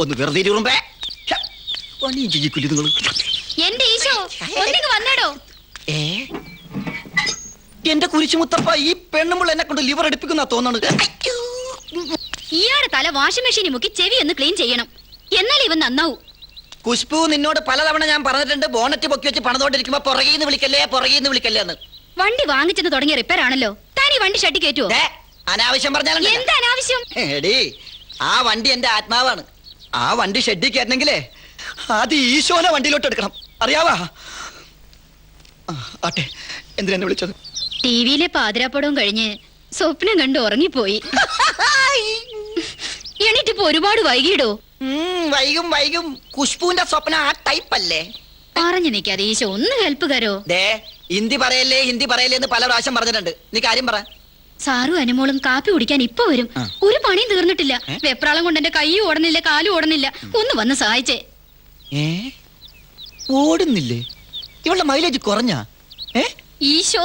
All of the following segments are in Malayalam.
ഒന്ന് വെറുതെ ഉറുമ്പേ പണിയും ചെയ്യിക്കില്ല നിങ്ങൾ. എന്റെ കുരിശുമുത്തപ്പ, ഈ പെണ്ണുമ്പോൾ എന്നെ കൊണ്ട് ലിവർ എടുപ്പിക്കുന്ന തോന്നുന്നത്. ഇയാളുടെ തല വാഷിംഗ് മെഷീനിൽ മുക്കി ചെവി ഒന്ന് ക്ലീൻ ചെയ്യണം, എന്നാലേ ഇവൻ നന്നാവൂ. കുഷ്പു, നിന്നോട് പലതവണ ഞാൻ പറഞ്ഞിട്ടുണ്ട്, ബോണറ്റ് പൊക്കി വെച്ച് പണിതോണ്ടിരിക്കുമ്പോ പുറകീന്ന് വിളിക്കല്ലേ എന്ന്. വണ്ടി വാങ്ങിച്ചെന്ന് തുടങ്ങിയ റിപ്പയർ ആണല്ലോ താൻ ഈ വണ്ടി ഷട്ടി കയറ്റുവോ? അനാവശ്യം പറഞ്ഞാൽ എന്താ അനാവശ്യം? എടീ, ആ വണ്ടി എന്റെ ആത്മാവാണ്. ആ വണ്ടി ഷെഡിൽ കയറണമെങ്കിലേ ആദ്യം ഈശോനെ വണ്ടിയിലോട്ട് എടുക്കണം, അറിയാവാ? ആട്ടെ, എന്തിനാ വിളിച്ചത്? ടിവിയിലെ പാതിരാപ്പടവും കഴിഞ്ഞ് സ്വപ്നം കണ്ട് ഉറങ്ങിപ്പോയി. എണീറ്റിപ്പോ ഒരുപാട് വൈകിയിടോ. വൈകും. കുഷ്പുവിന്റെ സ്വപ്നം ആ ടൈപ്പ് അല്ലേ? പറഞ്ഞു നിക്കാതെ ഈശോ ഒന്ന് ഹെൽപ്പ് കരോ. ഹിന്ദി പറയല്ലേ എന്ന് പല പ്രാവശ്യം പറഞ്ഞിട്ടുണ്ട്. നീ കാര്യം പറ. സാറും അനുമോളും കാപ്പി കുടിക്കാൻ ഇപ്പൊ വരും. ഒരു പണിയും തീർന്നിട്ടില്ല. വെപ്രാളം കൊണ്ട് എന്റെ കൈയും ഓടണില്ല, കാലും ഓടണില്ല. ഒന്ന് വന്ന് സഹായിച്ചേ. ഓടുന്നില്ലേ? ഇവളുടെ മൈലേജ് കുറഞ്ഞ? ഈശോ,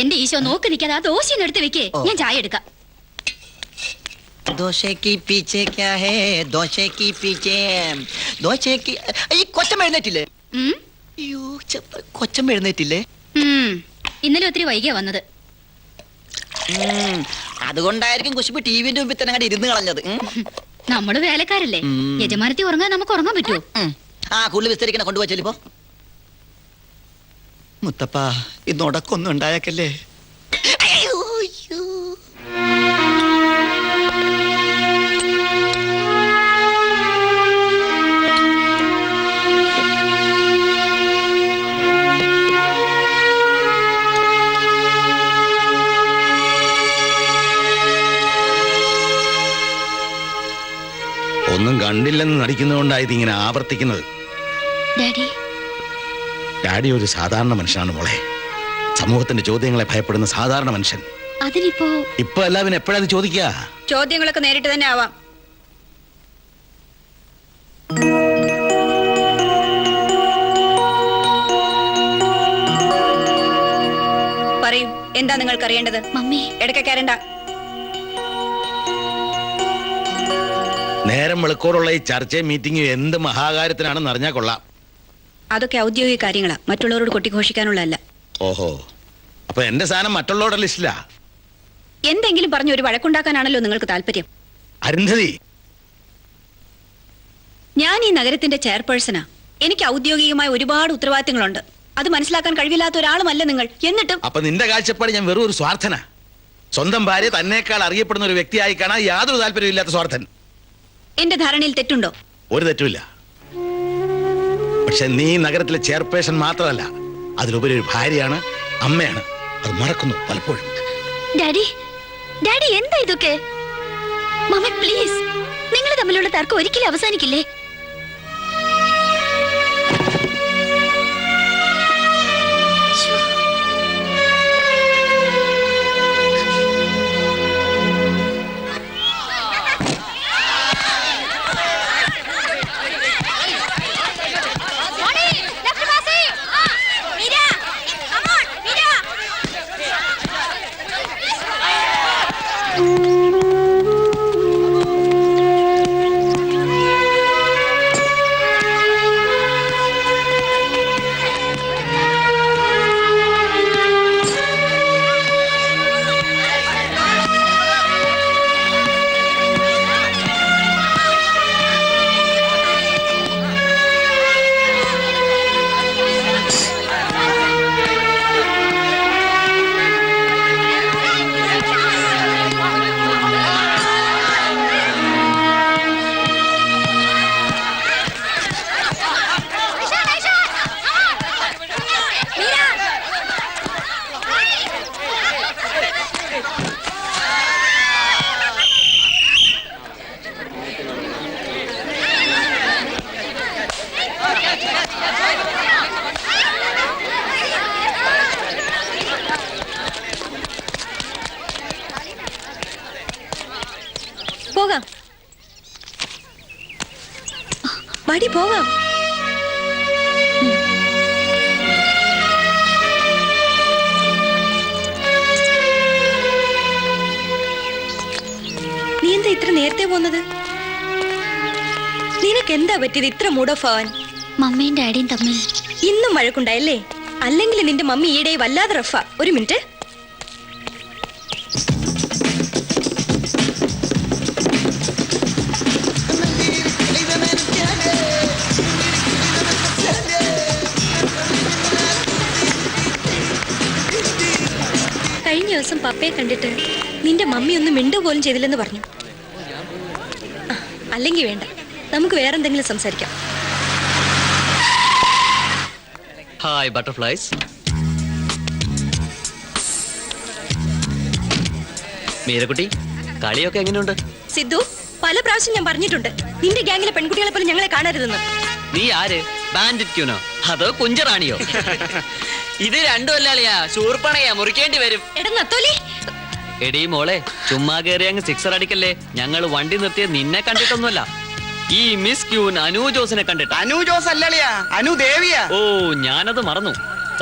എന്റെ ഈശോ നോക്കി നിൽക്കാതെ ആ ദോശ എടുത്ത് വെക്കേ, ഞാൻ ചായ എടുക്കാം. കൊച്ചം എഴുന്നേറ്റില്ലേ? കൊച്ചം എഴുന്നേറ്റില്ലേ? ഇന്നലെ ഒത്തിരി വൈകിയാ വന്നത്. അതുകൊണ്ടായിരിക്കും കുശുമ്പ് ടിവിന്റെ മുമ്പിൽ തന്നെ അങ്ങോട്ട് ഇരുന്ന് കളഞ്ഞത്. നമ്മള് വേലക്കാരല്ലേ, യജമാനത്തി ഉറങ്ങാൻ നമുക്ക് ഉറങ്ങാൻ പറ്റുമോ? കൂടുതൽ വിസ്തരിക്കണ കൊണ്ടുപോയിപ്പോ. മുത്തപ്പ, ഇന്ന് ഉടക്കൊന്നും ഉണ്ടായേക്കല്ലേ. ഒന്നും കണ്ടില്ലെന്ന് നടിക്കുന്നതുകൊണ്ടായത് ഇങ്ങനെ ആവർത്തിക്കുന്നത്. ഡാഡി ഒരു സാധാരണ മനുഷ്യനാണ് മോളെ. സമൂഹത്തിന്റെ ചോദ്യങ്ങളെ ഭയപ്പെടുന്ന സാധാരണ മനുഷ്യൻ. ഇപ്പൊ എല്ലാവരും എപ്പോഴാണ് ചോദിക്കുക? ചോദ്യങ്ങളൊക്കെ നേരിട്ട് തന്നെ ആവാം. പറയൂ, എന്താ നിങ്ങൾക്ക് അറിയേണ്ടത്? മമ്മി, ഇടയ്ക്ക് കയറണ്ട. നേരം വെളുക്കോറുള്ള ഈ ചർച്ചയും മീറ്റിംഗും എന്ത് മഹാകാര്യത്തിനാണെന്ന് അറിഞ്ഞാൽ കൊള്ളാം. അതൊക്കെ ഔദ്യോഗിക കാര്യങ്ങളാ, മറ്റുള്ളവരോട് കൊട്ടിഘോഷിക്കാനുള്ളതല്ല. ഓഹോ, അപ്പൊ എന്റെ സാധനം മറ്റുള്ളവരുടെ ലിസ്റ്റിലാ? എന്തെങ്കിലും പറഞ്ഞ് ഒരു വഴക്കുണ്ടാക്കാനാണല്ലോ നിങ്ങൾക്ക് താല്പര്യം. അരുന്ധതി, ഞാൻ ഈ നഗരത്തിന്റെ ചെയർപേഴ്സണാ. എനിക്ക് ഔദ്യോഗികമായ ഒരുപാട് ഉത്തരവാദിത്തങ്ങളുണ്ട്. അത് മനസ്സിലാക്കാൻ കഴിവില്ലാത്ത ഒരാളുമല്ല നിങ്ങൾ. എന്നിട്ടും അപ്പൊ നിന്റെ കാഴ്ചപ്പാട് ഞാൻ വെറും ഒരു സ്വാർത്ഥന, സ്വന്തം ഭാര്യ തന്നേക്കാൾ അറിയപ്പെടുന്ന ഒരു വ്യക്തിയായി കാണാൻ യാതൊരു താല്പര്യമില്ലാത്ത സ്വാർത്ഥൻ. എന്റെ ധാരണയിൽ തെറ്റുണ്ടോ? ഒരു തെറ്റുമില്ല. പക്ഷെ നീ നഗരത്തിലെ ചെയർപേഴ്സൺ മാത്രമല്ല, അതിലുപരി ഒരു ഭാര്യയാണ്, അമ്മയാണ്. അത് മറക്കുന്നു പലപ്പോഴും. ഡാഡി എന്താ ഇതൊക്കെ? മമ്മി പ്ലീസ്, നിങ്ങൾ തമ്മിലുള്ള തർക്കം ഒരിക്കലും അവസാനിക്കില്ലേ? മടി പോകാം. നീ എന്താ ഇത്ര നേരത്തെ പോന്നത്? നിനക്ക് എന്താ പറ്റിയത് ഇത്ര മൂഡ് ഓഫ് ആവാൻ? മമ്മിയും ഡാഡിയും തമ്മിൽ ഇന്നും വഴക്കുണ്ടായല്ലേ? അല്ലെങ്കിൽ നിന്റെ മമ്മി ഈയിടെ വല്ലാതെ റഫ. ഒരു മിനിറ്റ്. കഴിഞ്ഞ ദിവസം പപ്പയെ കണ്ടിട്ട് നിന്റെ മമ്മി ഒന്നും മിണ്ടു പോലും ചെയ്തില്ലെന്ന് പറഞ്ഞു. അല്ലെങ്കിൽ വേണ്ട, നമുക്ക് വേറെന്തെങ്കിലും സംസാരിക്കാം. Hi butterflies. മീരക്കുട്ടി, കളിയൊക്കെ എങ്ങനെയുണ്ട്? സിദ്ധു, പല പ്രാവശ്യം ഞാൻ പറഞ്ഞിട്ടുണ്ട് നിന്റെ ഗ്യാങ്ങിലെ പെൺകുട്ടികളെ പോലെ ഞങ്ങളെ കാണരുതെന്ന്. നീ ആര്? ബാൻഡിറ്റ് ക്യൂനോ അതോ കുഞ്ചറാണിയോ? ഇത് രണ്ടും അല്ലാളിയാ, ശൂർപ്പണയാ, മുറിക്കേണ്ടി വരും. എടാ നത്തോലി, എടീ മോളെ, ചുമ്മാ കയറി അങ്ങ് സിക്സർ അടിക്കല്ലേ. ഞങ്ങൾ വണ്ടി നിർത്തിയത് നിന്നെ കണ്ടിട്ടൊന്നുമല്ല, ഈ മിസ് ക്യൂൻ അനു ജോസിനെ കണ്ടിട്ട്. അനു ജോസ് അല്ലളിയാ, അനു ദേവിയാ. ഓ, ഞാനത് മറന്നു.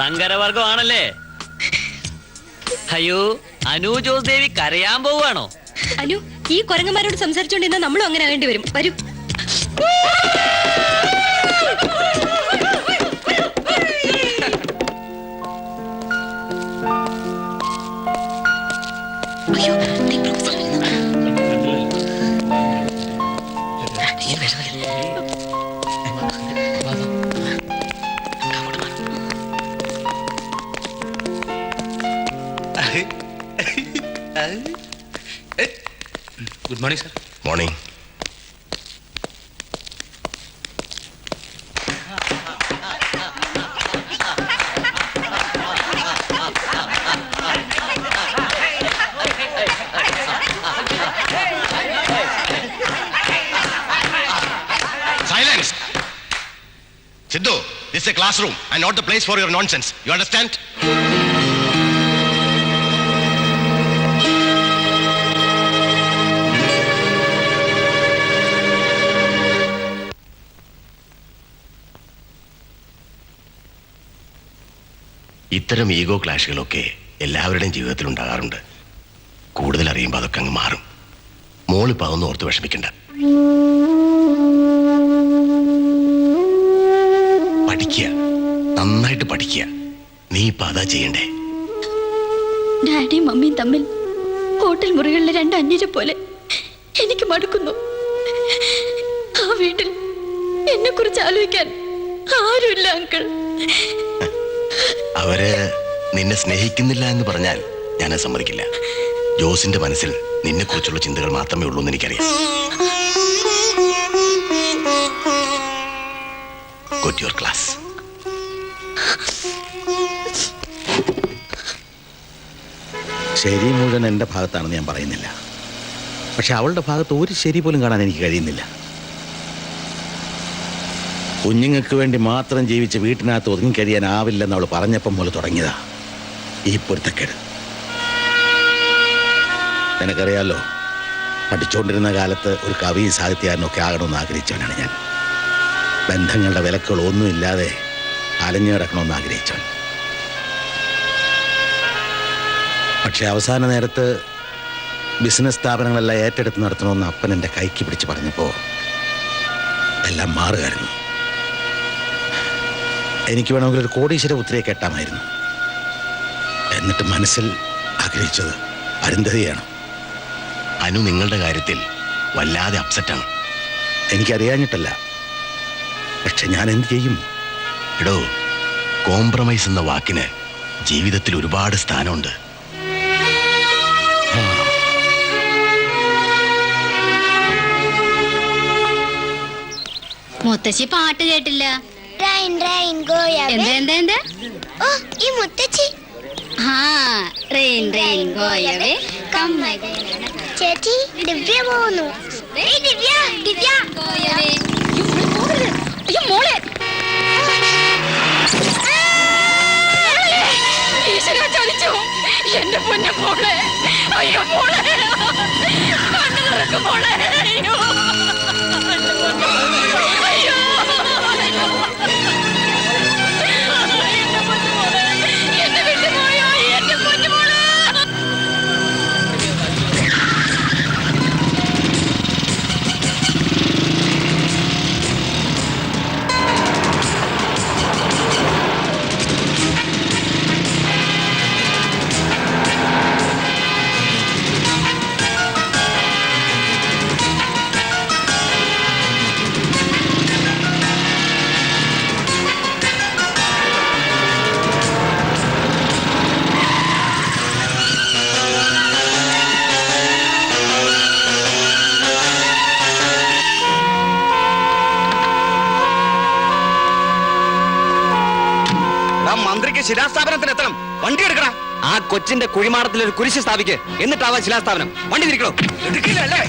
സങ്കരവർഗം ആണല്ലേ. അയ്യോ, അനു ജോസ് ദേവി കരയാൻ പോവുകയാണോ? അനു, ഈ കുരങ്ങന്മാരോട് സംസാരിച്ചോണ്ടിരുന്ന നമ്മളും അങ്ങനെ ആകേണ്ടി വരും. വരൂ. അയ്യോ, നീ professor good morning sir. Morning. Silence. Sidhu, this is a classroom and not the place for your nonsense. You understand? ഇത്തരം ഈഗോ ക്ലാഷുകളൊക്കെ എല്ലാവരുടെയും ജീവിതത്തിൽ ഉണ്ടാകാറുണ്ട്. കൂടുതൽ അറിയുമ്പോൾ അതൊക്കെ അങ്ങ് മാറും. മോളിപ്പോൾ അതൊന്നും ഓർത്ത് വിഷമിക്കണ്ട. പഠിക്കുക, നന്നായിട്ട് പഠിക്കുക. നീ ഇപ്പൊ അതാ ചെയ്യണ്ടേ. ഡാഡിയും മമ്മിയും തമ്മിൽ ഹോട്ടൽ മുറികളിലെ രണ്ട് അന്യരെ പോലെ എനിക്ക് മടുക്കുന്നു. ആ വീട്ടിൽ എന്നെ കുറിച്ച് ആലോചിക്കാൻ ആരുമില്ല അങ്കിൾ. അവര് നിന്നെ സ്നേഹിക്കുന്നില്ല എന്ന് പറഞ്ഞാൽ ഞാനത് സമ്മതിക്കില്ല. ജോസിന്റെ മനസ്സിൽ നിന്നെ കുറിച്ചുള്ള ചിന്തകൾ മാത്രമേ ഉള്ളൂ എന്ന് എനിക്കറിയാം. Go to your class. ശരി മുഴുവൻ എൻ്റെ ഭാഗത്താണെന്ന് ഞാൻ പറയുന്നില്ല, പക്ഷെ അവളുടെ ഭാഗത്ത് ഒരു ശരി പോലും കാണാൻ എനിക്ക് കഴിയുന്നില്ല. കുഞ്ഞുങ്ങൾക്ക് വേണ്ടി മാത്രം ജീവിച്ച് വീട്ടിനകത്ത് ഒതുങ്ങിക്കഴിയാനാവില്ലെന്ന് അവൾ പറഞ്ഞപ്പം മുതൽ തുടങ്ങിയതാ ഈ പൊരുത്തക്കേട്. നിനക്കറിയാലോ, പഠിച്ചുകൊണ്ടിരുന്ന കാലത്ത് ഒരു കവിയും സാഹിത്യകാരനൊക്കെ ആകണമെന്ന് ആഗ്രഹിച്ചവനാണ് ഞാൻ. ബന്ധങ്ങളുടെ വിലക്കുകളൊന്നുമില്ലാതെ അലഞ്ഞു കിടക്കണമെന്ന് ആഗ്രഹിച്ചവൻ. പക്ഷെ അവസാന നേരത്ത് ബിസിനസ് സ്ഥാപനങ്ങളെല്ലാം ഏറ്റെടുത്ത് നടത്തണമെന്ന് അപ്പൻ എൻ്റെ കൈക്ക് പിടിച്ച് പറഞ്ഞപ്പോൾ എല്ലാം മാറുകയായിരുന്നു. എനിക്ക് വേണമെങ്കിൽ ഒരു കോടീശ്വര പുത്രിയെ കെട്ടാമായിരുന്നു. എന്നിട്ട് മനസ്സിൽ ആഗ്രഹിച്ചത് അരുന്ധതിയാണ്. അനു നിങ്ങളുടെ കാര്യത്തിൽ വല്ലാതെ അപ്സെറ്റാണ്. എനിക്കറിയാഞ്ഞിട്ടല്ല, പക്ഷെ ഞാൻ എന്ത് ചെയ്യും? എടോ, കോംപ്രമൈസ് എന്ന വാക്കിന് ജീവിതത്തിൽ ഒരുപാട് സ്ഥാനമുണ്ട്. മുത്തശ്ശി പാട്ട് കേട്ടില്ല. എന്താ ഈ മുത്തച്ഛി ചേച്ചി ദിവ്യ പോകുന്നു. ദിവ്യ ദിവ്യ അയ്യോ മോളെ, ഈശ്വരാ ചതിച്ചു എന്റെ പൊന്നെ മോളെ. അയ്യോ മോളെ, കണ്ണു തുറക്കും മോളെ. അയ്യോ അയ്യോ മന്ത്രിക്ക് ശിലാസ്ഥാപനത്തിന് എത്തണം. വണ്ടി എടുക്കടാ. ആ കൊച്ചിന്റെ കുഴിമാടത്തിൽ ഒരു കുരിശ് സ്ഥാപിക്ക്. എന്നിട്ടാവാ ശിലാസ്ഥാപനം. വണ്ടി തിരിക്കണോ? എടുക്കില്ലല്ലേ?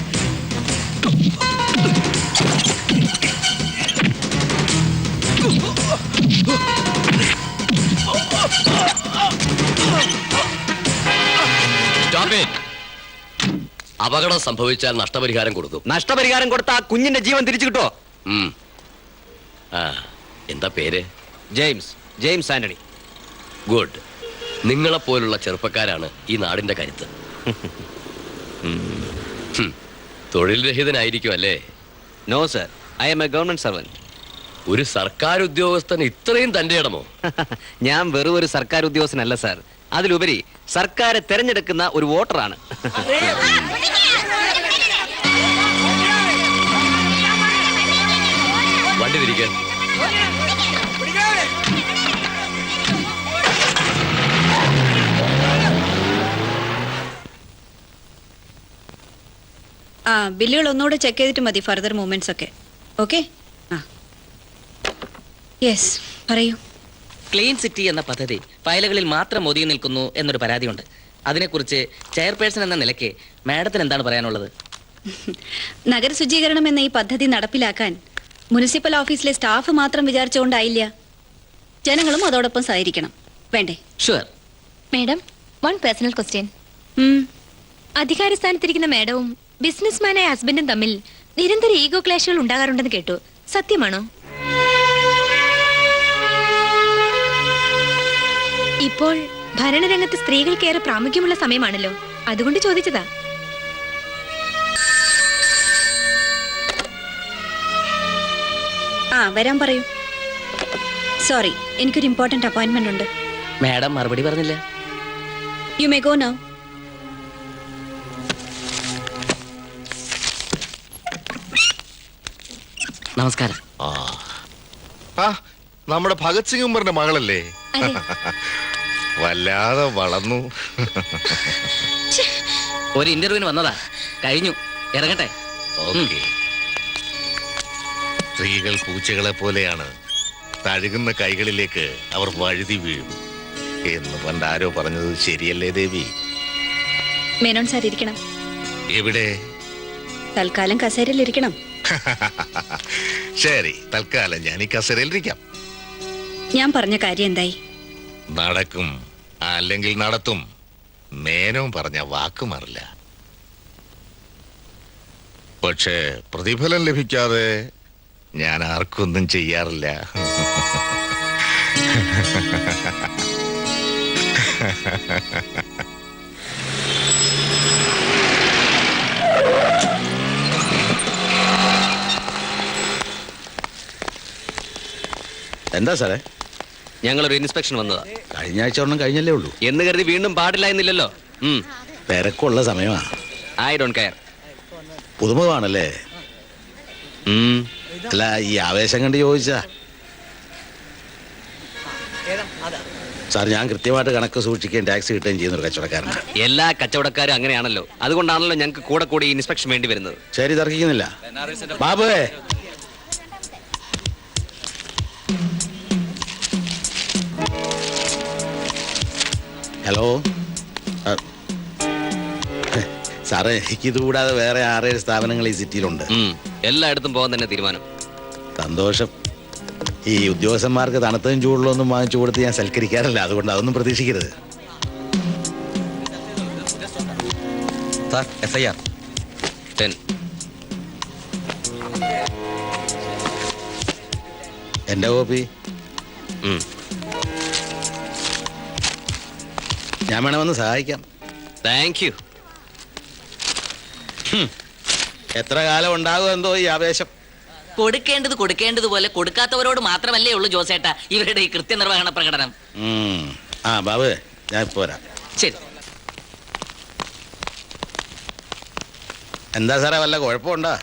അപകടം സംഭവിച്ചാൽ നഷ്ടപരിഹാരം കൊടുക്കും. നഷ്ടപരിഹാരം കൊടുത്ത ആ കുഞ്ഞിന്റെ ജീവൻ തിരിച്ചു കിട്ടോ? എന്താ പേര്? James Antony. ഗുഡ്. നിങ്ങളെപ്പോലുള്ള ചെറുപ്പക്കാരാണ് ഈ നാടിന്റെ കരുത്ത്. തൊഴിൽ രഹിതനായിരിക്കും അല്ലേ? No sir, I am a government servant. ഒരു സർക്കാർ ഉദ്യോഗസ്ഥൻ ഇത്രയും തന്റെ ഇടമോ? ഞാൻ വെറും ഒരു സർക്കാർ ഉദ്യോഗസ്ഥനല്ല സാർ. അതിലുപരി സർക്കാരെ തെരഞ്ഞെടുക്കുന്ന ഒരു വോട്ടറാണ്. വണ്ടി തിരിക്കാൻ. ബില്ലുകൾ ഒന്നുകൂടെ ചെക്ക് ചെയ്തിട്ട് മതി ഫർദർ മൂവ്മെന്റ്സ് ഒക്കെ. ഓക്കെ? യെസ്, പറയൂ. ക്ലീൻ സിറ്റി എന്ന പദ്ധതി ഫയലുകളിൽ മാത്രം ഒതുങ്ങി നിൽക്കുന്നു എന്നൊരു പരാതിയുണ്ട്. അതിനെക്കുറിച്ച് ചെയർപേഴ്സൺ എന്ന നിലയ്ക്ക് മാഡത്തിന് എന്താണ് പറയാനുള്ളത്? നഗരശുചീകരണം എന്ന ഈ പദ്ധതി നടപ്പിലാക്കാൻ മുനിസിപ്പൽ ഓഫീസിലെ സ്റ്റാഫ് മാത്രം വിചാരിച്ചുകൊണ്ടായില്ല. ജനങ്ങളും അതോടൊപ്പം സഹകരിക്കണം. വേണ്ടേ? Sure. Madam, one personal question. അധികാരസ്ഥാനത്തിരിക്കുന്ന മാഡവും ബിസിനസ്മാനായ ഹസ്ബൻഡും തമ്മിൽ നിരന്തര ഈഗോ ക്ലാഷുകൾ ഉണ്ടാകാറുണ്ടെന്ന് കേട്ടു. സത്യമാണോ? ഇപ്പോൾ ഭരണരംഗത്ത് സ്ത്രീകൾക്കേറെ പ്രാമുഖ്യമുള്ള സമയമാണല്ലോ, അതുകൊണ്ട് ചോദിച്ചതാ. വരാൻ പറയൂ. സോറി, എനിക്കൊരു ഇമ്പോർട്ടന്റ് അപ്പോയിന്റ്മെന്റ് ഉണ്ട്. മാഡം മറുപടി പറഞ്ഞില്ല. You may go now. നമസ്കാരം. നമ്മുടെ ഭഗത് സിംഗ് ഉമ്മറിന്റെ മകളല്ലേ? വല്ലാതെ വളർന്നു. ഒരു ഇന്റർവ്യൂവിന് വന്നതാ, കഴിഞ്ഞു, ഇറങ്ങട്ടെ. സ്ത്രീകൾ പൂച്ചകളെ പോലെയാണ്, തഴുകുന്ന കൈകളിലേക്ക് അവർ വഴുതി വീഴും എന്ന് പണ്ട് ആരോ പറഞ്ഞത് ശരിയല്ലേ ദേവി? മേനോൻ സാർ ഇരിക്കണം. എവിടെ? തൽക്കാലം കസേരയിലിരിക്കണം. ശരി, തൽക്കാലം ഞാൻ ഈ കസേരയിലിരിക്കാം. ഞാൻ പറഞ്ഞ കാര്യം എന്തായി? നടക്കും, അല്ലെങ്കിൽ നടത്തും. മേനോൻ പറഞ്ഞ വാക്ക് മാറില്ല. പക്ഷേ പ്രതിഫലം ലഭിക്കാതെ ഞാൻ ആർക്കൊന്നും ചെയ്യാറില്ല. എന്താ സാറേ? ഞങ്ങളൊരു ഇൻസ്പെക്ഷൻ വന്നതാ. കഴിഞ്ഞ ആഴ്ച ഒന്നും കഴിഞ്ഞല്ലേ ഉള്ളൂ എന്ന് കരുതി വീണ്ടും പാടില്ല എന്നില്ലല്ലോ. തിരക്കുള്ള സമയമാണ്. I don't care. പുതുമുഖമാണല്ലേ? അല്ല, ഈ ആവേശം കണ്ട് ചോദിച്ചാ. സാർ, ഞാൻ കൃത്യമായിട്ട് കണക്ക് സൂക്ഷിക്കുകയും ടാക്സ് കിട്ടുകയും ചെയ്യുന്ന ഒരു കച്ചവടക്കാരനാണ്. എല്ലാ കച്ചവടക്കാരും അങ്ങനെയാണല്ലോ. അതുകൊണ്ടാണല്ലോ ഞങ്ങൾക്ക് കൂടെ കൂടി ഇൻസ്പെക്ഷൻ വേണ്ടി വരുന്നത്. ശരി, തർക്കിക്കുന്നില്ല. ബാബുവേ, ഹലോ സാറേ, എനിക്കിത് കൂടാതെ വേറെ 6-7 സ്ഥാപനങ്ങൾ ഈ സിറ്റിയിലുണ്ട്. എല്ലായിടത്തും പോകാൻ തന്നെ തീരുമാനം. സന്തോഷം. ഈ ഉദ്യോഗസ്ഥന്മാർക്ക് തണുത്തതും ചൂടുള്ളൊന്നും വാങ്ങിച്ചു കൊടുത്ത് ഞാൻ സൽക്കരിക്കാറില്ല, അതുകൊണ്ട് അതൊന്നും പ്രതീക്ഷിക്കരുത്. FIR 10. എന്റെ കോപ്പി ഞാൻ വേണമെന്ന് സഹായിക്കാം. Thank you. എത്ര കാലം ഉണ്ടാകും എന്തോ ഈ ആവേശം. കൊടുക്കേണ്ടതുപോലെ കൊടുക്കാത്തവരോട് മാത്രമല്ലേ ഉള്ളൂ ജോസേട്ട ഇവരുടെ ഈ കൃത്യനിർവഹണ പ്രകടനം. ബാബു, ഞാൻ ഇപ്പൊ വരാം. ശരി. എന്താ സാറേ, വല്ല കുഴപ്പമുണ്ടോ?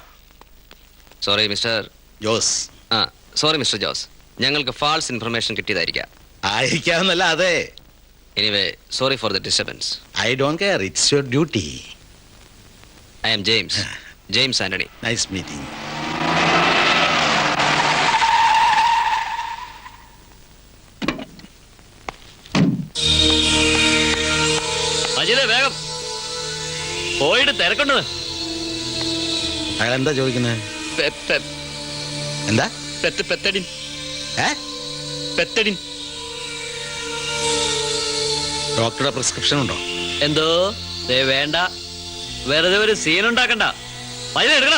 Sorry mister Jose. Sorry mister Jose, ഞങ്ങൾക്ക് ഫാൾസ് ഇൻഫർമേഷൻ കിട്ടിയതായിരിക്കാം. ആയിരിക്കാവുന്നല്ല, അതെ. Anyway, sorry for the disturbance. I don't care, it's your duty. I am James Antony. Nice meeting. പോയിട്ട് തിരക്കൊണ്ടു. അയാൾ എന്താ ചോദിക്കുന്നത്? എന്താ പെത്തടിൻ ഏ പെത്തടിൻ. ഡോക്ടറുടെ പ്രിസ്ക്രിപ്ഷൻ ഉണ്ടോ? എന്തോ വേണ്ട, വെറുതെ ഒരു സീൻ ഉണ്ടാക്കണ്ട. പൈസ എടുക്കണ.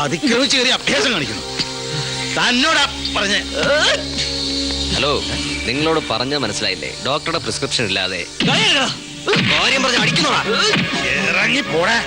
അതിക്രമിച്ച് കയറി അഭ്യാസം കാണിക്കുന്നു. തന്നോടാ പറഞ്ഞ. ഹലോ, നിങ്ങളോട് പറഞ്ഞ മനസ്സിലായില്ലേ? ഡോക്ടറുടെ പ്രിസ്ക്രിപ്ഷൻ ഇല്ലാതെ കാര്യം പറഞ്ഞ് അടിക്കുന്നോടാ. ഇറങ്ങി പോടാ.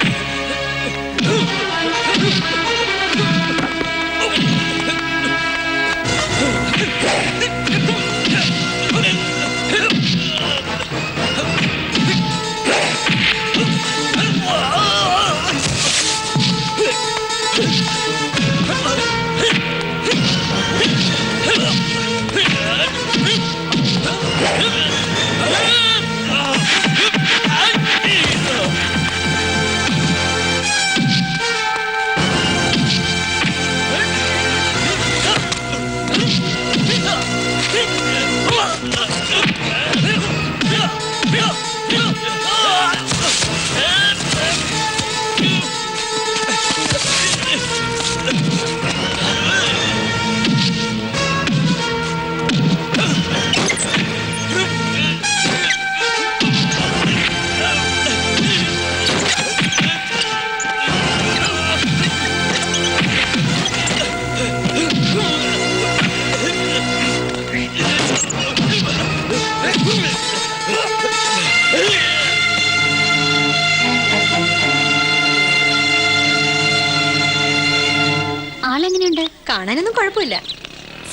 ആളെങ്ങനെയുണ്ട്? കാണാനൊന്നും കുഴപ്പമില്ല.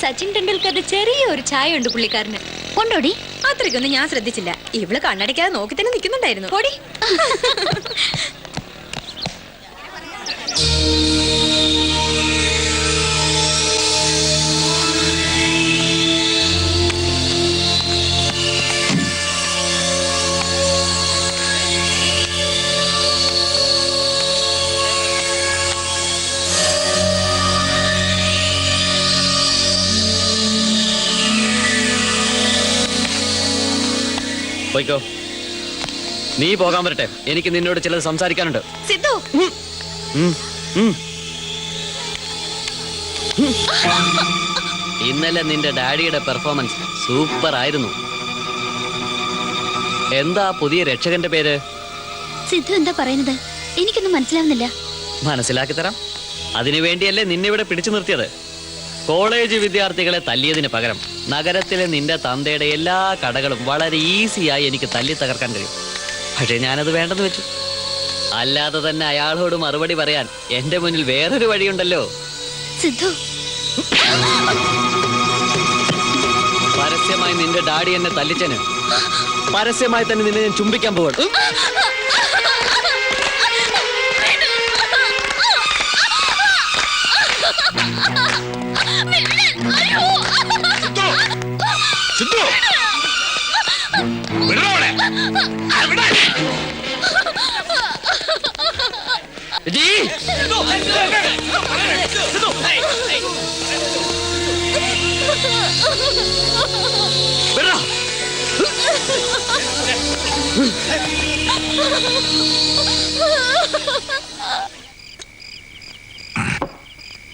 സച്ചിൻ ടെണ്ടുൽക്കറുടെ ചെറിയൊരു ചായ ഉണ്ട് പുള്ളിക്കാരന്. കൊണ്ടോടി? അത്രയ്ക്കൊന്നും ഞാൻ ശ്രദ്ധിച്ചില്ല. ഇവള് കണ്ണടയ്ക്കാതെ നോക്കി തന്നെ നിൽക്കുന്നുണ്ടായിരുന്നു. പൊടി. പോയിക്കോ. നീ പോകാൻ വരട്ടെ, എനിക്ക് നിന്നോട് ചിലത് സംസാരിക്കാനുണ്ട്. സിദ്ധു, ഇന്നലെ നിന്റെ ഡാഡിയുടെ പെർഫോമൻസ് സൂപ്പർ ആയിരുന്നു. എന്താ പുതിയ രക്ഷകന്റെ പേര്? സിദ്ധു എന്താ പറയുന്നത്? എനിക്കൊന്നും മനസ്സിലാവുന്നില്ല. മനസ്സിലാക്കി തരാം. അതിനുവേണ്ടിയല്ലേ നിന്നെ ഇവിടെ പിടിച്ചു നിർത്തിയത്. കോളേജ് വിദ്യാർത്ഥികളെ തല്ലിയതിന് പകരം നഗരത്തിലെ നിന്റെ തന്തയുടെ എല്ലാ കടകളും വളരെ ഈസിയായി എനിക്ക് തല്ലി തകർക്കാൻ കഴിയും. പക്ഷേ ഞാനത് വേണ്ടെന്ന് വെച്ചു. അല്ലാതെ തന്നെ അയാളോട് മറുപടി പറയാൻ എന്റെ മുന്നിൽ വേറൊരു വഴിയുണ്ടല്ലോ. സിദ്ധു, പരസ്യമായി നിന്റെ ഡാഡി എന്നെ തല്ലിച്ചന് പരസ്യമായി തന്നെ നിന്നെ ഞാൻ ചുംബിക്കാൻ പോകണം.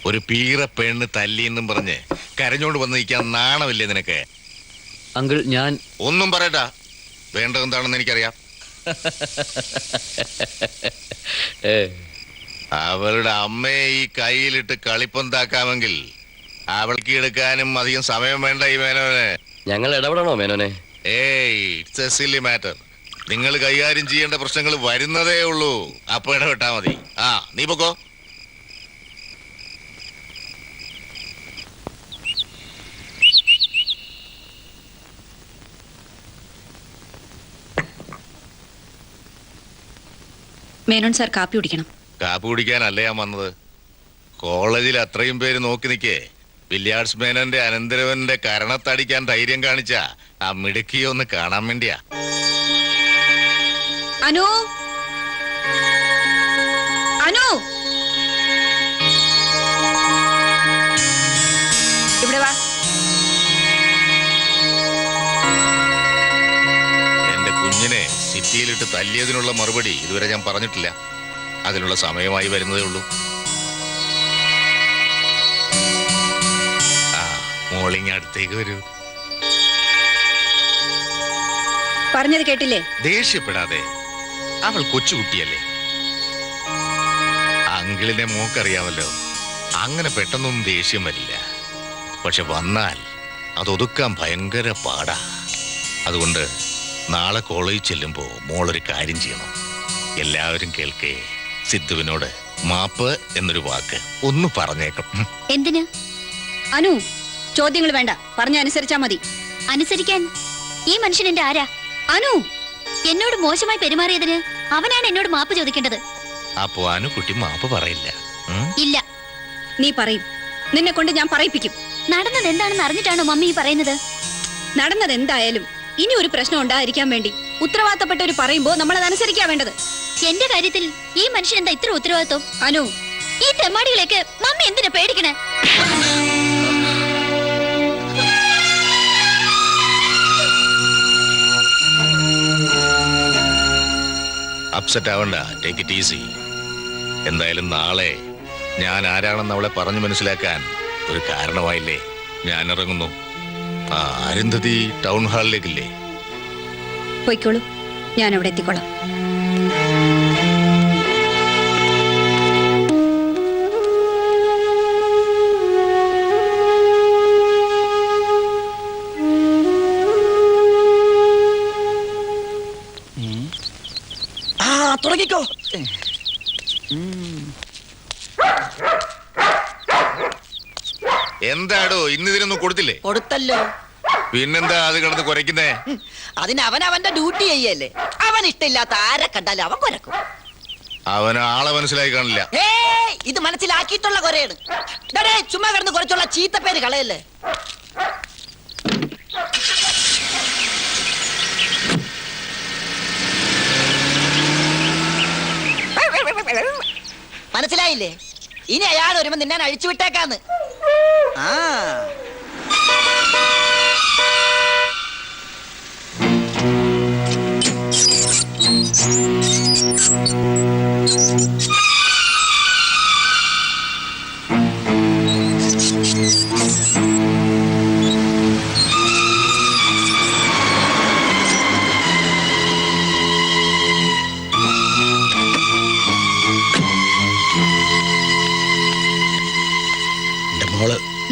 ഒരു പീറ പെണ്ണ് തല്ലിയെന്നും പറഞ്ഞ് കരഞ്ഞോണ്ട് വന്ന് നിൽക്കാൻ നാണമില്ലേ നിനക്ക്? അങ്കിൾ, ഞാൻ ഒന്നും പറയട്ടാ. വേണ്ടതെന്താണെന്ന് എനിക്കറിയാം. അവളുടെ അമ്മയെ ഈ കയ്യിലിട്ട് കളിപ്പന്താക്കാമെങ്കിൽ അവൾക്ക് എടുക്കാനും അധികം സമയം വേണ്ട ഈ മേനോനെ. ഞങ്ങൾ ഇടപെടണോ മേനോനെ? It's a silly matter. നിങ്ങൾ കൈകാര്യം ചെയ്യേണ്ട പ്രശ്നങ്ങൾ വരുന്നതേ ഉള്ളൂ. അപ്പൊ ഇടപെട്ടാ മതി. നീ പൊക്കോ. മേനോൻ സാർ കാപ്പി കുടിക്കണം. കാപ്പി കുടിക്കാനല്ലേ ഞാൻ വന്നത്. കോളേജിൽ അത്രയും പേര് നോക്കി നിൽക്കേ വില്യാർഡ്സ് മേനോന്റെ അനന്തരവന്റെ കരണത്തടിക്കാൻ ധൈര്യം കാണിച്ച ആ മിടുക്കിയെ ഒന്ന് കാണാൻ വേണ്ടിയാ. അനു, അനു, ഇവിടെ വാ. നെറ്റിയിലിട്ട് തല്ലിയതിനുള്ള മറുപടി ഇതുവരെ ഞാൻ പറഞ്ഞിട്ടില്ല. അതിനുള്ള സമയമായി വരുന്നതേ ഉള്ളൂ. ആ, മോളിങ് അടുത്തേക്ക് വരൂ. പറഞ്ഞത് കേട്ടില്ലേ? ദേഷ്യപ്പെടാതെ, അവൾ കൊച്ചുകുട്ടിയല്ലേ. അങ്കിളിനെ മോക്കറിയാമല്ലോ, അങ്ങനെ പെട്ടെന്നൊന്നും ദേഷ്യം വരില്ല. പക്ഷെ വന്നാൽ അതൊതുക്കാൻ ഭയങ്കര പാടാ. അതുകൊണ്ട് നാളെ കോളേജിൽ ചെല്ലുമ്പോ മോളൊരു കാര്യം ചെയ്യണം. എല്ലാവരും കേൾക്കേ, സിദ്ധുവിനോട് മാപ്പ് എന്നൊരു വാക്ക് ഒന്ന് പറഞ്ഞേക്കണം. എന്തിന്? അനു, ചോദ്യങ്ങൾ വേണ്ട, പറഞ്ഞ അനുസരിച്ചാ മതി. അനുസരിക്കാൻ ഈ മനുഷ്യൻ എന്റെ ആരാ? അനു, എന്നോട് മോശമായി പെരുമാറിയതിന് അവനാണ് എന്നോട് മാപ്പ് ചോദിക്കേണ്ടത്. അപ്പോ അനുകുട്ടി മാപ്പ് പറയില്ല. ഇല്ല. നീ പറയും. നിന്നെ കൊണ്ട് ഞാൻ പറയിപ്പിക്കും. നടന്നത് എന്താണെന്ന് അറിഞ്ഞിട്ടാണോ മമ്മി ഈ പറയുന്നത്? നടന്നത് എന്തായാലും ഇനി ഒരു പ്രശ്നം ഉണ്ടായിരിക്കാൻ വേണ്ടി ഉത്തരവാദിത്തപ്പെട്ടവർ പറയുമ്പോ നമ്മൾ അത് അനുസരിക്കാ വേണ്ടത്. എന്റെ കാര്യത്തിൽ ഈ മനുഷ്യൻ എന്താ ഇത്ര ഉത്തരവാദിത്വം? അനു, ഈ തെമ്മാടികളേക്ക് മമ്മി എന്തിനാ പേടിക്കണേ? അപ്സെറ്റ് ആവണ്ട, ടേക്ക് ഇറ്റ് ഈസി. എന്തായാലും നാളെ ഞാൻ ആരാണെന്ന് അവളെ പറഞ്ഞു മനസ്സിലാക്കാൻ ഒരു കാരണമായില്ലേ. ഞാൻ ഇറങ്ങുന്നു. അരുന്ധതി ടൗൺ ഹാളിലേക്കില്ലേ? പോയിക്കോളൂ, ഞാൻ അവിടെ എത്തിക്കോളാം. തുടങ്ങിക്കോ. എന്താടോ ഇന്നിതിനൊന്നും കൊടുത്തില്ലേ? കൊടുത്തല്ലോ. പിന്നെന്താ അത് കിടന്ന് കുരയ്ക്കുന്നേ? അതിന് അവൻ അവന്റെ ഡ്യൂട്ടി ചെയ്യല്ലേ. അവൻ ഇഷ്ടമില്ലാത്ത ആരെ കണ്ടാലും അവൻ കുരക്കും. അവന് ആളെ മനസ്സിലായി കാണില്ല. ഇത് മനസ്സിലാക്കിയിട്ടുള്ള കുരയാണ്. ചുമ്മാ കിടന്ന് കുറച്ചുള്ള ചീത്ത പേര് കളയല്ലേ. മനസ്സിലായില്ലേ? ഇനി അയാൾ വരുമ്പോ നിന്നെ അഴിച്ചു വിട്ടേക്കാന്ന്. ആ,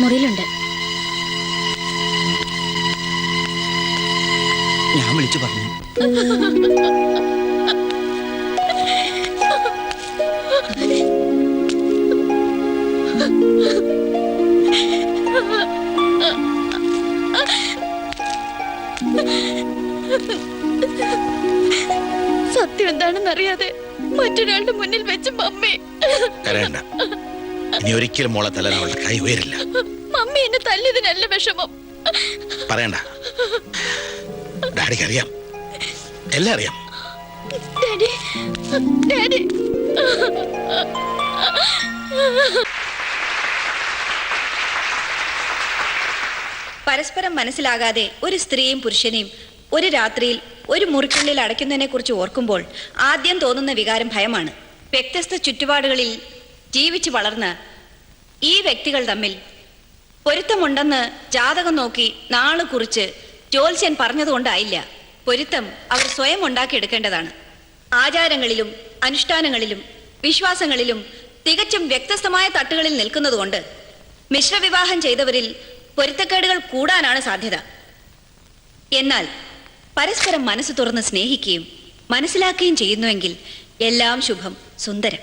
മുറിയിലുണ്ട്. ഞാൻ വിളിച്ചു പറഞ്ഞു. സത്യം എന്താണെന്ന് അറിയാതെ മറ്റൊരാളുടെ മുന്നിൽ വെച്ച് മമ്മി. കരയണ്ട, ഇനി ഒരിക്കലും മോളെ തല്ലാൻ അവളുടെ കൈ ഉയരില്ല. മമ്മി എന്നെ തല്ലിയതിനല്ല വിഷമം. പറയണ്ട, ഡാഡിക്ക് അറിയാം, എല്ലാം അറിയാം. Daddy, daddy. പരസ്പരം മനസ്സിലാകാതെ ഒരു സ്ത്രീയും പുരുഷനെയും ഒരു രാത്രിയിൽ ഒരു മുറിക്കുള്ളിൽ അടയ്ക്കുന്നതിനെ കുറിച്ച് ഓർക്കുമ്പോൾ ആദ്യം തോന്നുന്ന വികാരം ഭയമാണ്. വ്യത്യസ്ത ചുറ്റുപാടുകളിൽ ജീവിച്ചു വളർന്ന ഈ വ്യക്തികൾ തമ്മിൽ പൊരുത്തമുണ്ടെന്ന് ജാതകം നോക്കി നാള് കുറിച്ച് ജ്യോത്സ്യൻ പറഞ്ഞതുകൊണ്ടായില്ല. പൊരുത്തം അവർ സ്വയം ഉണ്ടാക്കിയെടുക്കേണ്ടതാണ്. ആചാരങ്ങളിലും അനുഷ്ഠാനങ്ങളിലും വിശ്വാസങ്ങളിലും തികച്ചും വ്യത്യസ്തമായ തട്ടുകളിൽ നിൽക്കുന്നതുകൊണ്ട് മിശ്രവിവാഹം ചെയ്തവരിൽ പൊരുത്തക്കേടുകൾ കൂടാനാണ് സാധ്യത. എന്നാൽ പരസ്പരം മനസ്സ് തുറന്ന് സ്നേഹിക്കുകയും മനസ്സിലാക്കുകയും ചെയ്യുന്നുവെങ്കിൽ എല്ലാം ശുഭം സുന്ദരം.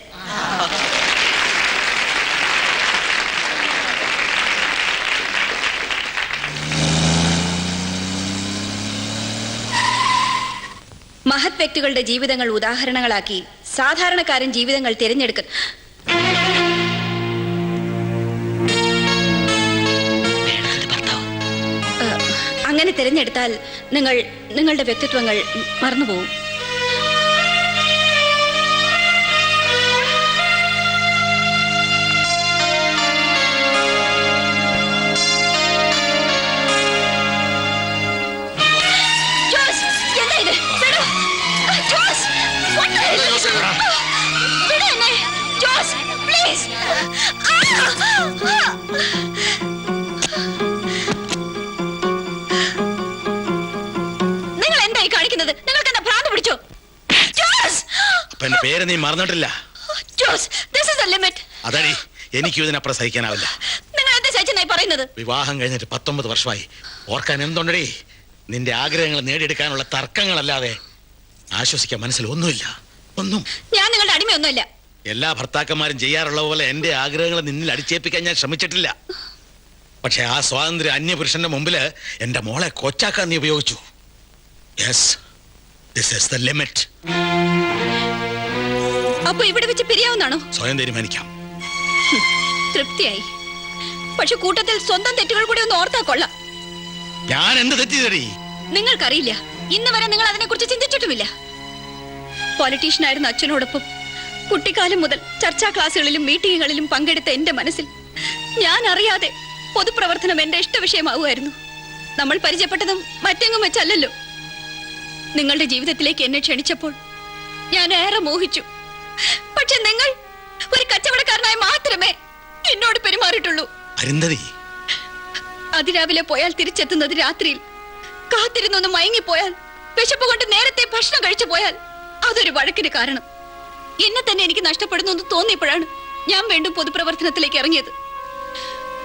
മഹത് വ്യക്തികളുടെ ജീവിതങ്ങൾ ഉദാഹരണങ്ങളാക്കി സാധാരണക്കാരൻ ജീവിതങ്ങൾ തിരഞ്ഞെടുക്കുക. അങ്ങനെ തിരഞ്ഞെടുത്താൽ നിങ്ങളുടെ വ്യക്തിത്വങ്ങൾ മറന്നുപോകും. എന്താ ഇത്? പേര് നീ മറന്നിട്ടില്ല. Jose, this is the limit. അതടി, എനിക്കും ഇതിനപ്പുറം സഹിക്കാനാവില്ല. നിങ്ങൾ എന്താ സഹിച്ചെന്നായി പറയുന്നത്? വിവാഹം കഴിഞ്ഞിട്ട് 19 വർഷമായി. ഓർക്കാൻ എന്തുണ്ടടി? നിന്റെ ആഗ്രഹങ്ങൾ നേടിയെടുക്കാനുള്ള തർക്കങ്ങളല്ലാതെ ആശ്വസിക്കാൻ മനസ്സിൽ ഒന്നുമില്ല. ഒന്നും. ഞാൻ നിങ്ങളുടെ അടിമയൊന്നുമില്ല. എല്ലാ ഭർത്താക്കന്മാരും ചെയ്യാറുള്ള പോലെ എന്റെ ആഗ്രഹങ്ങൾ നിന്നിൽ അടിച്ചേൽപ്പിക്കാൻ ഞാൻ ശ്രമിച്ചിട്ടില്ല. പക്ഷെ ആ സ്വാതന്ത്ര്യം അന്യപുരുഷന്റെ മുമ്പിൽ എന്റെ മോളെ കൊച്ചാക്കാൻ നീ ഉപയോഗിച്ചു. Yes, this is the limit. അപ്പൊ ഇവിടെ വെച്ച് പിരിയാവുന്നാണോ? സ്വയം തീരുമാനിക്കാം. തൃപ്തിയായി. പക്ഷെ കൂട്ടത്തിൽ സ്വന്തം തെറ്റുകൾ കൂടി ഒന്ന് ഓർത്താ കൊള്ളാം. ഞാൻ എന്ത് തെറ്റിയതടി? നിങ്ങൾക്കറിയില്ല. ഇന്ന് വരെ നിങ്ങൾ അതിനെക്കുറിച്ച് ചിന്തിച്ചിട്ടുമില്ല. പൊളിറ്റീഷ്യനായിരുന്ന അച്ഛനോടൊപ്പം കുട്ടിക്കാലം മുതൽ ചർച്ചാ ക്ലാസ്സുകളിലും മീറ്റിങ്ങുകളിലും പങ്കെടുത്ത എന്റെ മനസ്സിൽ ഞാൻ അറിയാതെ പൊതുപ്രവർത്തനം എന്റെ ഇഷ്ടവിഷയമാവുമായിരുന്നു. നമ്മൾ പരിചയപ്പെട്ടതും മറ്റെങ്ങും വെച്ചല്ലല്ലോ. നിങ്ങളുടെ ജീവിതത്തിലേക്ക് എന്നെ ക്ഷണിച്ചപ്പോൾ ഞാൻ ഏറെ മോഹിച്ചു. പക്ഷെ നിങ്ങൾ ഒരു കച്ചവടക്കാരനായി മാത്രമേ എന്നോട് പെരുമാറിയിട്ടുള്ളൂ. അരുന്ധതി, അതിരാവിലെ പോയാൽ തിരിച്ചെത്തുന്നത് രാത്രിയിൽ. കാത്തിരുന്നൊന്ന് മയങ്ങിപ്പോയാൽ, വിശപ്പ് കൊണ്ട് നേരത്തെ ഭക്ഷണം കഴിച്ചു പോയാൽ അതൊരു വഴക്കിന് കാരണം. എന്നെ തന്നെ എനിക്ക് നഷ്ടപ്പെടുന്നു എന്ന് തോന്നിയപ്പോഴാണ് ഞാൻ വീണ്ടും പൊതുപ്രവർത്തനത്തിലേക്ക് ഇറങ്ങിയത്.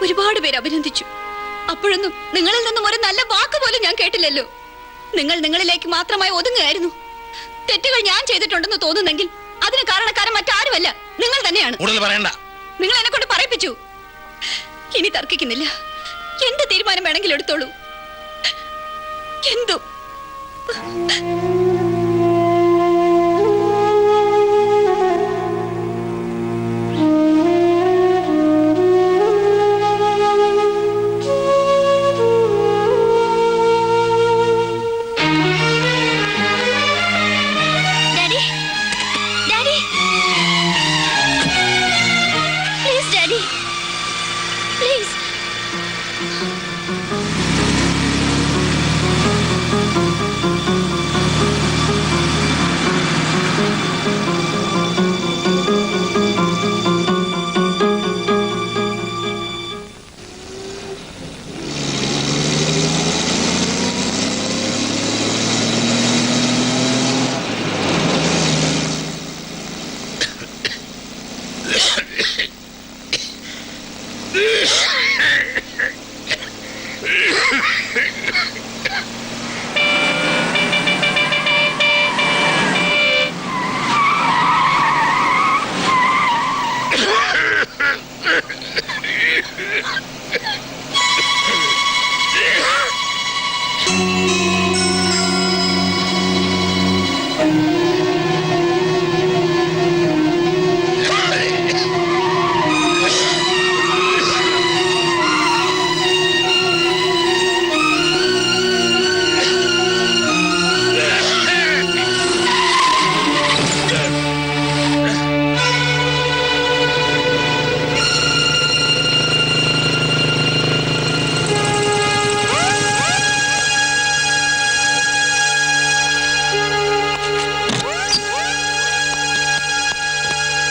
ഒരുപാട് പേര് അഭിനന്ദിച്ചു. അപ്പോഴൊന്നും നിങ്ങളിൽ നിന്നും ഒരു നല്ല വാക്ക് പോലും ഞാൻ കേട്ടില്ലല്ലോ. നിങ്ങൾ നിങ്ങളിലേക്ക് മാത്രമായി ഒതുങ്ങുകയായിരുന്നു. തെറ്റുകൾ ഞാൻ ചെയ്തിട്ടുണ്ടെന്ന് തോന്നുന്നെങ്കിൽ അതിന് കാരണക്കാരൻ മറ്റാരുമല്ല, നിങ്ങൾ തന്നെയാണ്. നിങ്ങൾ എന്നെ കൊണ്ട് പറയിപ്പിച്ചു. ഇനി തർക്കിക്കുന്നില്ല. എന്ത് തീരുമാനം വേണമെങ്കിലും എടുത്തോളൂ. എന്തു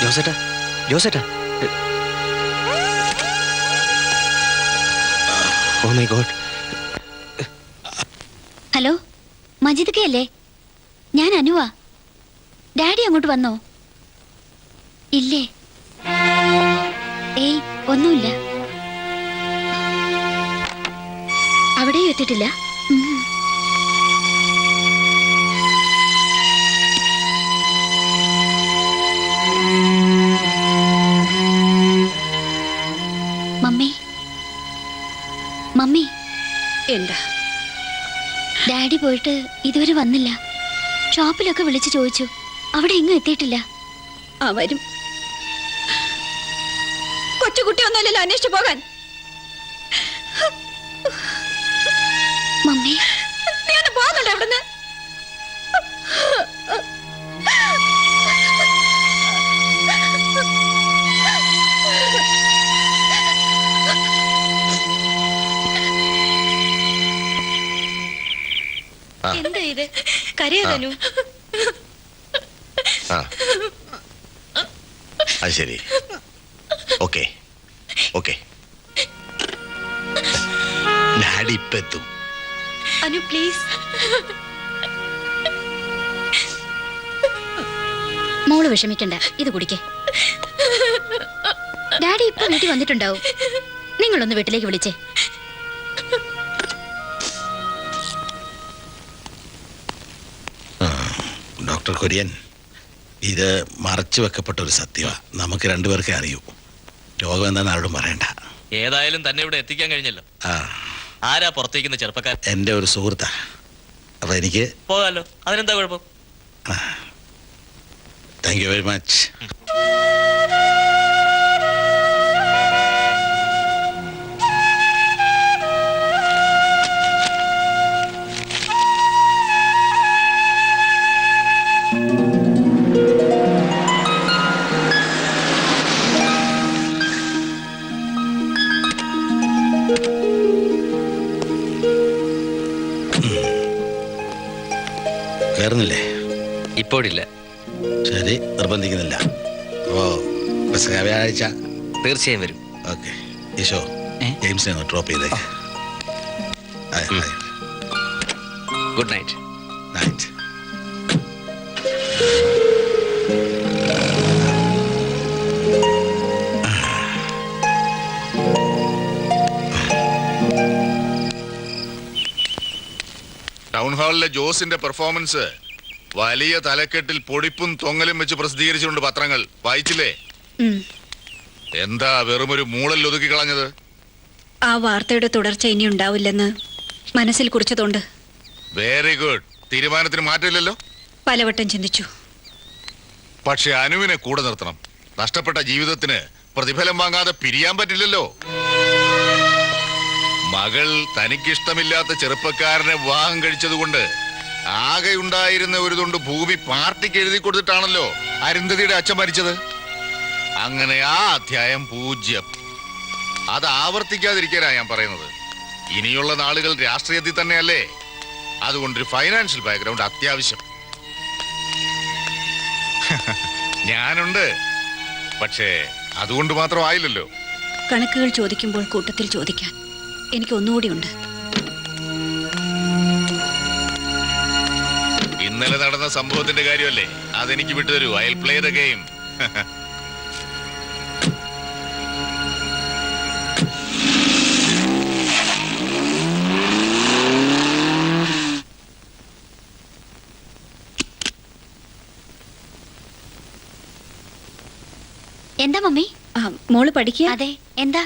ജോസേട്ടാ, ജോസേട്ടാ. Oh my god. ഹലോ, മജിദ്ക്കയല്ലേ? ഞാൻ അനുവാ. ഡാഡി അങ്ങോട്ട് വന്നോ? ഇല്ലേ? ഏയ്, ഒന്നുമില്ല. അവിടെയും എത്തിയിട്ടില്ല. Mummy, mummy. എന്താ? ഡാഡി പോയിട്ട് ഇതുവരെ വന്നില്ല. ഷോപ്പിലൊക്കെ വിളിച്ചു ചോദിച്ചു, അവിടെ എങ്ങും എത്തിയിട്ടില്ല. വരും. കൊച്ചുകുട്ടി ഒന്നല്ലല്ലോ അന്വേഷിച്ചു പോകാൻ. മമ്മി, നീ ഒന്ന് പോകുന്നുണ്ടോ അവിടുന്ന്? എന്താ ഇത്? കരയാതനു. അത് ശരി. ഓക്കെ ഓക്കെ, ഡാഡി ഇപ്പൊ എത്തും. അനു പ്ലീസ്. മോള് വിഷമിക്കണ്ട, ഇത് കുടിക്കേ. ഡാഡി ഇപ്പൊ വീട്ടിൽ വന്നിട്ടുണ്ടാവും. നിങ്ങളൊന്ന് വീട്ടിലേക്ക് വിളിച്ചേ. ഡോക്ടർ കുര്യൻ, ഇത് മറച്ചു വെക്കപ്പെട്ട ഒരു സത്യമാണ്. നമുക്ക് രണ്ടുപേർക്കേ അറിയൂ. രോഗം എന്താണെന്ന് ആരോടും പറയണ്ട. ഏതായാലും തന്നെ ഇവിടെ എത്തിക്കാൻ കഴിഞ്ഞല്ലോ. ആ, ആരാ പുറത്തേക്കുന്ന ചെറുപ്പക്കാരൻ? എൻ്റെ ഒരു സുഹൃത്താ. അപ്പൊ എനിക്ക് പോകാലോ, അതിനെന്താ കുഴപ്പം? Thank you very much. കയറുന്നില്ലേ? ഇപ്പോഴില്ല. ശരി, നിർബന്ധിക്കുന്നില്ല. അപ്പോ വ്യാഴാഴ്ച തീർച്ചയായും വരും. ഓക്കെ. ഈശോ, ജെയിംസിനെ ഒന്ന് ഡ്രോപ്പ് ചെയ്തേക്ക്. Good night. നൈറ്റ്. ടൗൺ ഹാളിലെ ജോസിന്റെ പെർഫോമൻസ് വലിയ തലക്കെട്ടിൽ പൊടിപ്പും തൊങ്ങലും വെച്ച് പ്രസിദ്ധീകരിച്ചിട്ടുണ്ട് പത്രങ്ങൾ. വായിച്ചില്ലേ? എന്താ വെറുമൊരു മൂളൽ ഒതുക്കി കളഞ്ഞത്? ആ വാർത്തയുടെ തുടർച്ച ഇനി ഉണ്ടാവില്ലെന്ന് മനസ്സിൽ കുറിച്ചതുകൊണ്ട് വെരി ഗുഡ്. തീരുമാനത്തിന് മാറ്റമില്ലല്ലോ. പലവട്ടം ചിന്തിച്ചു. പക്ഷെ അനുവിനെ കൂടെ നിർത്തണം. നഷ്ടപ്പെട്ട ജീവിതത്തിന് പ്രതിഫലം വാങ്ങാതെ പിരിയാൻ പറ്റില്ലല്ലോ. മകൾ തനിക്കിഷ്ടമില്ലാത്ത ചെറുപ്പക്കാരനെ വിവാഹം കഴിച്ചതുകൊണ്ട് ആകെ ഉണ്ടായിരുന്ന ഒരു തുണ്ട് ഭൂമി പാർട്ടിക്ക് എഴുതി കൊടുത്തിട്ടാണല്ലോ അരുന്ധതിയുടെ അച്ഛൻ മരിച്ചത്. അങ്ങനെ ആ അധ്യായം 0. അത് ആവർത്തിക്കാതിരിക്കാനാ ഞാൻ പറയുന്നത്. ഇനിയുള്ള നാളുകൾ രാഷ്ട്രീയത്തിൽ തന്നെയല്ലേ. അതുകൊണ്ടൊരു ഫൈനാൻഷ്യൽ ബാക്ക്ഗ്രൗണ്ട് അത്യാവശ്യം. ഞാനുണ്ട്. പക്ഷേ അതുകൊണ്ട് മാത്രം ആയില്ലല്ലോ. കണക്കുകൾ ചോദിക്കുമ്പോൾ കൂട്ടത്തിൽ ചോദിക്കാൻ എനിക്ക് ഒന്നുകൂടിയുണ്ട്. ഇന്നലെ നടന്ന സംഭവത്തിന്റെ കാര്യമല്ലേ, അതെനിക്ക് വിട്ടുതരൂ. I will play the game. എന്താ മമ്മി? മോള് പഠിക്കുക? അതെ. എന്താ?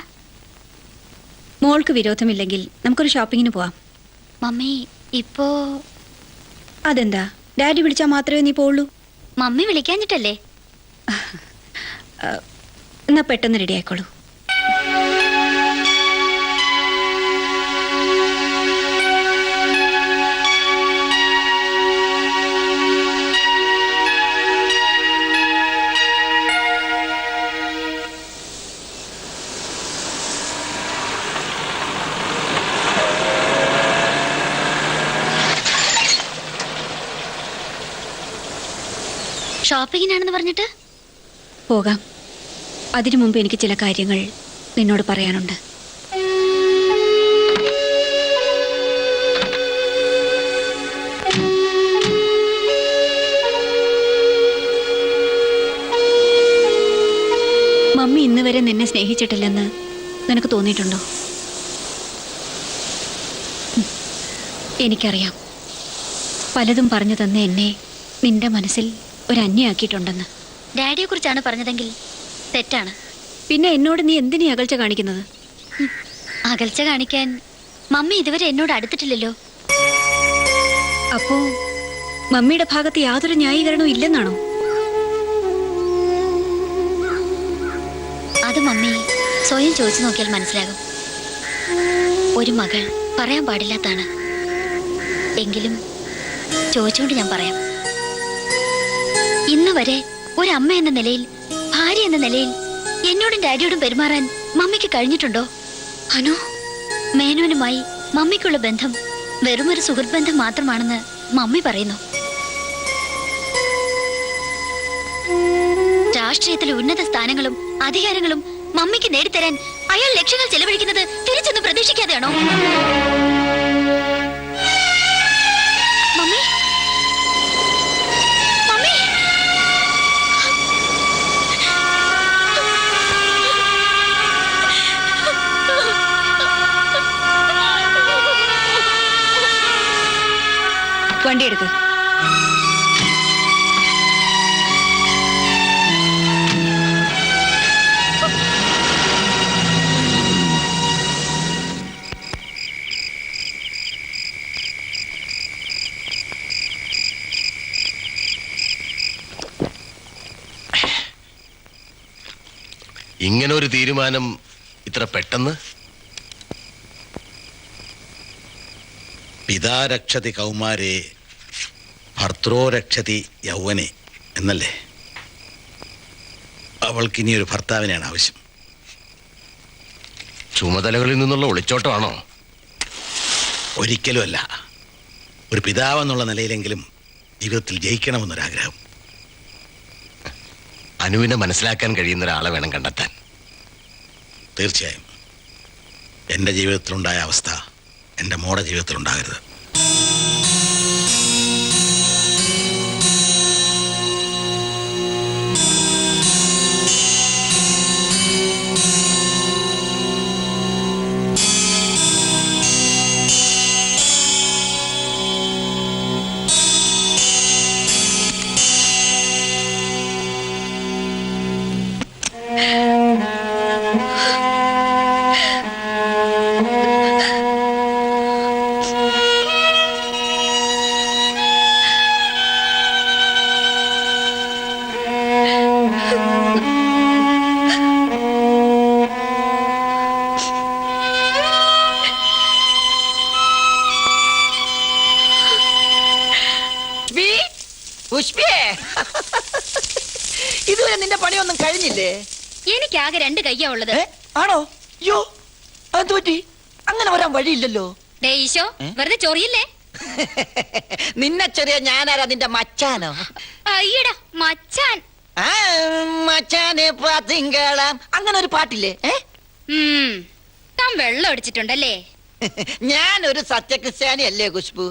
മോൾക്ക് വിരോധമില്ലെങ്കിൽ നമുക്കൊരു ഷോപ്പിങ്ങിന് പോവാം. മമ്മി ഇപ്പോ അതെന്താ? ഡാഡി വിളിച്ചാൽ മാത്രമേ നീ പോവുള്ളൂ? മമ്മി വിളിക്കാഞ്ഞിട്ടല്ലേ? എന്നാ പെട്ടെന്ന് റെഡി ആയിക്കോളൂ. ഷോപ്പിങ്ങിനാണെന്ന് പറഞ്ഞിട്ട് പോകാം. അതിനു മുമ്പ് എനിക്ക് ചില കാര്യങ്ങൾ നിന്നോട് പറയാനുണ്ട്. മമ്മി ഇന്ന് വരെ നിന്നെ സ്നേഹിച്ചിട്ടില്ലെന്ന് നിനക്ക് തോന്നിയിട്ടുണ്ടോ? എനിക്കറിയാം. പലതും പറഞ്ഞു തന്നെ എന്നെ നിന്റെ മനസ്സിൽ ഒരു അന്യയാക്കിയിട്ടുണ്ടെന്ന്. ഡാഡിയെ കുറിച്ചാണ് പറഞ്ഞതെങ്കിൽ തെറ്റാണ്. പിന്നെ എന്നോട് നീ എന്തിനീ അകൽച്ച കാണിക്കുന്നത്? അകൽച്ച കാണിക്കാൻ മമ്മി ഇതുവരെ എന്നോട് അടുത്തിട്ടില്ലല്ലോ. അപ്പോ മമ്മിയുടെ ഭാഗത്ത് യാതൊരു ന്യായീകരണവും ഇല്ലെന്നാണോ? അത് മമ്മി സ്വയം ചോദിച്ചു നോക്കിയാൽ മനസ്സിലാകും. ഒരു മകൾ പറയാൻ പാടില്ലാത്താണ്. എങ്കിലും ചോദിച്ചുകൊണ്ട് ഞാൻ പറയാം. ഇന്ന് വരെ ഒരമ്മ എന്ന നിലയിൽ, ഭാര്യ എന്ന നിലയിൽ എന്നോടും ഡാഡിയോടും പെരുമാറാൻ മമ്മിക്ക് കഴിഞ്ഞിട്ടുണ്ടോ? അനു, മേനോനുമായി മമ്മിക്കുള്ള ബന്ധം വെറുമൊരു സുഹൃത്ത് ബന്ധം മാത്രമാണെന്ന് മമ്മി പറയുന്നു. രാഷ്ട്രീയത്തിലെ ഉന്നത സ്ഥാനങ്ങളും അധികാരങ്ങളും മമ്മിക്ക് നേടിത്തരാൻ അയാൾ ലക്ഷങ്ങൾ ചെലവഴിക്കുന്നത് തിരിച്ചൊന്നും പ്രതീക്ഷിക്കാതെയാണോ? മമ്മി, മമ്മി, വണ്ടി എടുക്ക്. ഇങ്ങനെ ഒരു തീരുമാനം ഇത്ര പെട്ടെന്ന്? പിതാ രക്ഷതി കൗമാരേ ഭർത്രോ രക്ഷതി യൗവനെ എന്നല്ലേ? അവൾക്കിനി ഒരു ഭർത്താവിനെയാണ് ആവശ്യം. ചുമതലകളിൽ നിന്നുള്ള ഒളിച്ചോട്ടമാണോ? ഒരിക്കലുമല്ല. ഒരു പിതാവെന്നുള്ള നിലയിലെങ്കിലും ജീവിതത്തിൽ ജയിക്കണമെന്നൊരാഗ്രഹം. അനുവിനെ മനസ്സിലാക്കാൻ കഴിയുന്ന ഒരാളെ വേണം കണ്ടെത്താൻ. തീർച്ചയായും എൻ്റെ ജീവിതത്തിലുണ്ടായ അവസ്ഥ എൻ്റെ മോടെ ജീവിതത്തിലുണ്ടാകരുത്. പുഷ്പിയേ, ഇതുവരെ നിന്റെ പണിയൊന്നും കഴിഞ്ഞില്ലേ? എനിക്കാകെ 2 കയ്യാ ഉള്ളത്. ആണോ? യോ, അത് പറ്റി? അങ്ങനെ വരാൻ വഴിയില്ലല്ലോ. ഈശോ, വെറുതെ ചൊറിയില്ലേ? നിന്നെ ചെറിയ ഞാനാരാ? നിന്റെ മച്ചാനോ? അയ്യടാ മച്ചാൻ. മച്ചാനെ പാത്തിങ്കാളാം, അങ്ങനെ ഒരു പാട്ടില്ലേ? താൻ വെള്ളം അടിച്ചിട്ടുണ്ടല്ലേ? ഞാനൊരു സത്യക്രിസ്ത്യാനി അല്ലേ ഖുശ്ബു?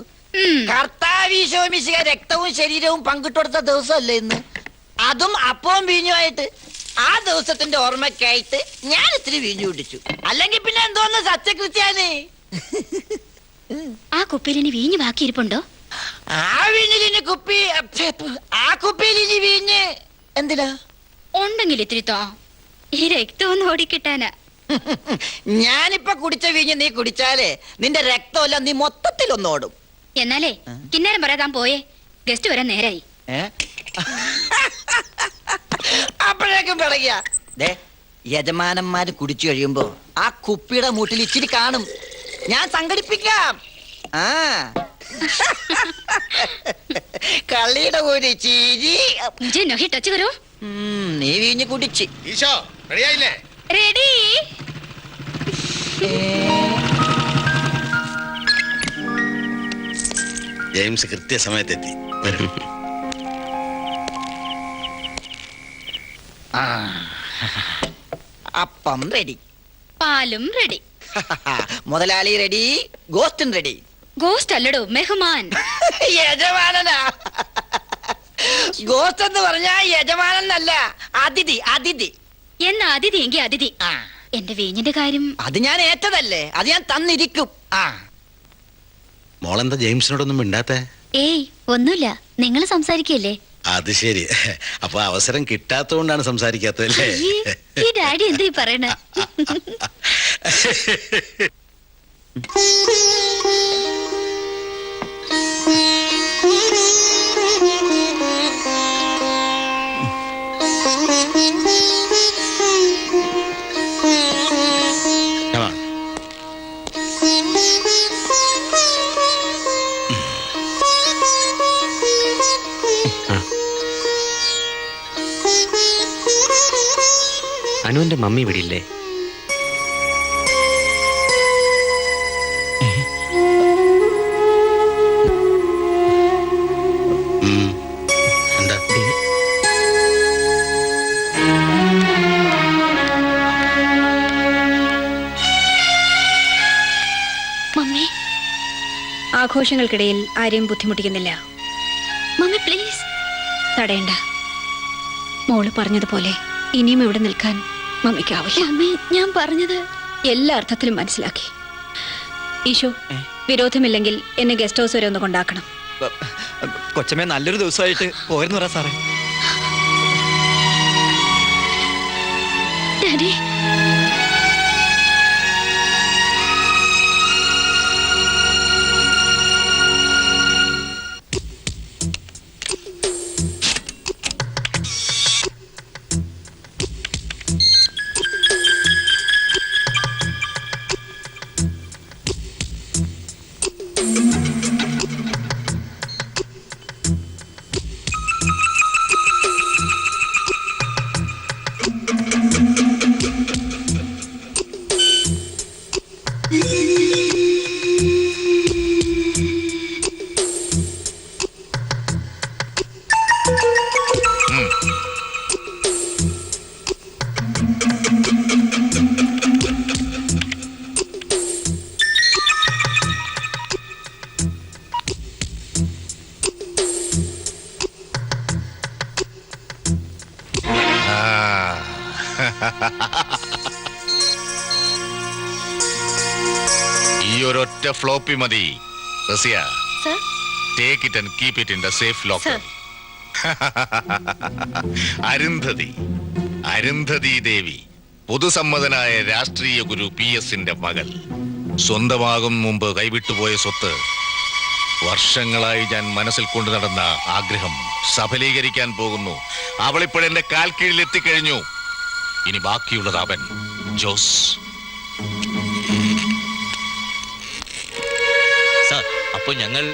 കർത്താവീശോമിശിക രക്തവും ശരീരവും പങ്കിട്ടുകൊടുത്ത ദിവസമല്ലേ ഇന്ന്? അതും അപ്പവും വീഞ്ഞുമായിട്ട്. ആ ദിവസത്തിന്റെ ഓർമ്മയ്ക്കായിട്ട് ഞാൻ ഇത്തിരി വീഞ്ഞു കുടിച്ചു. അല്ലെങ്കിൽ പിന്നെ എന്തോന്ന് സത്യക്രിസ്ത്യാനി? ആ കുപ്പിയിൽ ഇനി വീഞ്ഞ് ബാക്കിയിരിപ്പുണ്ടോ? ആ വീഞ്ഞിലിനി കുപ്പി, ആ കുപ്പിയിൽ ഇനി വീഞ്ഞ് എന്തിനാ? ഉണ്ടെങ്കിൽ ഇത്തിരി തോ. ഈ രക്തമൊന്നും ഓടിക്കിട്ടാനാ. ഞാനിപ്പൊ കുടിച്ച വീഞ്ഞ് നീ കുടിച്ചാലേ നിന്റെ രക്തമല്ല, നീ മൊത്തത്തിലൊന്നോടും. എന്നാലേ കിന്നാരം പറയാൻ പോയേ, ഗസ്റ്റ് വരാൻ നേരായി. അപ്പോഴേക്കും പിടകിയ യജമാനന്മാര് കുടിച്ചു കഴിയുമ്പോ ആ കുപ്പിയുടെ മൂട്ടിൽ ഇച്ചിരി കാണും. ഞാൻ സംഘടിപ്പിക്കാം. കള്ളിയുടെ ഒരു ചിരി. ടച്ച് കരോ. നീ വീഞ്ഞ് കുടിച്ച്. ഈശോ, റെഡിയായില്ലേ? റെഡി. ജെയിംസ് കൃത്യസമയത്തെത്തി. വരും. അപ്പം റെഡി, പാലും റെഡി, മുതലാളി റെഡി, ഗോസ്റ്റും റെഡി. ഗോസ്റ്റ് അല്ലടോ, മെഹ്മാൻ. യജമാനനാ. ഗോസ്റ്റ് എന്ന് പറഞ്ഞാ യജമാനല്ല, അതിഥി. അതിഥി എന്നാ അതിഥി എങ്കിൽ അതിഥി. എന്റെ വീഞ്ഞിന്റെ കാര്യം അത് ഞാൻ ഏറ്റതല്ലേ, അത് ഞാൻ തന്നിരിക്കും. മോളെന്താ ജെയിംസിനോടൊന്നും മിണ്ടാത്തെ? ഏയ് ഒന്നുമില്ല, നിങ്ങൾ സംസാരിക്കല്ലേ. അത് ശരി. അപ്പൊ അവസരം കിട്ടാത്തോണ്ടാണ് സംസാരിക്കാത്തല്ലേ? ഈ ഡാഡി എന്താ ഈ പറയണ? അനുവിന്റെ മമ്മി ഇവിടെ ഇല്ലേ? എന്താ? മമ്മി, ആഘോഷങ്ങൾക്കിടയിൽ ആരെയും ബുദ്ധിമുട്ടിക്കുന്നില്ല. Mummy please. തടയണ്ട. മോള് പറഞ്ഞതുപോലെ ഇനിയും ഇവിടെ നിൽക്കാൻ മമ്മിക്കാവില്ല. മമ്മി, ഞാൻ പറഞ്ഞത് എല്ലാ അർത്ഥത്തിലും മനസ്സിലാക്കി. ഈശോ, വിരോധമില്ലെങ്കിൽ എന്നെ ഗസ്റ്റ് ഹൗസ് വരെ ഒന്ന് കൊണ്ടാക്കണം. കൊച്ചമ്മ നല്ലൊരു ദിവസമായിട്ട് പോയിരുന്നു പറ സാറേ. ഡാഡി ഈ ഒരൊറ്റ ഫ്ലോപ്പി മതി Razia. Sir take it and keep it in the safe locker. Arundhati Devi, പൊതുസമ്മതനായ രാഷ്ട്രീയ ഗുരു PS-ന്റെ മകൾ. സ്വന്തമാകും മുമ്പ് കൈവിട്ടുപോയ സ്വത്ത്. വർഷങ്ങളായി ഞാൻ മനസ്സിൽ കൊണ്ടു നടന്ന ആഗ്രഹം സഫലീകരിക്കാൻ പോകുന്നു. അവളിപ്പോഴെന്റെ കാൽ കീഴിൽ എത്തിക്കഴിഞ്ഞു. ഇനി ബാക്കിയുള്ളത് അവൻ, ജോസ്. അപ്പൊ ഞങ്ങൾ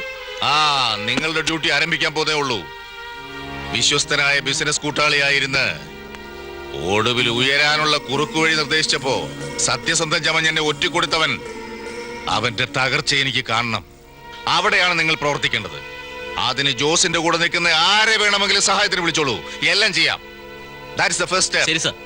നിങ്ങളുടെ ഡ്യൂട്ടി ആരംഭിക്കാൻ പോതേ ഉള്ളൂ. വിശ്വസ്തനായ ബിസിനസ് കൂട്ടാളിയായിരുന്ന് ഒടുവിൽ ഉയരാനുള്ള കുറുക്കുവഴി നിർദ്ദേശിച്ചപ്പോ സത്യസന്ധം ചമഞ്ഞ് എന്നെ ഒറ്റിക്കൊടുത്തവൻ, അവന്റെ തകർച്ച എനിക്ക് കാണണം. അവിടെയാണ് നിങ്ങൾ പ്രവർത്തിക്കേണ്ടത്. അതിന് ജോസിന്റെ കൂടെ നിൽക്കുന്ന ആരെ വേണമെങ്കിലും സഹായത്തിന് വിളിച്ചോളൂ. എല്ലാം ചെയ്യാം. That's the first step. ശരി സർ.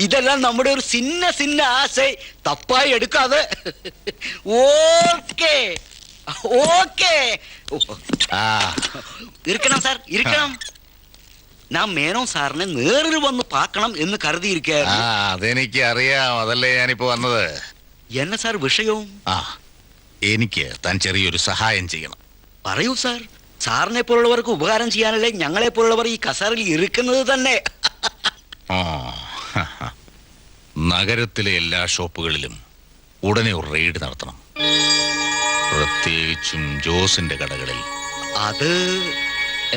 ഇതെല്ലാം നമ്മുടെ ഒരു സിന്ന ആശ തപ്പായി എടുക്കാതെ. ഓക്കേ ഓക്കേ ഇരിക്കണം സാർ, ഇരിക്കണം. ഞാൻ മേനോൻ സാറിനെ നേരിൽ വന്ന് പാക്കണം എന്ന് കരുതിയിരിക്കുകയായിരുന്നു. അതെനിക്ക് അറിയാം. അതല്ലേ ഞാനിപ്പോ വന്നത്. എന്നെ സാർ വിഷയവും? എനിക്ക് താൻ ചെറിയൊരു സഹായം ചെയ്യണം. പറയൂ സാർ. സാറിനെ പോലുള്ളവർക്ക് ഉപകാരം ചെയ്യാനല്ലേ ഞങ്ങളെ പോലുള്ളവർ ഈ കസേരയിൽ ഇരിക്കുന്നത് തന്നെ. നഗരത്തിലെ എല്ലാ ഷോപ്പുകളിലും ഉടനെ ഒരു റെയ്ഡ് നടത്തണം. പ്രത്യേകിച്ചും ജോസിന്റെ കടകളിൽ. അത്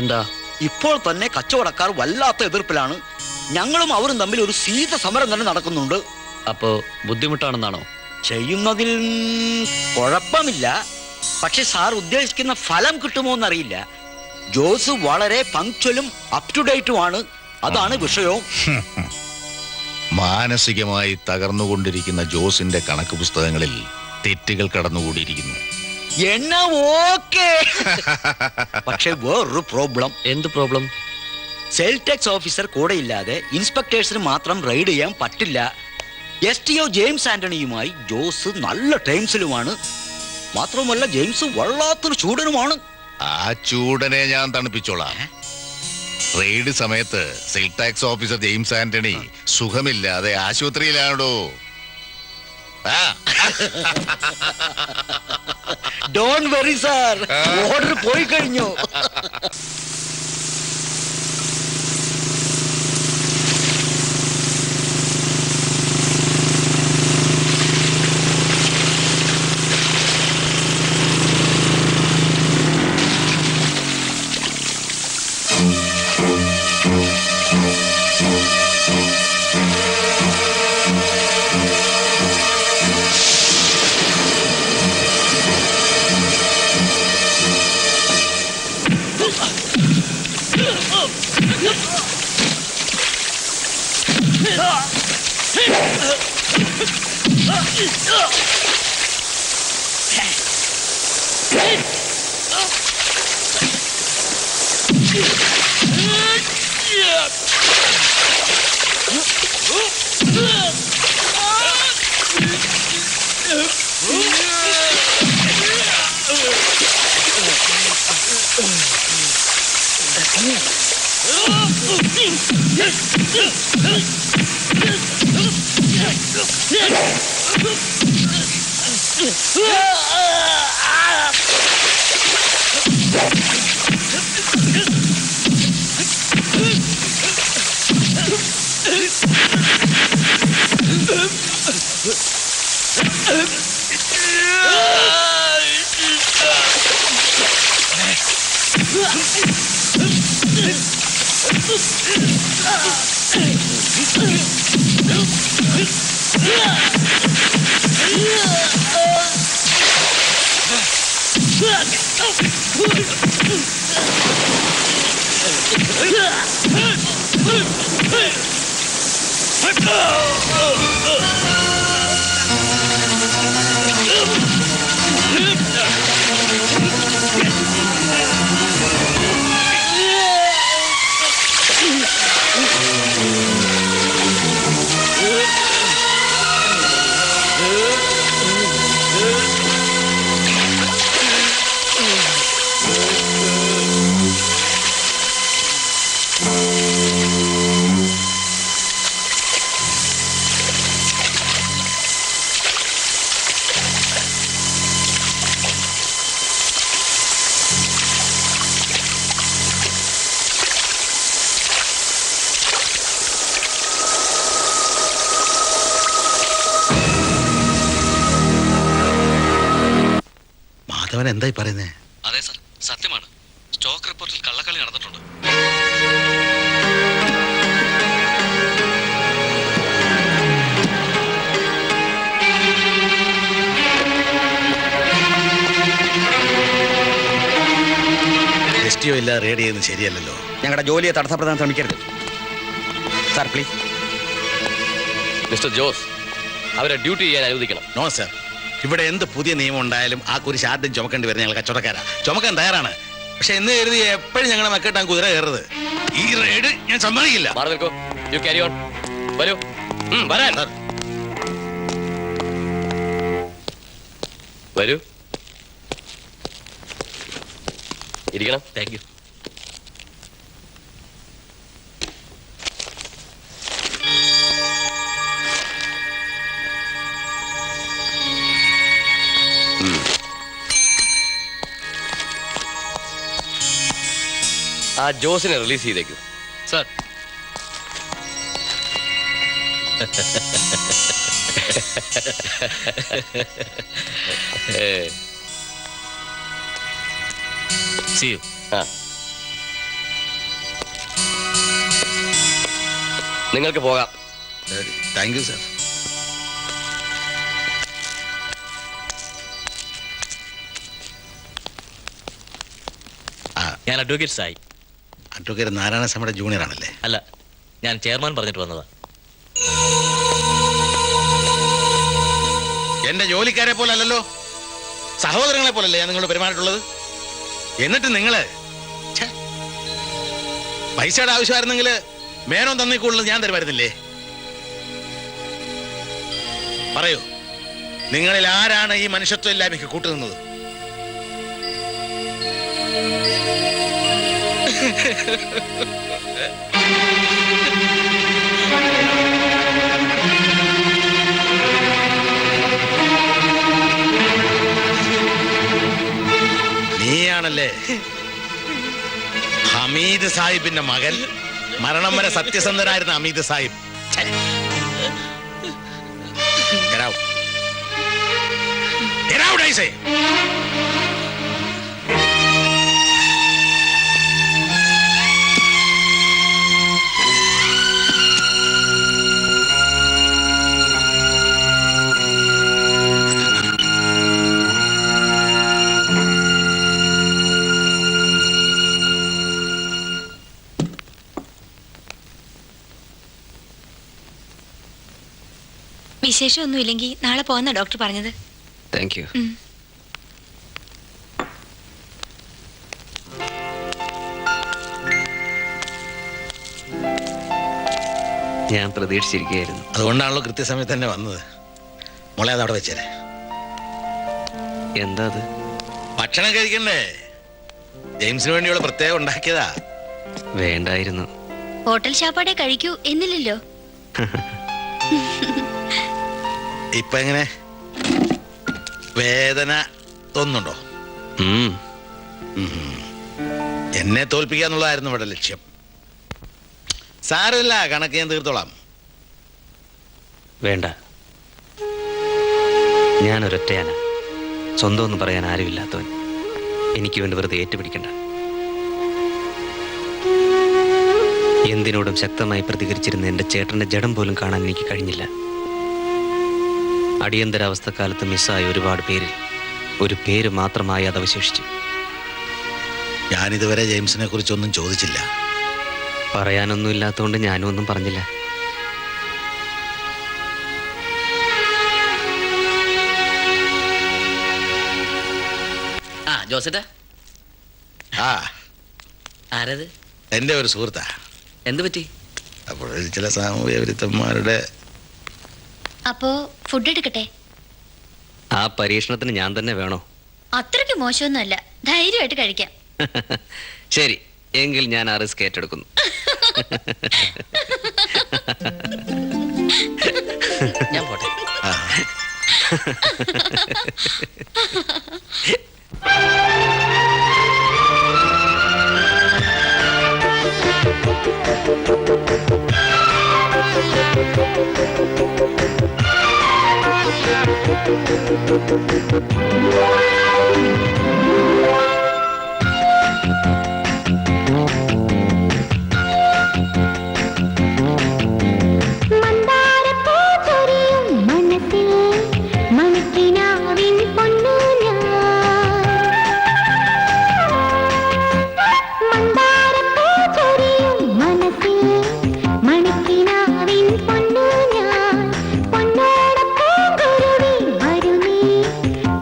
എന്താ? ഇപ്പോൾ തന്നെ കച്ചവടക്കാർ വല്ലാത്ത എതിർപ്പിലാണ്. ഞങ്ങളും അവരും തമ്മിൽ ഒരു ശീത സമരം തന്നെ നടക്കുന്നുണ്ട്. അപ്പോ ബുദ്ധിമുട്ടാണെന്നാണോ? ചെയ്യുന്നതിൽ കുഴപ്പമില്ല. പക്ഷെ സാർ ഉദ്ദേശിക്കുന്ന ഫലം കിട്ടുമോ എന്നറിയില്ല. ജോസ് വളരെ പങ്ക്ച്വലും അപ് ടു ഡേറ്റുമാണ്. അതാണ് വിഷയവും. മാനസികമായി തകർന്നുകൊണ്ടിരിക്കുന്ന ജോസിന്റെ കണക്ക് പുസ്തകങ്ങളിൽ തെറ്റുകൾ കടന്നുകൂടിയിരിക്കുന്നു. എന്നാ ഓക്കേ. പക്ഷെ വേറൊരു പ്രോബ്ലം. എന്ത് പ്രോബ്ലം? സെയിൽ ടാക്സ് ഓഫീസർ കൂടെ ഇല്ലാതെ ഇൻസ്പെക്ടേഴ്സിന് മാത്രം റെയ്ഡ് ചെയ്യാൻ പറ്റില്ല. STO ജെയിംസ് ആന്റണിയുമായി ജോസ് നല്ല ടൈംസിലുമാണ്. മാത്രമല്ല ജെയിംസ് വല്ലാത്തൊരു ചൂടനുമാണ്. ആ ചൂടനെ ഞാൻ തണുപ്പിച്ചോളാം. റെയ്ഡ് സമയത്ത് sale tax officer James Antony സുഖമില്ലാതെ ആശുപത്രിയിലാണോ? ഡോണ്ട് വെറി സാർ, ഓർഡർ പോയി കഴിഞ്ഞു. മാധവൻ എന്തായി പറയുന്നേ? അതെ സർ, സത്യമാണ്. സ്റ്റോക്ക് റിപ്പോർട്ടിൽ കള്ളക്കളി നടന്നിട്ടുണ്ട്. എസ്റ്റിയോ ഇല്ല റേഡ് ചെയ്യുന്നത് ശരിയല്ലല്ലോ. ഞങ്ങളുടെ ജോലിയെ തടസ്സപ്പെടുത്താൻ ശ്രമിക്കരുത് സാർ, പ്ലീസ്. മിസ്റ്റർ ജോസ്, അവരെ ഡ്യൂട്ടി ചെയ്യാൻ അനുവദിക്കണം. നോ സർ, ഇവിടെ എന്ത് പുതിയ നിയമം ഉണ്ടായാലും ആ കുരിശ് ആദ്യം ചുമക്കേണ്ടി വരുന്ന ഞങ്ങൾ കച്ചവടക്കാരാ. ചുമക്കാൻ തയ്യാറാണ്. പക്ഷെ എന്ന് കരുതി എപ്പോഴും ഞങ്ങളെ മക്കെട്ടാൻ കുതിര കയറരുത്. ഈ റേഡ് ഞാൻ സമ്മതിക്കില്ല. മാറി നിൽക്കൂ. You carry on. വരൂ. വരാൻ. വരൂ. ഇരിക്കണം. Thank you. ആ ജോസിനെ റിലീസ് ചെയ്തേക്കൂ. സർ. നിങ്ങൾക്ക് പോകാം. Thank you sir. ഞാൻ അഡ്വക്കേറ്റ് സായി. അഡ്വക്കേറ്റ് നാരായണസ്വാമിയുടെ ജൂനിയർ ആണല്ലേ? അല്ല, ഞാൻ ചെയർമാൻ പറഞ്ഞിട്ട് വന്നതാ. എന്റെ ജോലിക്കാരെ പോലെ അല്ലല്ലോ, സഹോദരങ്ങളെ പോലല്ലേ ഞാൻ നിങ്ങളോട് പെരുമാറിയിട്ടുള്ളത്. എന്നിട്ട് നിങ്ങള് പൈസയുടെ ആവശ്യമായിരുന്നെങ്കിൽ മേനോൻ തന്നിക്കുള്ളത് ഞാൻ തരുമായിരുന്നില്ലേ? പറയൂ, നിങ്ങളിൽ ആരാണ് ഈ മനുഷ്യത്വം ഇല്ലായ്മയ്ക്ക് കൂട്ടുനിന്നത്? നീയാണല്ലേ ഹമീദ് സാഹിബിന്റെ മകൻ, മരണം വരെ സത്യസന്ധനായിരുന്ന Hameed Sahib. Get out. Get out, I say. വിശേഷമൊന്നും ഇല്ലെങ്കിൽ നാളെ പോകാന്ന ഡോക്ടർ പറഞ്ഞത്. Thank you. ഞാൻ പ്രതീക്ഷിച്ചിരിക്കുകയായിരുന്നു. അതുകൊണ്ടാണല്ലോ കൃത്യസമയത്ത് തന്നെ വന്നത്. മോളെ അത് അവിടെ വെച്ചേരെ. എന്താ അത്? ഭക്ഷണം കഴിക്കണ്ടേ? ജെയിംസിന് വേണ്ടിയുള്ള പ്രത്യേകം ഉണ്ടാക്കിയതാ. വേണ്ടായിരുന്നു. ഹോട്ടൽ ഷാപ്പാടെ കഴിക്കൂ എന്നില്ലല്ലോ. ഇപ്പൊ എങ്ങനെ വേദന തോന്നുന്നുണ്ടോ? എന്നെ തോൽപ്പിക്കാന്നുള്ളതായിരുന്നു ഇവിടെ ലക്ഷ്യം. സാരമില്ല, കണക്ക് ഞാൻ തീർത്തോളാം. വേണ്ട, ഞാനൊരൊറ്റയാന, സ്വന്തം ഒന്നും പറയാൻ ആരുമില്ലാത്തവൻ. എനിക്ക് വേണ്ടി വെറുതെ ഏറ്റുപിടിക്കണ്ട. എന്തിനോടും ശക്തമായി പ്രതികരിച്ചിരുന്ന എൻ്റെ ചേട്ടൻ്റെ ജഡം പോലും കാണാൻ എനിക്ക് കഴിഞ്ഞില്ല. അടിയന്തരാവസ്ഥക്കാലത്ത് മിസ്സായ ഒരുപാട് പേരിൽ ഒരു പേര് മാത്രമായി അത് അവശേഷിച്ചു. ഞാനിതുവരെ ജെയിംസിനെ കുറിച്ചൊന്നും ചോദിച്ചില്ല. പറയാനൊന്നും ഇല്ലാത്തതുകൊണ്ട് ഞാനും ഒന്നും പറഞ്ഞില്ല. ആ ജോസേട്ടാ. ആ, ആരത്? എൻ്റെ ഒരു സുഹൃത്താ. എന്ത് പറ്റി? അപ്പോൾ ചില സാമൂഹ്യ വിരുദ്ധന്മാരുടെ. അപ്പോ ഫുഡ് എടുക്കട്ടെ? ആ പരീക്ഷണത്തിന് ഞാൻ തന്നെ വേണോ? അത്രയ്ക്ക് മോശമൊന്നുമല്ല, ധൈര്യമായിട്ട് കഴിക്കാം. ശരി, എങ്കിൽ ഞാൻ ആ റിസ്ക് ഏറ്റെടുക്കുന്നു. ഞാൻ പോട്ടെ.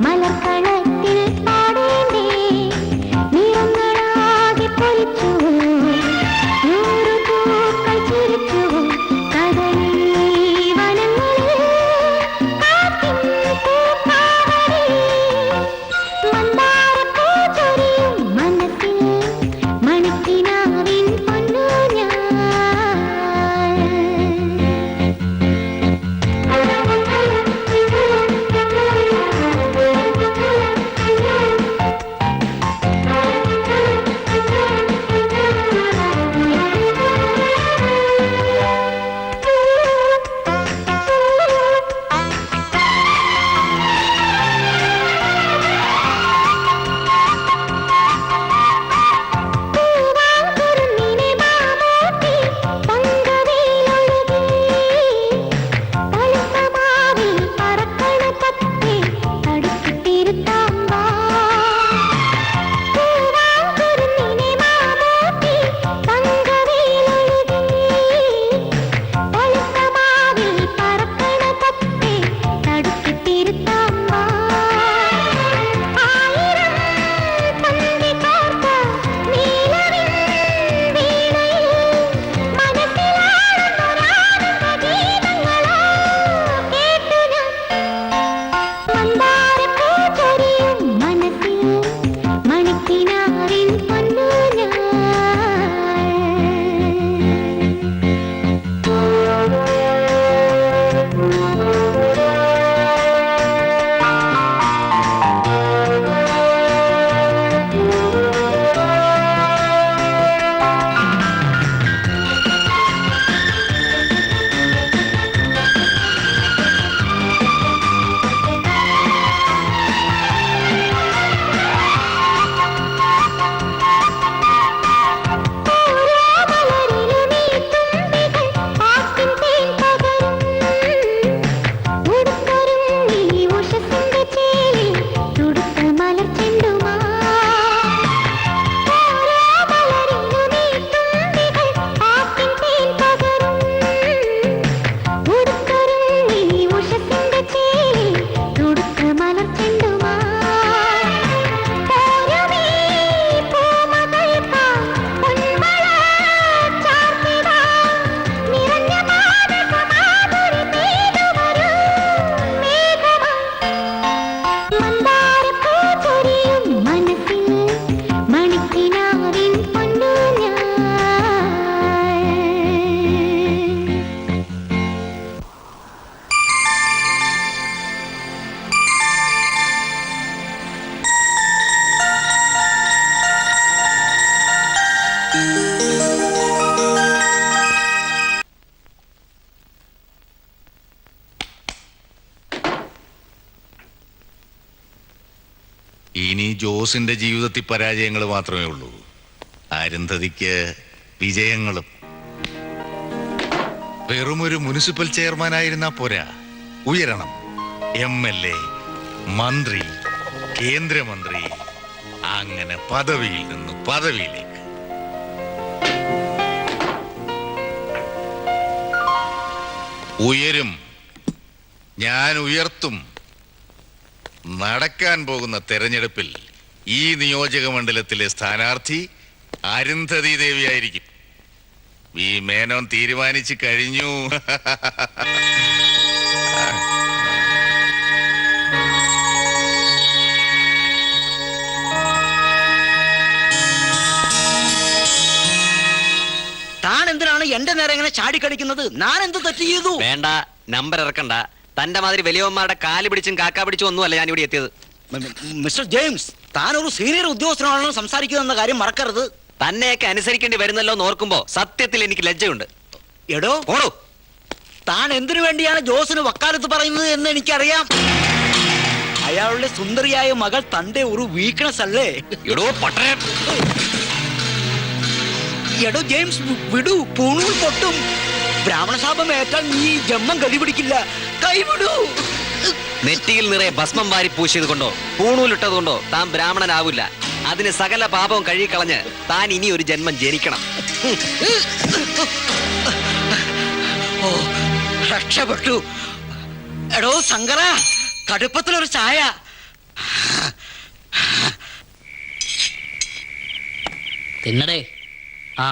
മലർക്കളത്തിൽ പാടേ ഇനി ജോസിന്റെ ജീവിതത്തിൽ പരാജയങ്ങൾ മാത്രമേ ഉള്ളൂ, അരുന്ധതിക്ക് വിജയങ്ങളും. വെറുമൊരു മുനിസിപ്പൽ ചെയർമാൻ ആയിരുന്നാ പോരാ, ഉയരണം. MLA, മന്ത്രി, കേന്ദ്രമന്ത്രി, അങ്ങനെ പദവിയിൽ നിന്ന് പദവിയിലേക്ക്. ഉയരും, ഞാൻ ഉയർത്തും. നടക്കാൻ പോകുന്ന തെരഞ്ഞെടുപ്പിൽ ഈ നിയോജക മണ്ഡലത്തിലെ സ്ഥാനാർത്ഥി അരുന്ധതി ദേവിയായിരിക്കും. വി മേനോൻ തീരുമാനിച്ചു കഴിഞ്ഞു. താൻ എന്തിനാണ് എന്റെ നേരെ ഇങ്ങനെ ചാടിക്കടിക്കുന്നത്? ഞാൻ എന്ത് തെറ്റ് ചെയ്തു? വേണ്ട, നമ്പർ ഇറക്കണ്ട. തന്റെ മാതിരി വലിയവന്മാരുടെ കാല് പിടിച്ചും കാക്ക പിടിച്ചും ഒന്നുമല്ല ഞാൻ ഇവിടെ എത്തിയത്. മിസ്റ്റർ ജെയിംസ്, താൻ ഒരു സീനിയർ ഉദ്യോഗസ്ഥനാണല്ലോ സംസാരിക്കുന്ന കാര്യം മറക്കരുത്. തന്നെയൊക്കെ അനുസരിക്കേണ്ടി വരുന്നല്ലോ എന്ന് ഓർക്കുമ്പോ സത്യത്തിൽ എനിക്ക് ലജ്ജയുണ്ട്. എടോ ഓടോ, താൻ എന്തിനു വേണ്ടിയാണ് ജോസിന് വക്കാലത്ത് പറയുന്നത് എന്ന് എനിക്കറിയാം. അയാളുടെ സുന്ദരിയായ മകൾ തന്റെ ഒരു വീക്ക്നെസ് അല്ലേ? എടോ പട്ടേ, എടോ ജെയിംസ്, വിടൂ, പൂണൂൽ പൊട്ടും. ബ്രാഹ്മണ ശാപം ഏറ്റാൽ നീ ജന്മം കൈപിടിക്കില്ല. കൈവിടൂ. നെറ്റിയിൽ നിറയെ ഭസ്മം വാരി പൂശിയത് കൊണ്ടോ പൂണൂലിട്ടത് കൊണ്ടോ താൻ ബ്രാഹ്മണനാവില്ല. അതിന് സകല പാപവും കഴുകിക്കളഞ്ഞ് താൻ ഇനി ഒരു ജന്മം ജനിക്കണം. ഓ, രക്ഷപ്പെട്ടു. എടോ ശങ്കര, കടുപ്പത്തിലൊരു ചായ. തിന്നടേ. ആ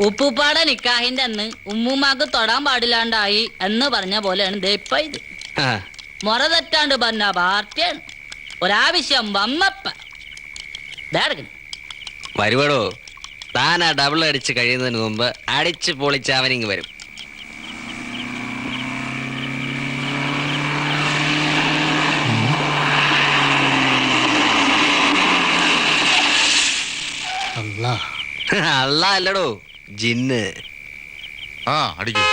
ഉപ്പുപ്പാടെ നിക്കാഹിന്റെ അന്ന് ഉമ്മുമാക്ക് തൊടാൻ പാടില്ലാണ്ടായി എന്ന് പറഞ്ഞ പോലെയാണ് ദയിപ്പ ഇത്. മുറ തെറ്റാണ്ട് പറഞ്ഞ പാർട്ടിയാണ്. ഒരാവശ്യം വന്നപ്പ വരുവടോ, താൻ ആ ഡബിൾ അടിച്ച് കഴിയുന്നതിന് മുമ്പ് അടിച്ച് പൊളിച്ച് അവനിങ് വരും. അല്ല അല്ലടോ, ജിന്ന്. ആ അടിക്കൂ.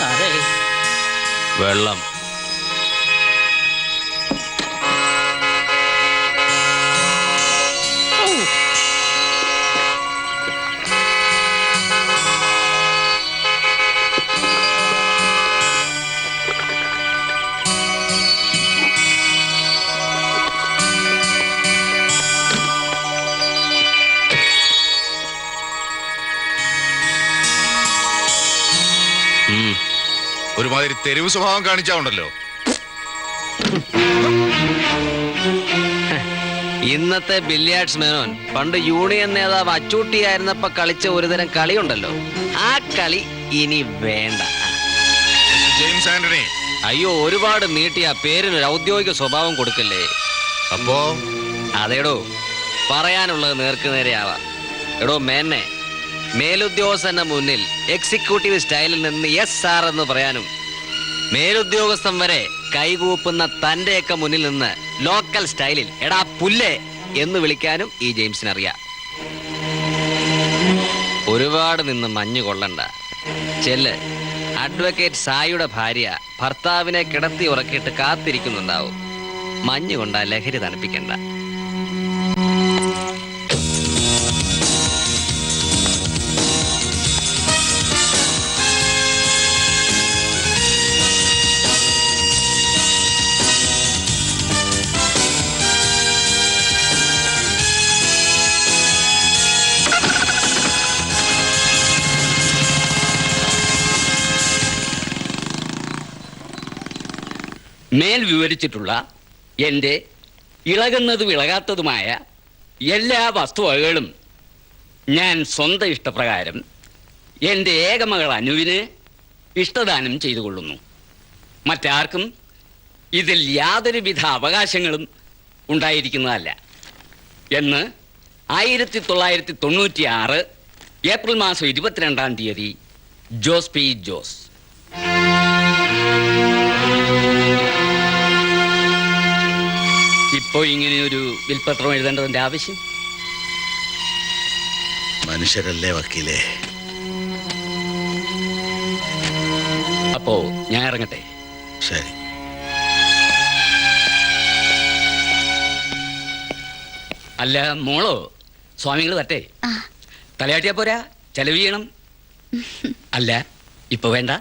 അതെ, വെള്ളം. ഒരുമാതിരി തെരുവ് സ്വഭാവം കാണിച്ചാണ്ടല്ലോ. ഇന്നത്തെ ബില്ലിയാർഡ്സ് മേനോൻ പണ്ട് യൂണിയൻ നേതാവ് അച്ചൂട്ടിയായിരുന്നപ്പോ കളിച്ച ഒരുതരം കളിയുണ്ടല്ലോ, ആ കളി ഇനി വേണ്ട. ജെയിംസ് ആന്റണി, അയ്യോ, ഒരുപാട് നീട്ടിയ പേരിനൊരു ഔദ്യോഗിക സ്വഭാവം കൊടുക്കല്ലേ. അപ്പോ അതേടോ, പറയാനുള്ളത് നേർക്കുനേരെയാവാം. എടോ മേന്നെ, മേലുദ്യോഗസ്ഥന്റെ മുന്നിൽ എക്സിക്യൂട്ടീവ് സ്റ്റൈലിൽ നിന്ന് യെസ് സാർ എന്ന് പറയാനും മേലുദ്യോഗസ്ഥൻ വരെ കൈകൂപ്പുന്ന തന്റെയൊക്കെ മുന്നിൽ നിന്ന് ലോക്കൽ സ്റ്റൈലിൽ എടാ പുല്ലേ എന്ന് വിളിക്കാനും ഈ ജെയിംസിന് അറിയാം. ഒരുപാട് നിന്ന് മഞ്ഞു കൊള്ളണ്ട. ചെല്ല്, അഡ്വക്കേറ്റ് സായിയുടെ ഭാര്യ ഭർത്താവിനെ കിടത്തി ഉറക്കിയിട്ട് കാത്തിരിക്കുന്നുണ്ടാവും. മഞ്ഞു കൊണ്ടാ ലഹരി തണുപ്പിക്കണ്ട. മേൽ വിവരിച്ചിട്ടുള്ള എൻ്റെ ഇളകുന്നതും ഇളകാത്തതുമായ എല്ലാ വസ്തുവകകളും ഞാൻ സ്വന്തം ഇഷ്ടപ്രകാരം എൻ്റെ ഏകമകൾ അനുവിന് ഇഷ്ടദാനം ചെയ്തു കൊള്ളുന്നു. മറ്റാർക്കും ഇതിൽ യാതൊരുവിധ അവകാശങ്ങളും ഉണ്ടായിരിക്കുന്നതല്ല എന്ന് 1996 ഏപ്രിൽ മാസം 22-ാം തീയതി ജോസ് പി ജോസ്. ഇപ്പോ ഇങ്ങനെ ഒരു വിൽപത്രം എഴുതേണ്ടതിന്റെ ആവശ്യം? മനുഷ്യരല്ലേ വക്കീലേ. അപ്പോ ഞാൻ ഇറങ്ങട്ടെ. ശരി. അല്ല മോളോ, സ്വാമികൾ തട്ടെ തലയാട്ടിയാ പോരാ, ചെലവ് ചെയ്യണം. അല്ല ഇപ്പൊ വേണ്ട.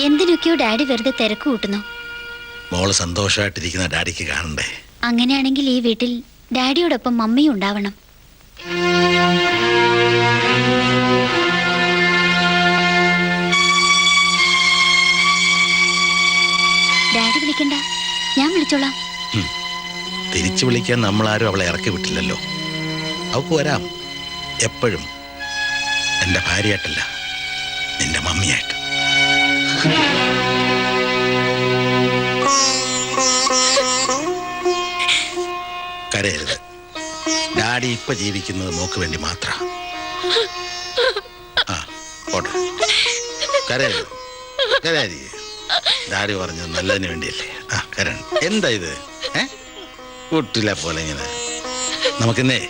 എന്തിനൊക്കെയോ ഡാഡി വെറുതെ തിരക്ക് കൂട്ടുന്നു. മോള് സന്തോഷമായിട്ടിരിക്കുന്ന ഡാഡിക്ക് കാണണ്ടേ? അങ്ങനെയാണെങ്കിൽ ഈ വീട്ടിൽ ഡാഡിയോടൊപ്പം മമ്മിയും ഉണ്ടാവണം. ഡാഡി വിളിക്കണ്ട, ഞാൻ വിളിച്ചോളാം. തിരിച്ചു വിളിക്കാൻ നമ്മളാരും അവളെ ഇറക്കി വിട്ടില്ലല്ലോ. അവൾക്ക് വരാം എപ്പോഴും. എന്റെ ഭാര്യയായിട്ടല്ല, നിന്റെ മമ്മിയായിട്ട്. കരയരുത്. ഡാഡി ഇപ്പൊ ജീവിക്കുന്നത് മോക്ക് വേണ്ടി മാത്ര. കരയരുത്, കരയാതി. ഡാഡി പറഞ്ഞത് നല്ലതിന് വേണ്ടിയല്ലേ. കരൺ. എന്താ ഇത് കുട്ടില പോലെ ഇങ്ങനെ? നമുക്കിന്നേ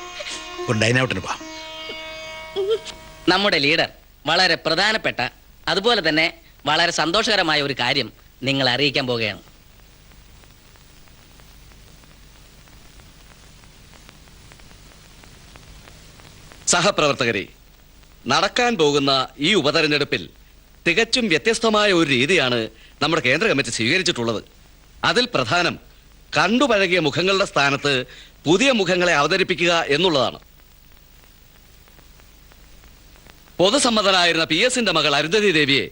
ഒരു ഡൈനൗട്ടിന് പോവാം. നമ്മുടെ ലീഡർ വളരെ പ്രധാനപ്പെട്ട, അതുപോലെ തന്നെ വളരെ സന്തോഷകരമായ ഒരു കാര്യം നിങ്ങളെ അറിയിക്കാൻ പോകുകയാണ്. സഹപ്രവർത്തകരെ, നടക്കാൻ പോകുന്ന ഈ ഉപതെരഞ്ഞെടുപ്പിൽ തികച്ചും വ്യത്യസ്തമായ ഒരു രീതിയാണ് നമ്മുടെ കേന്ദ്ര കമ്മിറ്റി സ്വീകരിച്ചിട്ടുള്ളത്. അതിൽ പ്രധാനം കണ്ടുപഴകിയ മുഖങ്ങളുടെ സ്ഥാനത്ത് പുതിയ മുഖങ്ങളെ അവതരിപ്പിക്കുക എന്നുള്ളതാണ്. പൊതുസമ്മതനായിരുന്ന PS-ന്റെ മകൾ അരുന്ധതി ദേവിയെ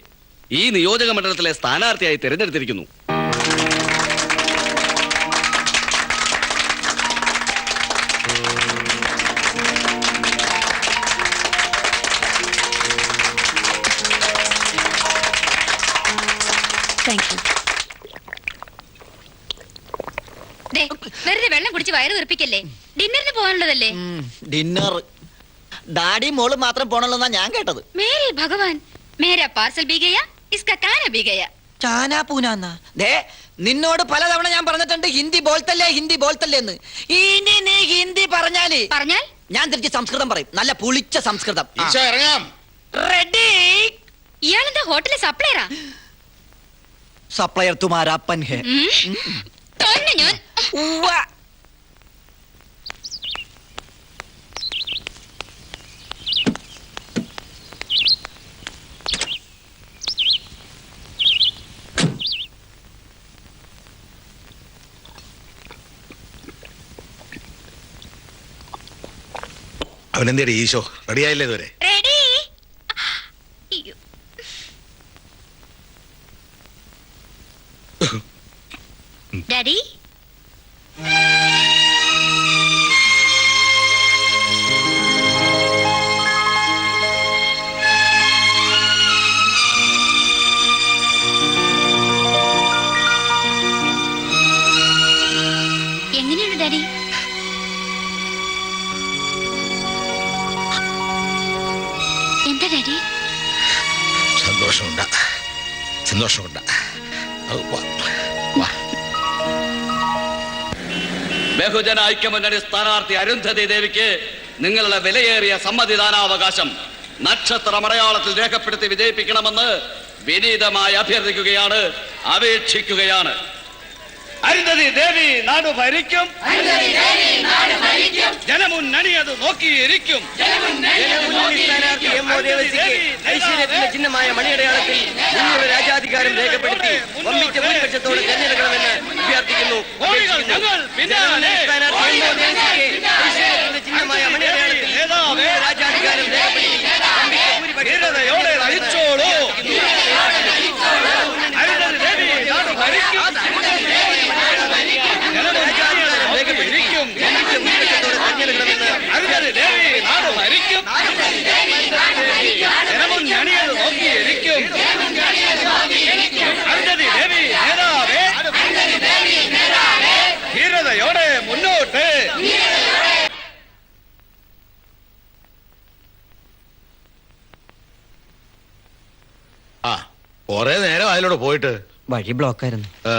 ഈ നിയോജക മണ്ഡലത്തിലെ സ്ഥാനാർത്ഥിയായി തിരഞ്ഞെടുത്തിരിക്കുന്നു. വെറുതെ വെള്ളം കുടിച്ച് വയറ് വീർപ്പിക്കല്ലേ. ഡിന്നറിന് പോകാനുള്ളതല്ലേ? ഡിന്നർ ഡാഡി മോള് മാത്രം പോണല്ലോ ഞാൻ കേട്ടത്. മേരെ ഭഗവാൻ, മേരാ പാർസൽ ബി ഗയാ, ഇസ്കാ കാന ബി ഗയാ. ചാനാ പൂനാന്നാ. ദേ, നിന്നോട് പലതവണ ഞാൻ പറഞ്ഞിട്ടുണ്ട് ഹിന്ദി ബോൾത്തല്ലേ, ഹിന്ദി ബോൾത്തല്ലേ എന്ന്. ഇനി നീ ഹിന്ദി പറഞ്ഞാൽ ഞാൻ തിരിച്ച് സംസ്കൃതം പറയും. നല്ല പുളിച്ച സംസ്കൃതം. ഇറങ്ങാം. റെഡി? ഇയാളെന്താ ഹോട്ടലിലെ സപ്ലയറാ? സപ്ലയർ തുമാരാ അപ്പൻ ഹേ. ഞാൻ അവനെന്തേടി ഈശോ റെഡിയായില്ലേ ഇതുവരെ? റെഡി. ഡാഡി, എങ്ങനെയുണ്ട് ഡാഡി? എന്താ ഡാഡി? സന്തോഷമുണ്ട്, സന്തോഷമുണ്ട്. ബഹുജന ഐക്യമുന്നണി സ്ഥാനാർത്ഥി അരുന്ധതി ദേവിക്ക് നിങ്ങളുടെ വിലയേറിയ സമ്മതിദാനാവകാശം നക്ഷത്രമടയാളത്തിൽ രേഖപ്പെടുത്തി വിജയിപ്പിക്കണമെന്ന് വിനീതമായി അഭ്യർത്ഥിക്കുകയാണ്, അപേക്ഷിക്കുകയാണ്. അരുന്ധതി ദേവി നാട് ഭരിക്കും, ജനമുന്നണി അത് നോക്കിയിരിക്കും. ചിഹ്നമായ മണിയടയാളത്തിൽ നിങ്ങളുടെ രാജാധികാരം രേഖപ്പെടുത്തി വമ്പിച്ച ഭൂരിപക്ഷത്തോട് തെരഞ്ഞെടുക്കണമെന്ന് അഭ്യർത്ഥിക്കുന്നു. ചിഹ്നമായ മണിയടയാളത്തിൽ രാജാധികാരം രേഖപ്പെടുത്തി തെരഞ്ഞെടുക്കണമെന്ന് കൊറേ നേരം അതിലൂടെ പോയിട്ട്. വഴി ബ്ലോക്കായിരുന്നു. ആ.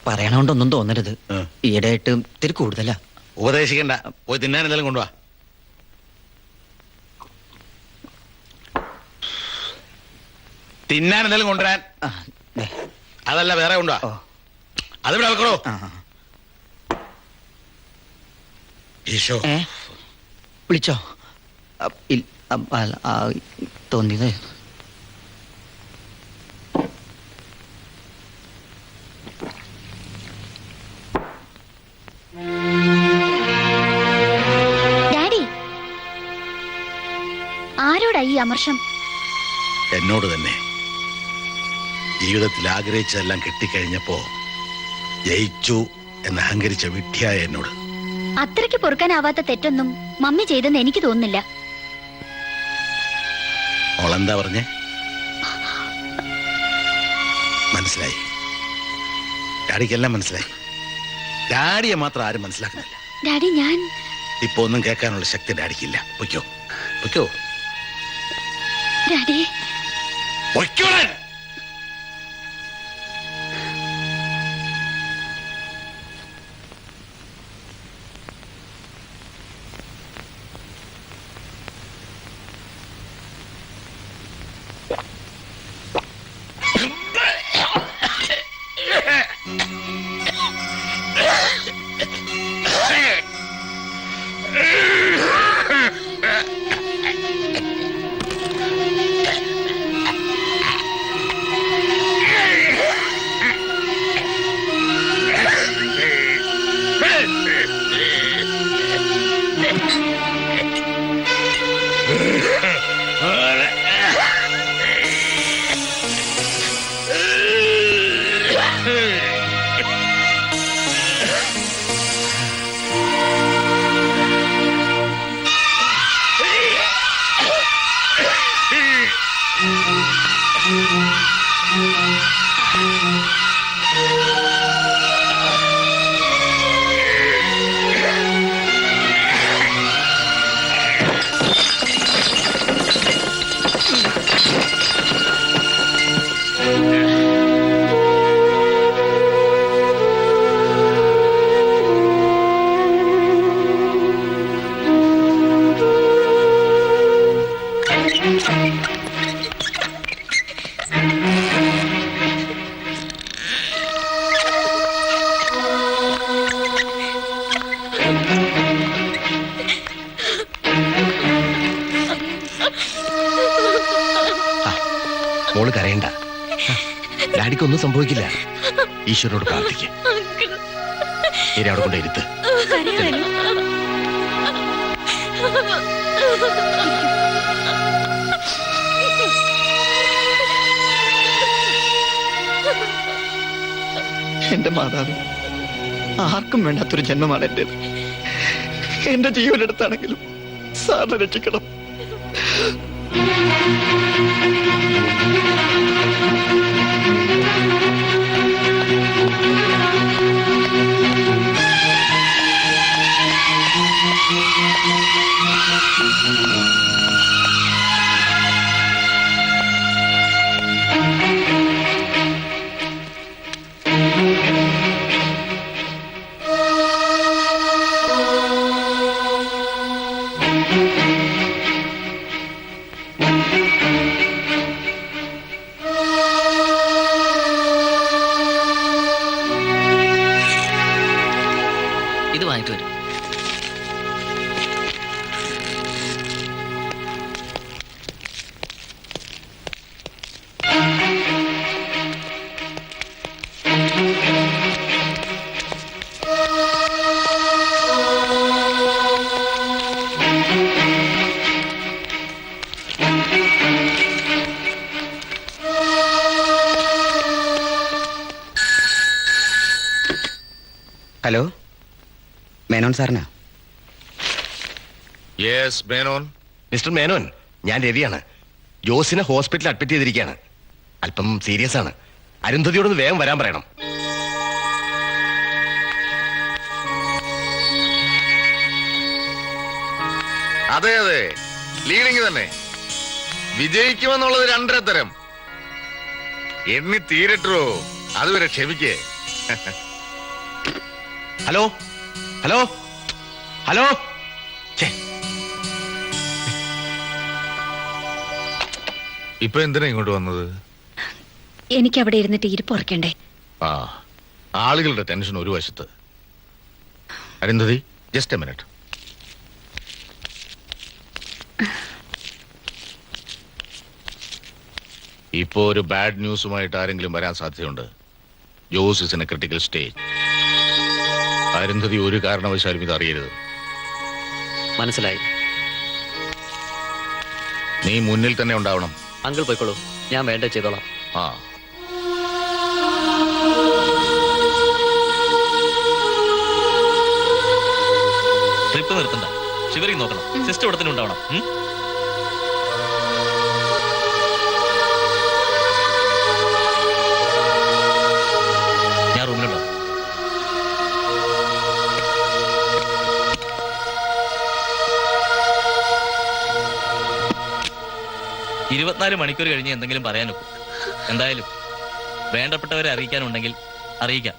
പറയണോണ്ടൊന്നും തോന്നരുത്. ഈയിടെയായിട്ട് ഇത്തിരി കൂടുതലാ. ഉപദേശിക്കണ്ട, പോയി തിന്നാൻ എന്തെങ്കിലും കൊണ്ടുവാ. തിന്നാൻ എന്തെങ്കിലും കൊണ്ടുവരാൻ. അതല്ല വേറെ കൊണ്ടുവാ. അതിവിടെ വെക്കണോ? ഈശോ വിളിച്ചോ? തോന്നിയത് ഡാഡി, ആരോടാ ഈ അമർഷം? എന്നോട് തന്നെ. ജീവിതത്തിൽ ആഗ്രഹിച്ചതെല്ലാം കിട്ടിക്കഴിഞ്ഞപ്പോ ജയിച്ചു എന്ന് അഹങ്കരിച്ച വിഡ്ഢിയായ എന്നോട്. അത്രയ്ക്ക് പൊറുക്കാനാവാത്ത തെറ്റൊന്നും മമ്മി ചെയ്തെന്ന് എനിക്ക് തോന്നുന്നില്ല. അവളെന്താ പറഞ്ഞേ? മനസ്സിലായി. ഡാഡിക്കെല്ലാം മനസ്സിലായി. ഡാഡിയെ മാത്രം ആരും മനസ്സിലാക്കുന്നില്ല. ഡാഡി, ഞാൻ ഇപ്പൊ ഒന്നും കേൾക്കാനുള്ള ശക്തി ഡാഡിക്കില്ല. പൊയ്ക്കോ, പൊയ്ക്കോ. ഡാഡി, പൊയ്ക്കോളാൻ. മോള് കരയണ്ട. ഡാഡിക്കൊന്നും സംഭവിക്കില്ല. ഈശ്വരനോട് പ്രാർത്ഥിക്കുക. ഇനി അവിടെ കൊണ്ട് ഇരുത്ത്. എന്റെ മാതാവ്, ആർക്കും വേണ്ടാത്തൊരു ജന്മമാണ് എന്റേത്. എന്റെ ജീവനെടുത്താണെങ്കിലും സാറിനെ രക്ഷിക്കണം. ഇത് വാങ്ങിട്ട് വരും. ഹലോ, മേനോൻ സാറിനാ? യെസ് മേനോൻ. മിസ്റ്റർ മേനോൻ, ഞാൻ രവിയാണ്. ജോസിനെ ഹോസ്പിറ്റലിൽ അഡ്മിറ്റ് ചെയ്തിരിക്കുകയാണ്. അല്പം സീരിയസ് ആണ്. അരുന്ധതിയോടൊന്ന് വേഗം വരാൻ പറയണം. അതെ അതെ, ലീഡിങ് തന്നെ. വിജയിക്കുമെന്നുള്ളത് 2.5 തരം. എണ്ണി തീരട്ടോ, അതുവരെ ക്ഷമിക്കേ. Hello hello hello. ഇപ്പൊ എന്തിനാ ഇങ്ങോട്ട് വന്നത്? എനിക്ക് അവിടെ ഇരുന്നിട്ട് ഇരിപ്പുറക്കണ്ടേ? ആ, ആളുകളുടെ ടെൻഷൻ ഒരു വശത്ത്. Arundhati, just A minute. ഇപ്പോ ഒരു ബാഡ് ന്യൂസുമായിട്ട് ആരെങ്കിലും വരാൻ സാധ്യതയുണ്ട്. Jose is in A critical stage. Arundhati ഒരു കാരണവശാലും ഇത് അറിയരുത്. മനസ്സിലായി. നീ മുന്നിൽ തന്നെ ഉണ്ടാവണം. അങ്കിൾ പോയിക്കോളൂ, ഞാൻ വേണ്ട ചെയ്തോളാം. ആ, ട്രിപ്പ് നിർത്തണ്ട, ഷിവറിങ് നോക്കണം. സിസ്റ്റർ ഇവിടെ തന്നെ ഉണ്ടാവണം. ഞാൻ റൂമിലുണ്ടോ? ഇരുപത്തിനാല് മണിക്കൂർ കഴിഞ്ഞ് എന്തെങ്കിലും പറയാനൊക്കും. എന്തായാലും വേണ്ടപ്പെട്ടവരെ അറിയിക്കാനുണ്ടെങ്കിൽ അറിയിക്കാം.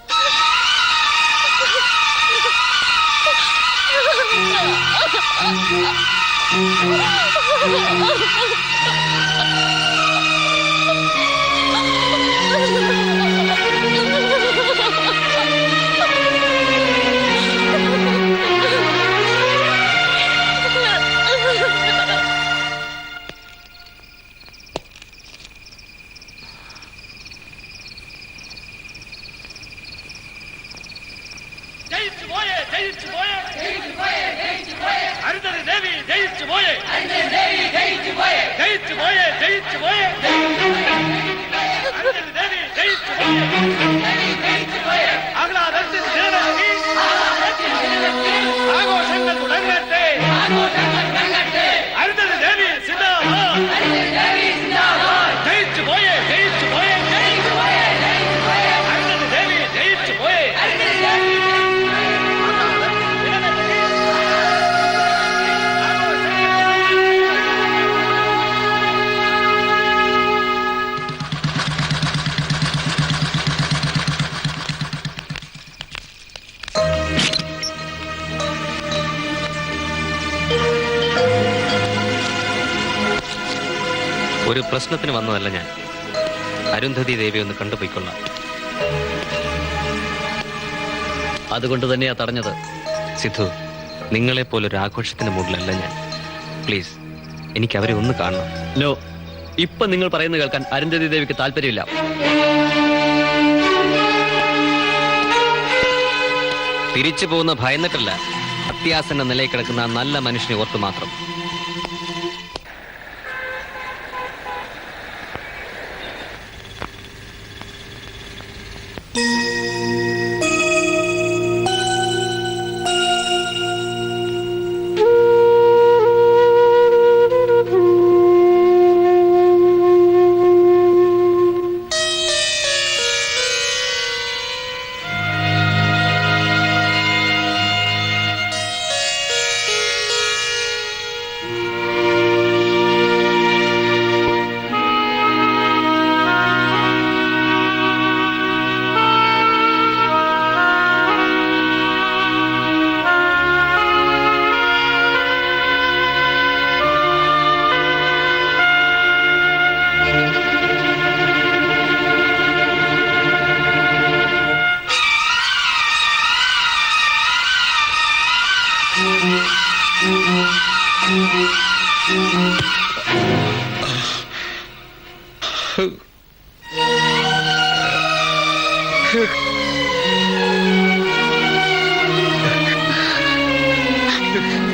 ആഘോഷങ്ങൾ തുടങ്ങട്ടെ. അരുന്ധതി ദേവി സിന്ദാബാദ്. ജയിച്ചു പോയേ, ജയിച്ചു പോയേ, അരുന്ധതി ദേവി ജയിച്ചു പോയേ. ഒരു പ്രശ്നത്തിന് വന്നതല്ല ഞാൻ. അരുന്ധതി ദേവി ഒന്ന് കണ്ടുപോയിക്കൊള്ളാം. അതുകൊണ്ട് തന്നെയാ തടഞ്ഞത്. സിദ്ധു, നിങ്ങളെപ്പോലൊരു ആഘോഷത്തിന്റെ മൂഡിലല്ല ഞാൻ. പ്ലീസ്, എനിക്ക് അവരെ ഒന്ന് കാണണം. നോ, ഇപ്പൊ നിങ്ങൾ പറയുന്നത് കേൾക്കാൻ അരുന്ധതി ദേവിക്ക് താല്പര്യമില്ല. തിരിച്ചു പോകുന്ന ഭയന്നിട്ടല്ല, അത്യാസന്ന നിലയിൽ കിടക്കുന്ന ആ നല്ല മനുഷ്യനെ ഓർത്ത് മാത്രം.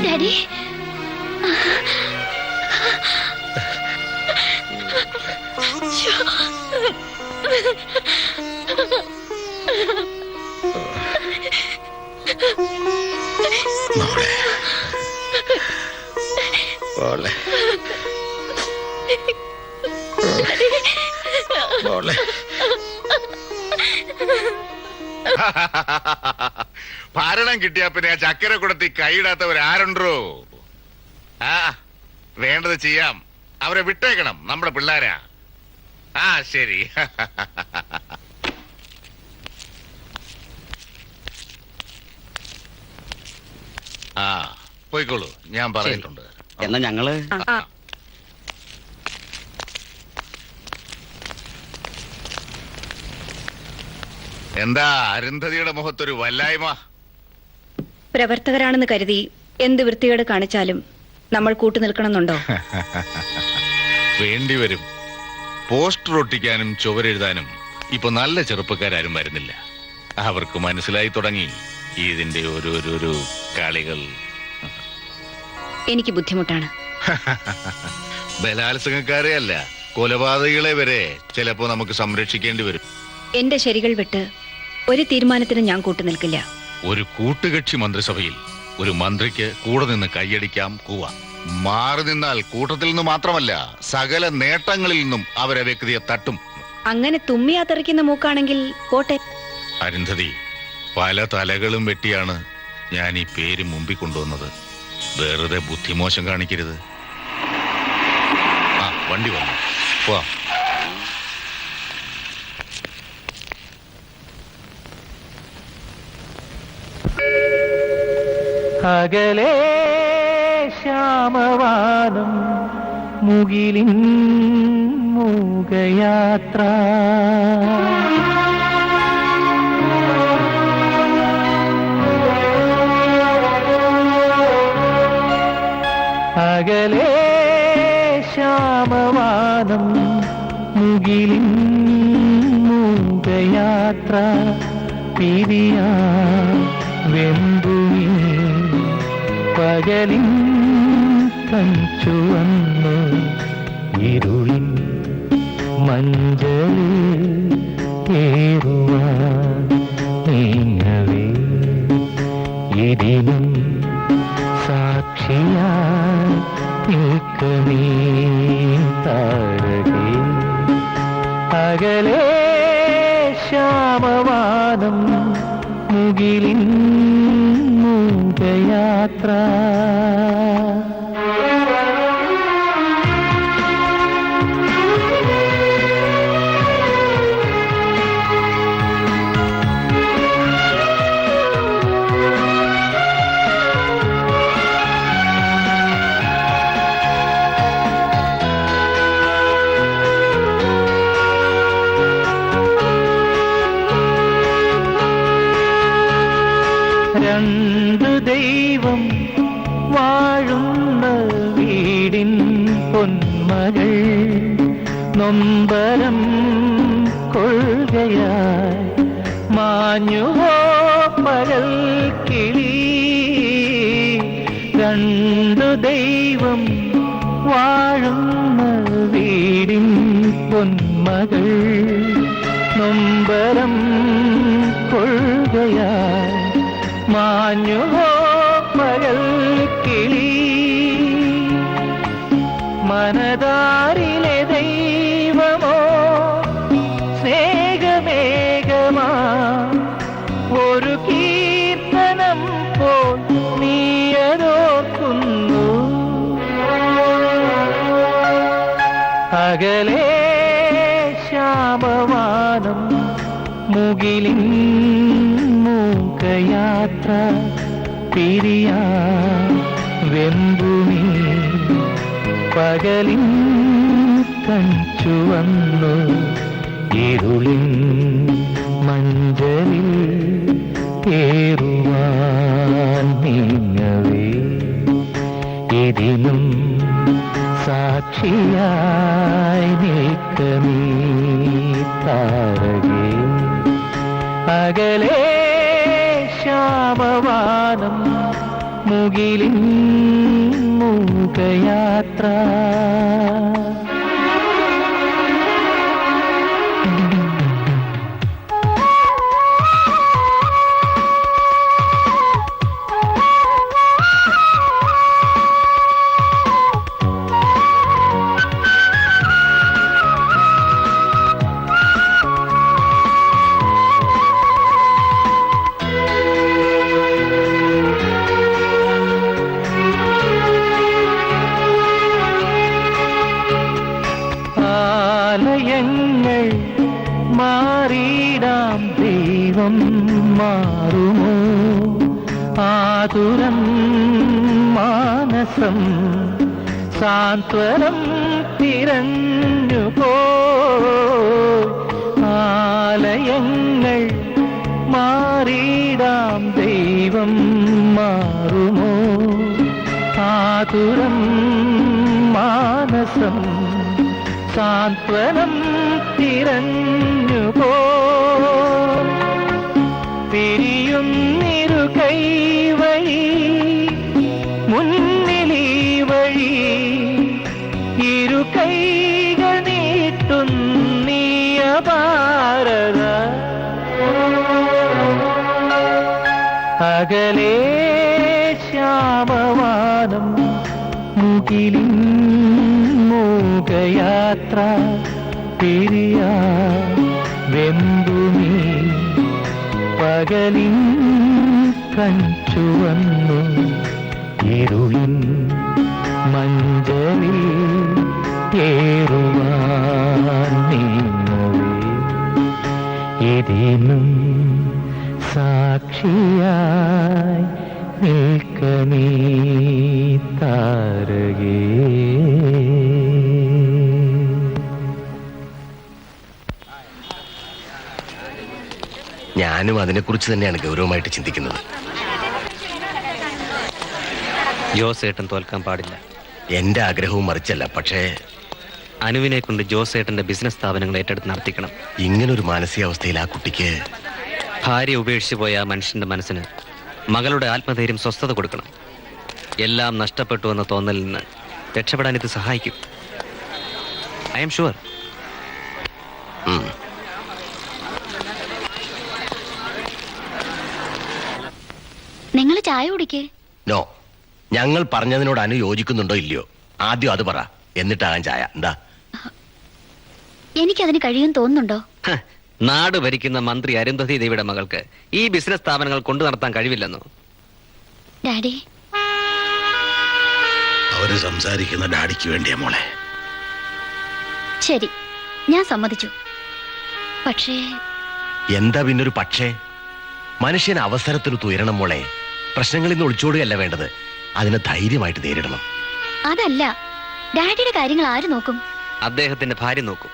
ഡാഡി, മോളെ മോളെ ഭരണം കിട്ടിയാ പിന്നെ ആ ചക്കര കുടത്തി കൈയിടാത്തവരാരുണ്ടോ? ആ വേണ്ടത് ചെയ്യാം. അവരെ വിട്ടേക്കണം, നമ്മുടെ പിള്ളേരാ. ആ ശരി. ആ പോയിക്കോളൂ, ഞാൻ പറഞ്ഞിട്ടുണ്ട്. എന്നാ ഞങ്ങള് എന്താ അരുന്ധതിയുടെ മുഖത്തൊരു വല്ലായ്മ? പ്രവർത്തകരാണെന്ന് കരുതി എന്ത് വൃത്തികേട് കാണിച്ചാലും നമ്മൾ കൂട്ടുനിൽക്കണമെന്നുണ്ടോ? വേണ്ടിവരും. പോസ്റ്റർ ഒട്ടിക്കാനും ചുവരെഴുതാനും ഇപ്പൊ നല്ല ചെറുപ്പക്കാരും വരുന്നില്ല. അവർക്ക് മനസ്സിലായി തുടങ്ങി ഇതിന്റെ ഓരോരോ കളികൾ. എനിക്ക് ബുദ്ധിമുട്ടാണ്. ബലാത്സംഗക്കാരെ അല്ല, കൊലപാതകികളെ വരെ ചിലപ്പോ നമുക്ക് സംരക്ഷിക്കേണ്ടി വരും. എന്റെ ശരികൾ വിട്ട് ഒരു തീരുമാനത്തിന് ഞാൻ കൂട്ടുനിൽക്കില്ല. ഒരു കൂട്ടുകക്ഷി മന്ത്രിസഭയിൽ ഒരു മന്ത്രിക്ക് കൂടെ നിന്ന് കൈയടിക്കാം, കൂവാം. മാറി നിന്നാൽ കൂട്ടത്തിൽ നിന്ന് മാത്രമല്ല സകല നേട്ടങ്ങളിൽ നിന്നും അവരെ വ്യക്തിയെ തട്ടും. അങ്ങനെ തുമ്മിയാ തെറിക്കുന്ന മൂക്കാണെങ്കിൽ പോട്ടെ. അരുന്ധതി, പല തലകളും വെട്ടിയാണ് ഞാൻ ഈ പേര് മുമ്പിൽ കൊണ്ടുവന്നത്. വെറുതെ ബുദ്ധിമോശം കാണിക്കരുത്. ആ വണ്ടി വന്നു, പോവാം. അകലേ ശ്യാമവാനം മുകിലിൻ മൂകയാത്ര. അകലേ ശ്യാമവാനം മുകിലിൻ മൂകയാത്ര. പിരിയാ വെമ്പുമീ പകലിൻ കഞ്ചുവന്ന് ഇരുളിൻ മഞ്ചലിൽ ഏറുവാൻ നീങ്ങവേ ഇതിനും സാക്ഷിയായി നിൽക്കമേ താരകേ. അകലേ ശ്യാമവാനം മുകിലിൻ മൂകയാത്ര. രണ്ടു ദൈവം വാഴുന്ന വീടിൻ പൊന്മകൾ നൊമ്പരം കൊള്ളുകയായി മാഞ്ഞുവോ പകൽ കിളി. രണ്ടു ദൈവം വാഴുന്ന വീടിൻ പൊന്മകൾ നൊമ്പരം കൊള്ളുകയായി മാഞ്ഞുവോ പകൽ കിളി. മനതാരിലെ ദൈവമോ സ്നേഹമേഘമാ ഒരു കീർത്തനം പോൽ നീയതോർക്കുന്നു. അകലേ ശ്യാമവാനം മുകിലിൻ മൂകയാത്ര. പിരിയാ വെമ്പുമീ പകലിൻ കഞ്ചുവന്നു ഇരുളിൻ മഞ്ചലിൽ ഏറുവാൻ നീങ്ങവേ ഇതിനും സാക്ഷിയായി നിൽക്കമേ താരകേ. അകലേ ശ്യാമവാനം മുകിലിൻ മൂകയാത്ര. ആലയങ്ങൾ മാറിടാം ദൈവം മാറുമോ ആതുരം മാനസം സാന്ത്വനം തിരഞ്ഞു പോ ആലയങ്ങൾ മാറിടാം ദൈവം മാറുമോ ആതുരം മാനസം സാന്ത്വനം തിരഞ്ഞു പോ പിരിയുന്നിരു കൈവഴി മുന്നിലീ വഴി ഇരു കൈകൾ നീട്ടുന്നീയ ഭാരത അകലേ ശ്യാമവാനം മുകിലിൻ മൂകയാത്ര പിരിയാ വെമ്പുമീ പകലിൻ കഞ്ചുവന്നു ഇരുളിൻ മഞ്ചലിൽ ഏറുവാൻ നീങ്ങവേ ഇതിനും സാക്ഷിയായി നിൽക്കമീ താരകേ ഞാനും അതിനെക്കുറിച്ച് തന്നെയാണ് ഗൗരവമായിട്ട് ചിന്തിക്കുന്നത്. ജോസേട്ടൻ തോൽക്കാൻ പാടില്ല. എന്റെ ആഗ്രഹവും മറിച്ചല്ല. പക്ഷേ അനുവിനെ കൊണ്ട് ജോസേട്ടന്റെ ബിസിനസ് സ്ഥാപനങ്ങൾ ഏറ്റെടുത്ത് നടത്തിക്കണം. ഇങ്ങനൊരു മാനസികാവസ്ഥയിൽ ആ കുട്ടിക്ക് ഭാര്യ ഉപേക്ഷിച്ചു പോയ ആ മനുഷ്യന്റെ മനസ്സിന് മകളുടെ ആത്മധൈര്യം സ്വസ്ഥത കൊടുക്കണം. എല്ലാം നഷ്ടപ്പെട്ടു എന്ന തോന്നലിൽ നിന്ന് രക്ഷപ്പെടാൻ ഇത് സഹായിക്കും. I am sure. നിങ്ങൾ ചായ കുടിക്കേ? നോ, ഞങ്ങൾ പറഞ്ഞതിനോട് അനു യോജിക്കുന്നുണ്ടോ ഇല്ലയോ ആദ്യം അത് പറ, എന്നിട്ടാകാൻ ചായ. എന്താ? എനിക്കതിന് കഴിയും തോന്നുന്നുണ്ടോ? നാട് ഭരിക്കുന്ന മന്ത്രി അരുന്ധതി ദേവിയുടെ മകൾക്ക് ഈ ബിസിനസ് സ്ഥാപനങ്ങൾ കൊണ്ടു നടത്താൻ കഴിവില്ലെന്നോ? ഡാഡി, അവര് സംസാരിക്കുന്ന ഡാഡിക്ക് വേണ്ടിയാ മോളെ. ശരി, ഞാൻ സമ്മതിച്ചു. പക്ഷേ എന്താ പിന്നൊരു പക്ഷേ? മനുഷ്യൻ അവസരത്തിന് തുയരണം മോളെ. പ്രശ്നങ്ങളിൽ നിന്ന് ഒളിച്ചോടുകയല്ല വേണ്ടത്, അതിനെ ധൈര്യമായിട്ട് നേരിടണം. അതല്ല, ഡാഡിയുടെ കാര്യങ്ങൾ ആര് നോക്കും? അദ്ദേഹത്തിന്റെ ഭാര്യ നോക്കും.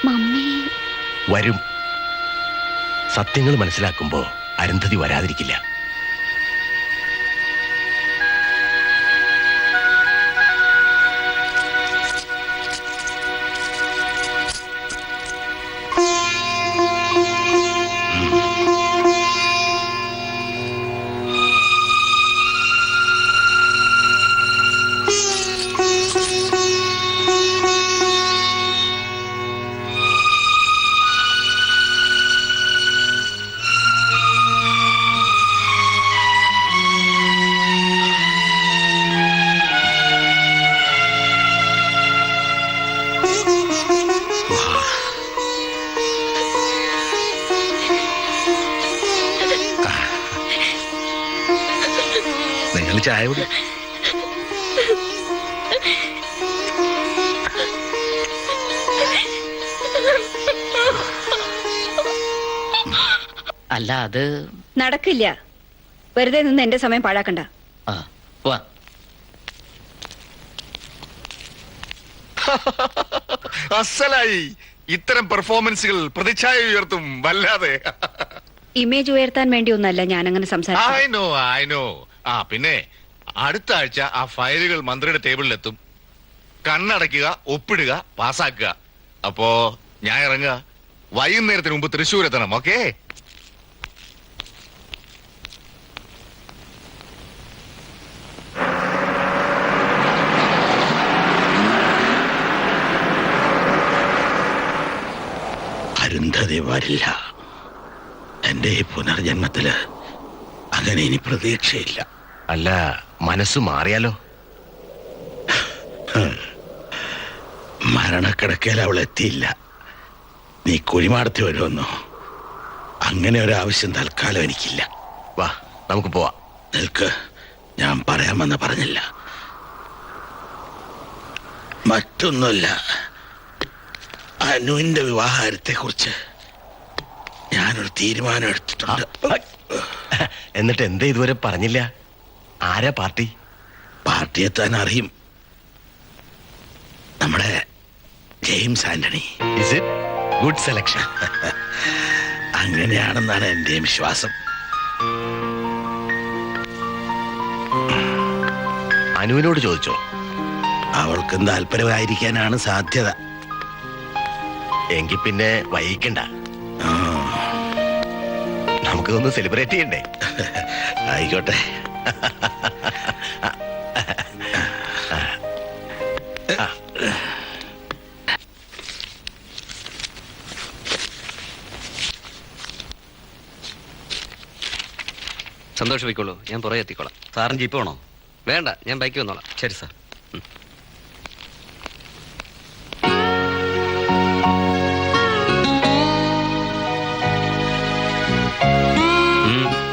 മമ്മി വരും. സത്യങ്ങൾ മനസ്സിലാക്കുമ്പോ അരുന്ധതി വരാതിരിക്കില്ല. നിങ്ങൾ ചായ കുടി. അല്ല, അത് നടക്കില്ല. വെറുതെ നിന്ന് എന്റെ സമയം പാഴാക്കണ്ട. അസലായി. ഇത്തരം പെർഫോമൻസുകൾ പ്രതിച്ഛായ ഉയർത്തും വല്ലാതെ. ഇമേജ് ഉയർത്താൻ വേണ്ടി ഒന്നല്ല ഞാൻ അങ്ങനെ സംസാരിച്ചു. I know. ആ പിന്നെ അടുത്ത ആഴ്ച ആ ഫയലുകൾ മന്ത്രിയുടെ ടേബിളിലെത്തും. കണ്ണടയ്ക്കുക, ഒപ്പിടുക, പാസ്സാക്കുക. അപ്പോ ഞാൻ ഇറങ്ങുക. വൈകുന്നേരത്തിന് മുമ്പ് തൃശ്ശൂർ എത്തണം. ഓക്കേ? അരുന്ധതി വരില്ല. എന്റെ ഈ പുനർജന്മത്തില് അങ്ങനെ ഇനി പ്രതീക്ഷയില്ല. അല്ല, മനസ്സ് മാറിയാലോ? മരണക്കിടക്കയിൽ അവൾ എത്തിയില്ല. നീ കുഴിമാടത്തി വരുമെന്നോ? അങ്ങനെ ഒരു ആവശ്യം തൽക്കാലം എനിക്കില്ല. വാ, നമുക്ക് പോവാം. നിൽക്ക്, ഞാൻ പറയാമെന്ന് പറഞ്ഞില്ല. മറ്റൊന്നുമില്ല. അനുവിന്റെ വിവാഹത്തെ കുറിച്ച് ഞാനൊരു തീരുമാനം എടുത്തിട്ടുണ്ട്. എന്നിട്ട് എന്താ ഇതുവരെ പറഞ്ഞില്ല? ആരാ പാർട്ടി? പാർട്ടി എത്താൻ അറിയും. നമ്മുടെ James Antony. Is it good selection? അങ്ങനെയാണെന്നാണ് എന്റെയും വിശ്വാസം. അനുവിനോട് ചോദിച്ചോ? അവൾക്കും താല്പര്യമായിരിക്കാനാണ് സാധ്യത. എങ്കിൽ പിന്നെ വൈകിക്കണ്ട, നമുക്കിതൊന്ന് സെലിബ്രേറ്റ് ചെയ്യണ്ടേ? ആയിക്കോട്ടെ. സന്തോഷം പോയിക്കോളൂ, ഞാൻ പുറകെ എത്തിക്കോളാം. സാറിന് ജീപ്പ് വേണോ? വേണ്ട, ഞാൻ ബൈക്ക് വന്നോളാം. ശരി സാർ.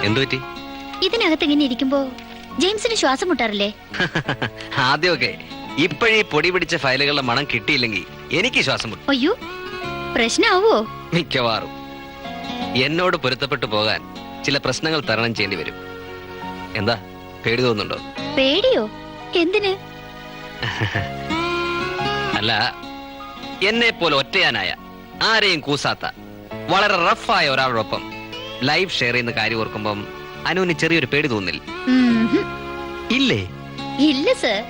എന്തു പറ്റി? ഇതിനകത്ത് ഇങ്ങനെ ഇരിക്കുമ്പോ ജെയിംസിന് ശ്വാസം മുട്ടാറില്ലേ? ആദ്യമൊക്കെ. ഇപ്പോഴീ പൊടി പിടിച്ച ഫയലുകളുടെ മണം കിട്ടിയില്ലെങ്കിൽ എനിക്ക് ശ്വാസം മുട്ടും. അയ്യോ, പ്രശ്നമാവോ? മിക്കവാറും. എന്നോട് പൊരുത്തപ്പെട്ടു പോകാൻ ചില പ്രശ്നങ്ങൾ തരണം ചെയ്യേണ്ടി വരും. എന്താ, പേടി തോന്നുന്നുണ്ടോ? പേടിയോ? എന്തിന്? അല്ല, എന്നെ പോലെ ഒറ്റയാനായ, ആരെയും കൂസാത്ത, വളരെ റഫായ ഒരാളോടൊപ്പം ലൈഫ് ഷെയർ ചെയ്യുന്ന കാര്യം ഓർക്കുമ്പം അനുവിന് ചെറിയൊരു പേടി തോന്നില്ല? ഇല്ലേ? ഇല്ല സർ.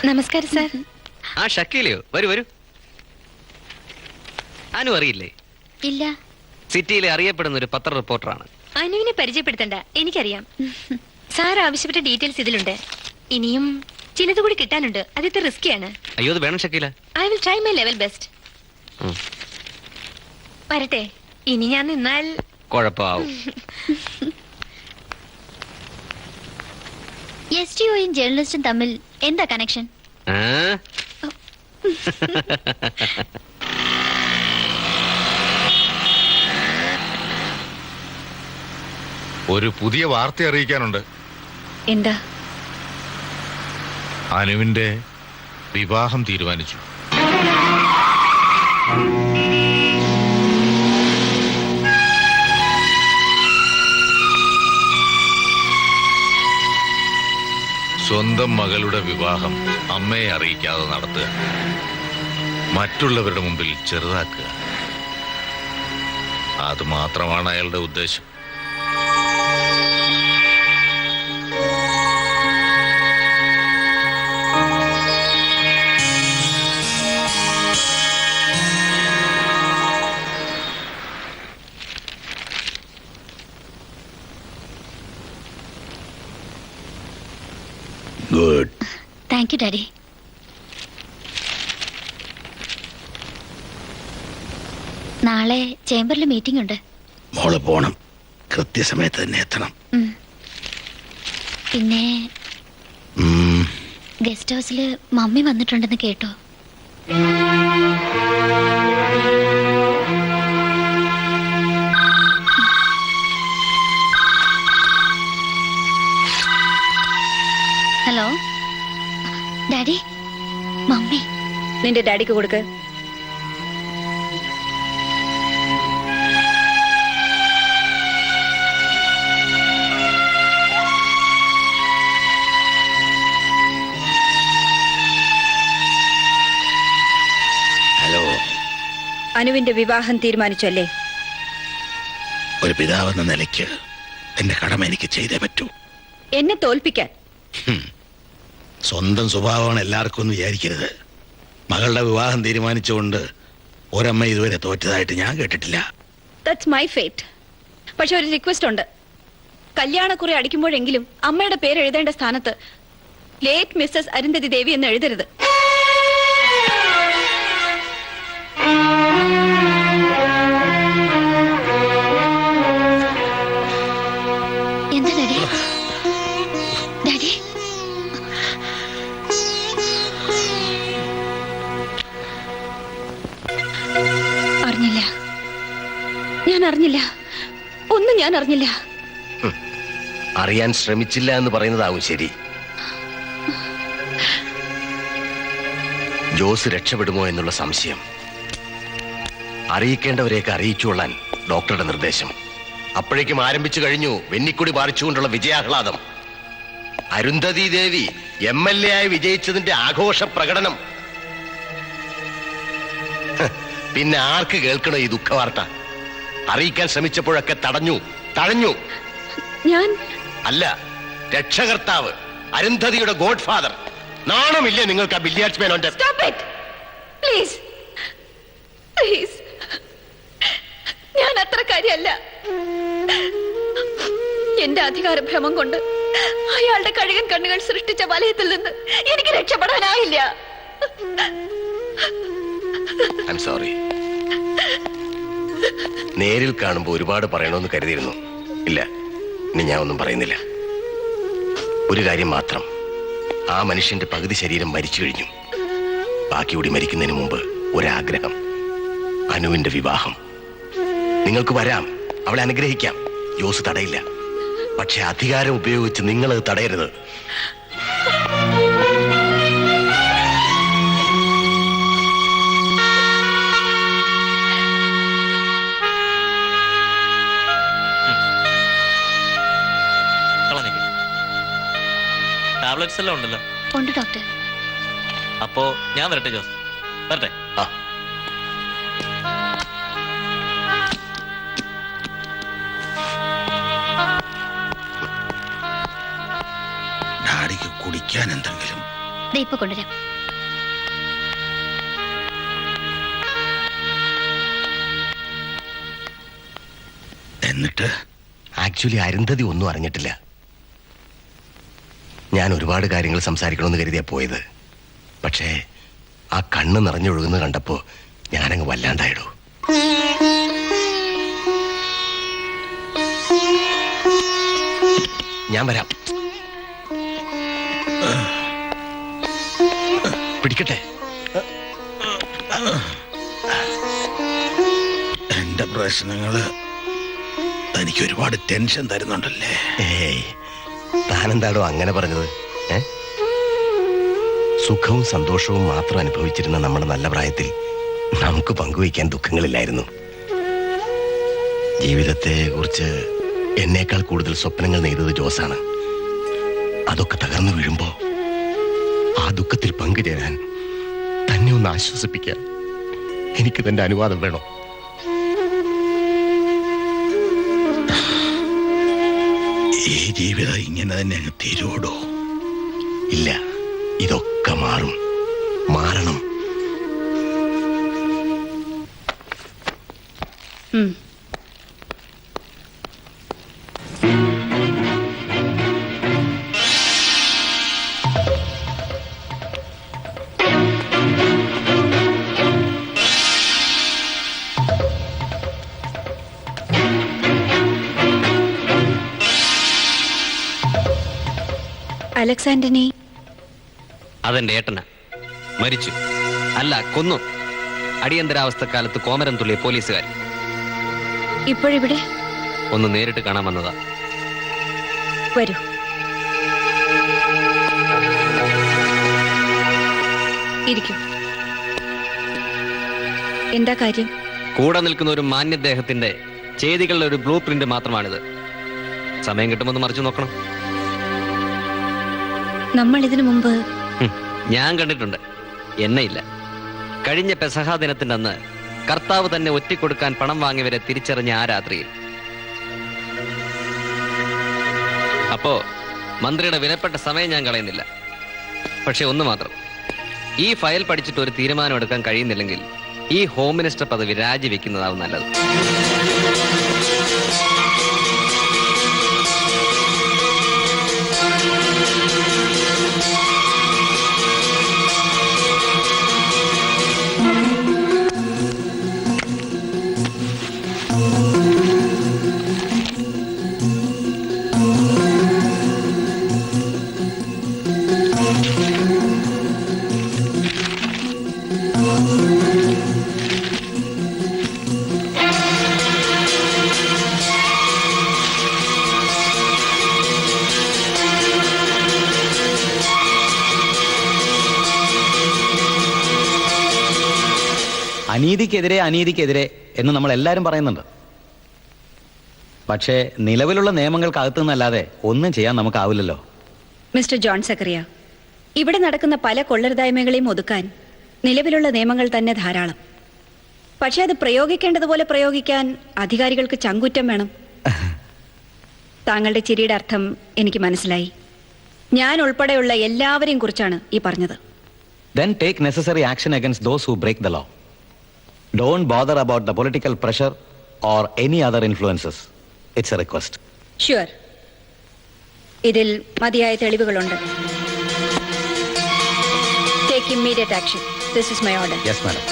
നമസ്കാരം സാർ. ആ ഷക്കീലയോ? വരൂ വരൂ. അനു അറിയില്ലേ? ഇല്ല. സിറ്റിയിലെ അറിയപ്പെടുന്ന ഒരു പത്ര റിപ്പോർട്ടറാണ്. അനുവിനെ പരിചയപ്പെടുത്തണ്ട, എനിക്കറിയാം. സാർ ആവശ്യപ്പെട്ട ഡീറ്റെയിൽസ് ഇതിലുണ്ട്. ഇനിയും ചിലത് കൂടി കിട്ടാനുണ്ട്. അതിത്തെ റിസ്കിയാണ്. അയ്യോ, അത് വേണം Shakeela. I will try my level best. വരട്ടെ. ഇനി ഞാൻ നിന്നാൽ കുഴപ്പമാവും. എസ്ടിഒയും ജേർണലിസ്റ്റും തമ്മിൽ എന്താ കണക്ഷൻ? ഒരു പുതിയ വാർത്ത അറിയിക്കാനുണ്ട്. എന്താ? അനുവിന്റെ വിവാഹം തീരുമാനിച്ചു. സ്വന്തം മകളുടെ വിവാഹം അമ്മയെ അറിയിക്കാതെ നടത്തുക, മറ്റുള്ളവരുടെ മുമ്പിൽ ചെറുതാക്കുക, അത് മാത്രമാണ് അയാളുടെ ഉദ്ദേശം. ഗുഡ്. Thank you daddy. നാളെ ചേംബറിൽ മീറ്റിംഗ് ഉണ്ട്. മോള് പോണം. കൃത്യസമയത്ത് തന്നെ എത്തണം. പിന്നെ ഗസ്റ്റ് ഹൗസില് മമ്മി വന്നിട്ടുണ്ടെന്ന് കേട്ടോ? Hello daddy, mummy. നിന്റെ ഡാഡിക്ക് കൊടുക്ക്. ഹലോ. അനുവിന്റെ വിവാഹം തീരുമാനിച്ചു അല്ലേ? ഒരു പിതാവെന്ന നിലയ്ക്ക് എന്റെ കടമ എനിക്ക് ചെയ്തേ പറ്റൂ. എന്നെ തോൽപ്പിക്കാൻ? സ്വന്തം സ്വഭാവമാണ് എല്ലാവർക്കും എന്ന് വിചാരിക്കരുത്. മകളുടെ വിവാഹം തീരുമാനിച്ചുകൊണ്ട് ഒരമ്മ ഇതുവരെ തോറ്റതായിട്ട് ഞാൻ കേട്ടിട്ടില്ല. That's my fate. പക്ഷെ ഒരു റിക്വസ്റ്റ് ഉണ്ട്. കല്യാണക്കുറി അടിക്കുമ്പോഴെങ്കിലും അമ്മയുടെ പേര് എഴുതേണ്ട സ്ഥാനത്ത് ലേറ്റ് മിസ്സസ് അരുന്ധതി ദേവി എന്ന് എഴുതരുത്. എന്താ ഡാഡി? ഡാഡി, ഞാൻ അറിഞ്ഞില്ല. ഒന്നും ഞാൻ അറിഞ്ഞില്ല. അറിയാൻ ശ്രമിച്ചില്ല എന്ന് പറയുന്നതാവും ശരി. ജോസ് രക്ഷപ്പെടുമോ എന്നുള്ള സംശയം. അറിയിക്കേണ്ടവരെയൊക്കെ അറിയിച്ചുകൊള്ളാൻ ഡോക്ടറുടെ നിർദ്ദേശം. അപ്പോഴേക്കും ആരംഭിച്ചു കഴിഞ്ഞു വെന്നിക്കുടി പാറിച്ചുകൊണ്ടുള്ള വിജയാഹ്ലാദം. അരുന്ധതി ദേവി MLA ആയി വിജയിച്ചതിന്റെ ആഘോഷ പ്രകടനം. പിന്നെ ആർക്ക് കേൾക്കണോ ഈ ദുഃഖവാർത്ത? അറിയിക്കാൻ ശ്രമിച്ചപ്പോഴൊക്കെ തടഞ്ഞു. ഞാൻ അല്ല, രക്ഷകർത്താവ്, അരുന്ധതിയുടെ ഗോഡ് ഫാദർ. നാണമില്ലേ നിങ്ങൾക്ക് ആ ബില്ലിയാർഡ്സ് മേനോന്റെ? പ്ലീസ് പ്ലീസ്, ഞാൻ അത്രക്കാരിയല്ല. എന്റെ അധികാരഭ്രമം കൊണ്ട് അയാളുടെ കഴുകൻ കണ്ണുകൾ സൃഷ്ടിച്ച വലയത്തിൽ നിന്ന് എനിക്ക് രക്ഷപ്പെടാനായില്ല. I am sorry. നേരിൽ കാണുമ്പോൾ ഒരുപാട് പറയണമെന്ന് കരുതിയിരുന്നു. ഇല്ല, ഇനി ഞാൻ ഒന്നും പറയുന്നില്ല. ഒരു കാര്യം മാത്രം, ആ മനുഷ്യന്റെ പകുതി ശരീരം മരിച്ചു കഴിഞ്ഞു. ബാക്കി കൂടി മരിക്കുന്നതിന് മുമ്പ് ഒരാഗ്രഹം, അനുവിന്റെ വിവാഹം. നിങ്ങൾക്ക് വരാം, അവളെ അനുഗ്രഹിക്കാം, ജോസ് തടയില്ല. പക്ഷെ അധികാരം ഉപയോഗിച്ച് നിങ്ങളത് തടയരുത്. ടാബ്ലറ്റ്സ് എല്ലാം ഉണ്ടല്ലോ. ഉണ്ട് ഡോക്ടർ. അപ്പോ ഞാൻ വരട്ടെ ജോസ്, വരട്ടെ. ഡാഡിക്ക് കുടിക്കാൻ എന്തെങ്കിലും? ഇപ്പൊ കൊണ്ടുവരാം. എന്നിട്ട് ആക്ച്വലി അരുന്ധതി ഒന്നും അറിഞ്ഞിട്ടില്ല. ഞാൻ ഒരുപാട് കാര്യങ്ങൾ സംസാരിക്കണമെന്ന് കരുതിയാ പോയത്. പക്ഷേ ആ കണ്ണ് നിറഞ്ഞൊഴുകുന്നത് കണ്ടപ്പോ ഞാനങ്ങ് വല്ലാണ്ടായിടൂ. ഞാൻ വരാം. പിടിക്കട്ടെ. എന്റെ പ്രശ്നങ്ങള് തനിക്ക് ഒരുപാട് ടെൻഷൻ തരുന്നുണ്ടല്ലേ? ഏയ്, താനെന്താടോ അങ്ങനെ പറഞ്ഞത്? സുഖവും സന്തോഷവും മാത്രം അനുഭവിച്ചിരുന്ന നമ്മുടെ നല്ല പ്രായത്തിൽ നമുക്ക് പങ്കുവയ്ക്കാൻ ദുഃഖങ്ങളില്ലായിരുന്നു. ജീവിതത്തെ കുറിച്ച് എന്നേക്കാൾ കൂടുതൽ സ്വപ്നങ്ങൾ നെയ്തത് ജോസാണ്. അതൊക്കെ തകർന്നു വീഴുമ്പോ ആ ദുഃഖത്തിൽ പങ്കുചേരാൻ, തന്നെ ഒന്ന് ആശ്വസിപ്പിക്കാൻ എനിക്ക് തന്റെ അനുവാദം വേണം. ഈ ജീവിതം ഇങ്ങനെ തന്നെ അങ്ങ് തീരുവോടോ? ഇല്ല, ഇതൊക്കെ മാറണം. അലക്സ് ആന്റണി അതെന്റെ ഏട്ടനാ. മരിച്ചു, അല്ല കൊന്നു. അടിയന്തരാവസ്ഥക്കാലത്ത് കോമരം തുള്ളിയ പോലീസുകാർ. ഇപ്പോഴിവിടെ ഒന്ന് നേരിട്ട് കാണാൻ വന്നതാ. വരൂ. ഇരിക്കൂ. എന്താ കാര്യം? കൂടെ നിൽക്കുന്ന ഒരു മാന്യദേഹത്തിന്റെ ചെയ്തികളുടെ ഒരു ബ്ലൂ പ്രിന്റ് മാത്രമാണിത്. സമയം കിട്ടുമെന്ന് മറിച്ചു നോക്കണം. നമ്മൾ ഇതിനു മുമ്പ് ഞാൻ കണ്ടിട്ടുണ്ട്, എന്നെയില്ല. കഴിഞ്ഞ പെസഹ ദിനത്തിന്റെ അന്ന് കർത്താവ് തന്നെ ഒറ്റിക്കൊടുക്കാൻ പണം വാങ്ങിയവരെ തിരിച്ചറിഞ്ഞ ആ രാത്രിയിൽ. അപ്പോ മന്ത്രിയുടെ വിലപ്പെട്ട സമയം ഞാൻ കളയുന്നില്ല. പക്ഷെ ഒന്ന് മാത്രം, ഈ ഫയൽ പഠിച്ചിട്ട് ഒരു തീരുമാനം എടുക്കാൻ കഴിയുന്നില്ലെങ്കിൽ ഈ ഹോം മിനിസ്റ്റർ പദവി രാജിവെക്കുന്നതാവും നല്ലത്. അനീതിക്കെതിരെ അനീതിക്കെതിരെ എന്ന് നമ്മൾ എല്ലാവരും പറയുന്നുണ്ട്. പക്ഷേ നിലവിലുള്ള നിയമങ്ങൾക്കകത്തു നിന്നല്ലാതെ ഒന്നും ചെയ്യാൻ നമുക്കാവില്ലല്ലോ. മിസ്റ്റർ ജോൺ സക്കറിയ, ഇവിടെ നടക്കുന്ന പല കൊള്ളരുതായ്മകളെയും ഒതുക്കാൻ നിലവിലുള്ള നിയമങ്ങൾ തന്നെ ധാരാളം. പക്ഷെ അത് പ്രയോഗിക്കേണ്ടതുപോലെ പ്രയോഗിക്കാൻ അധികാരികൾക്ക് ചങ്കൂറ്റം വേണം. താങ്കളുടെ ചിരിയുടെ അർത്ഥം എനിക്ക് മനസ്സിലായി. ഞാൻ ഉൾപ്പെടെയുള്ള എല്ലാവരെയും കുറിച്ചാണ് ഈ പറഞ്ഞത്. Then take necessary action against those who break the law. Don't bother about the political pressure or any other influences. It's a request. Sure. ഇതിൽ മതിയായ തെളിവുകളുണ്ട്. Take immediate action. This is my order. Yes, madam.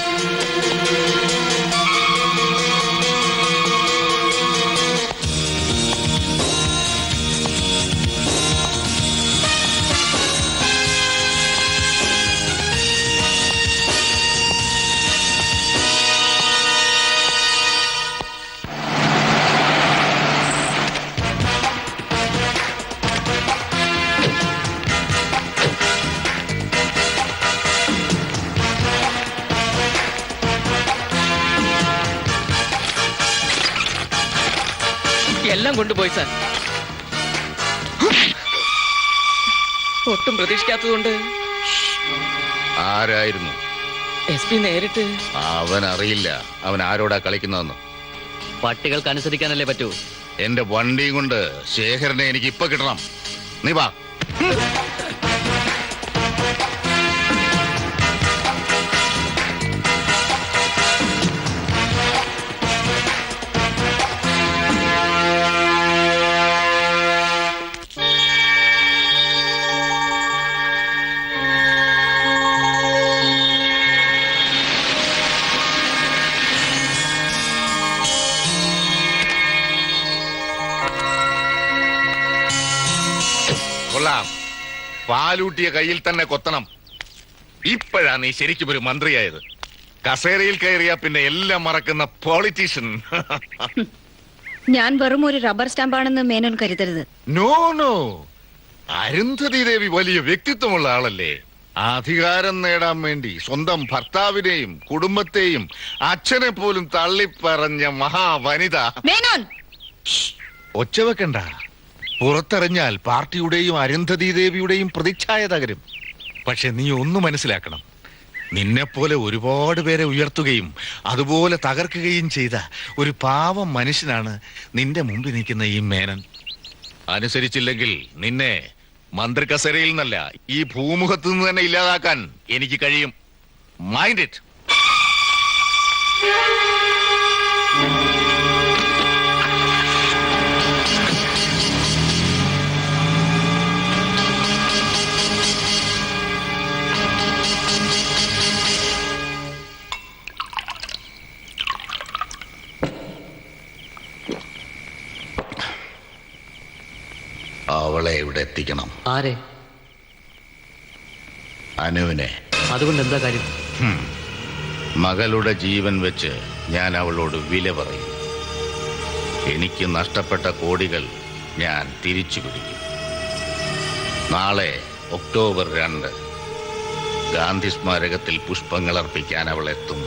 എല്ലാം കൊണ്ടുപോയി സാർ. ഒട്ടും പ്രതീക്ഷിക്കാത്തതുകൊണ്ട്. ആരായിരുന്നു? SP നേരിട്ട്. അവൻ അറിയില്ല അവൻ ആരോടാ കളിക്കുന്നതെന്ന്. പട്ടികൾക്ക് അനുസരിക്കാനല്ലേ പറ്റൂ. എന്റെ വണ്ടിയും കൊണ്ട് ശേഖരനെ എനിക്ക് ഇപ്പൊ കിട്ടണം. നീ വാ. കൊള്ളാം. പാലൂട്ടിയ കയ്യിൽ തന്നെ കൊത്തണം. ഇപ്പോഴാ നീ ശരിക്കും ഒരു മന്ത്രിയായത്. കസേരയിൽ കയറിയാ പിന്നെ എല്ലാം മറക്കുന്ന പൊളിറ്റീഷ്യൻ. ഞാൻ വെറും ഒരു റബ്ബർ സ്റ്റാമ്പാണെന്ന് മേനോൻ കരുതരുത്. നോ നോ, അരുന്ധതി ദേവി വലിയ വ്യക്തിത്വമുള്ള ആളല്ലേ. അധികാരം നേടാൻ വേണ്ടി സ്വന്തം ഭർത്താവിനെയും കുടുംബത്തെയും അച്ഛനെ പോലും തള്ളിപ്പറഞ്ഞ മഹാവനിത. മേനോൻ, ഒച്ച വെക്കണ്ട. പുറത്തെറിഞ്ഞാൽ പാർട്ടിയുടെയും അരുന്ധതി ദേവിയുടെയും പ്രതിച്ഛായ തകരും. പക്ഷെ നീ ഒന്ന് മനസ്സിലാക്കണം, നിന്നെപ്പോലെ ഒരുപാട് പേരെ ഉയർത്തുകയും അതുപോലെ തകർക്കുകയും ചെയ്ത ഒരു പാവം മനുഷ്യനാണ് നിന്റെ മുമ്പിൽ നിൽക്കുന്ന ഈ മേനൻ. അനുസരിച്ചില്ലെങ്കിൽ നിന്നെ മന്ത്രി കസേരയിൽ നിന്നല്ല, ഈ ഭൂമുഖത്ത് നിന്ന് തന്നെ ഇല്ലാതാക്കാൻ എനിക്ക് കഴിയും. Mind it. അവളെ ഇവിടെ എത്തിക്കണം. ആരെ? അനുവിനെ. അതുകൊണ്ട് എന്താ കാര്യം? മകളുടെ ജീവൻ വെച്ച് ഞാൻ അവളോട് വില പറയും. എനിക്ക് നഷ്ടപ്പെട്ട കോടികൾ ഞാൻ തിരിച്ചു പിടിക്കും. നാളെ ഒക്ടോബർ 2 ഗാന്ധി സ്മാരകത്തിൽ പുഷ്പങ്ങൾ അർപ്പിക്കാൻ അവൾ എത്തും.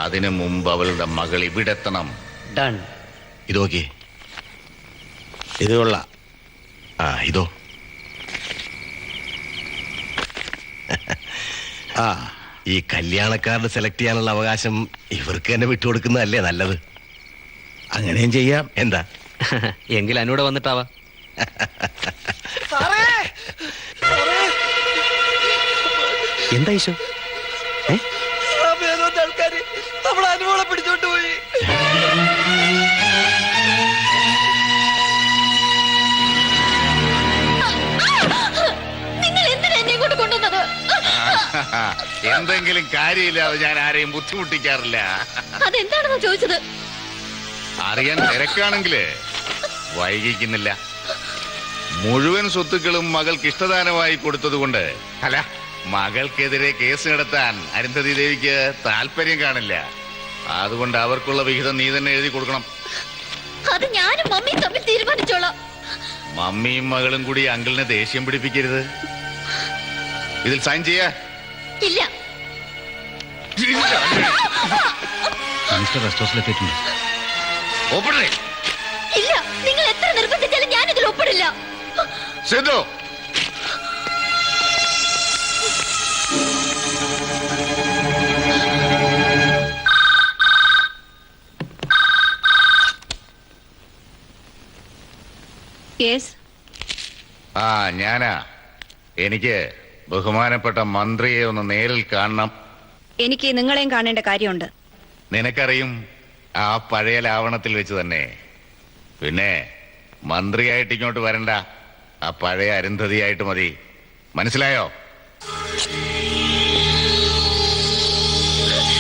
അതിനു മുമ്പ് അവളുടെ മകൾ ഇവിടെ എത്തണം. ഡൺ. ഇതോക്കെ ഇത് കൊള്ളാം. ഇതോ. ഈ കല്യാണക്കാരുടെ സെലക്ട് ചെയ്യാനുള്ള അവകാശം ഇവർക്ക് തന്നെ വിട്ടുകൊടുക്കുന്നതല്ലേ നല്ലത്. അങ്ങനെയും ചെയ്യാം. എന്താ എങ്കിൽ എന്നോട് വന്നിട്ടാവാ. എന്താ ഈശോ? ആൾക്കാര് നമ്മൾ അനുമോളെ പിടിച്ചോണ്ട് പോയി. നിങ്ങൾ എന്തിനാ എന്നെ ഇങ്ങോട്ട് കൊണ്ടുവന്നത്? എന്തെങ്കിലും കാര്യമില്ലാതെ ഞാൻ ആരെയും ബുദ്ധിമുട്ടിക്കാറില്ല. അതെന്താണെന്ന് ചോദിച്ചത്? അറിയാൻ തിരക്കാണെങ്കില് വൈകിക്കുന്നില്ല. മുഴുവൻ സ്വത്തുക്കളും മകൾക്ക് ഇഷ്ടദാനമായി കൊടുത്തതുകൊണ്ട് അല്ല, മകൾക്കെതിരെ കേസ് നടത്താൻ അരുന്ധതി ദേവിക്ക് താല്പര്യം കാണില്ല. അതുകൊണ്ട് അവർക്കുള്ള വിഹിതം നീ തന്നെ എഴുതി കൊടുക്കണം. അത് ഞാനും മമ്മിയും തമ്മിൽ തീരുമാനിച്ചോളാം. മമ്മിയും മകളും കൂടി അങ്കിളിനെ ദേഷ്യം പിടിപ്പിക്കരുത്. ഇതിൽ സൈൻ ചെയ്യാ. ഇല്ല. മിസ്റ്റർ റെസ്റ്റ് ഹൗസിലെത്തിയിട്ടുണ്ട്. ഇല്ല, നിങ്ങൾ എത്ര നിർബന്ധിച്ചാലും ഞാൻ ഇതിൽ ഒപ്പിടില്ല. സിദ്ധു, ഞാനാ. എനിക്ക് ബഹുമാനപ്പെട്ട മന്ത്രിയെ ഒന്ന് നേരിൽ കാണണം. എനിക്ക് നിങ്ങളെയും കാണേണ്ട കാര്യമുണ്ട്. നിനക്കറിയും, ആ പഴയ ലാവണത്തിൽ വെച്ച് തന്നെ. പിന്നെ മന്ത്രിയായിട്ട് ഇങ്ങോട്ട് വരണ്ട, ആ പഴയ അരുന്ധതിയായിട്ട് മതി. മനസ്സിലായോ?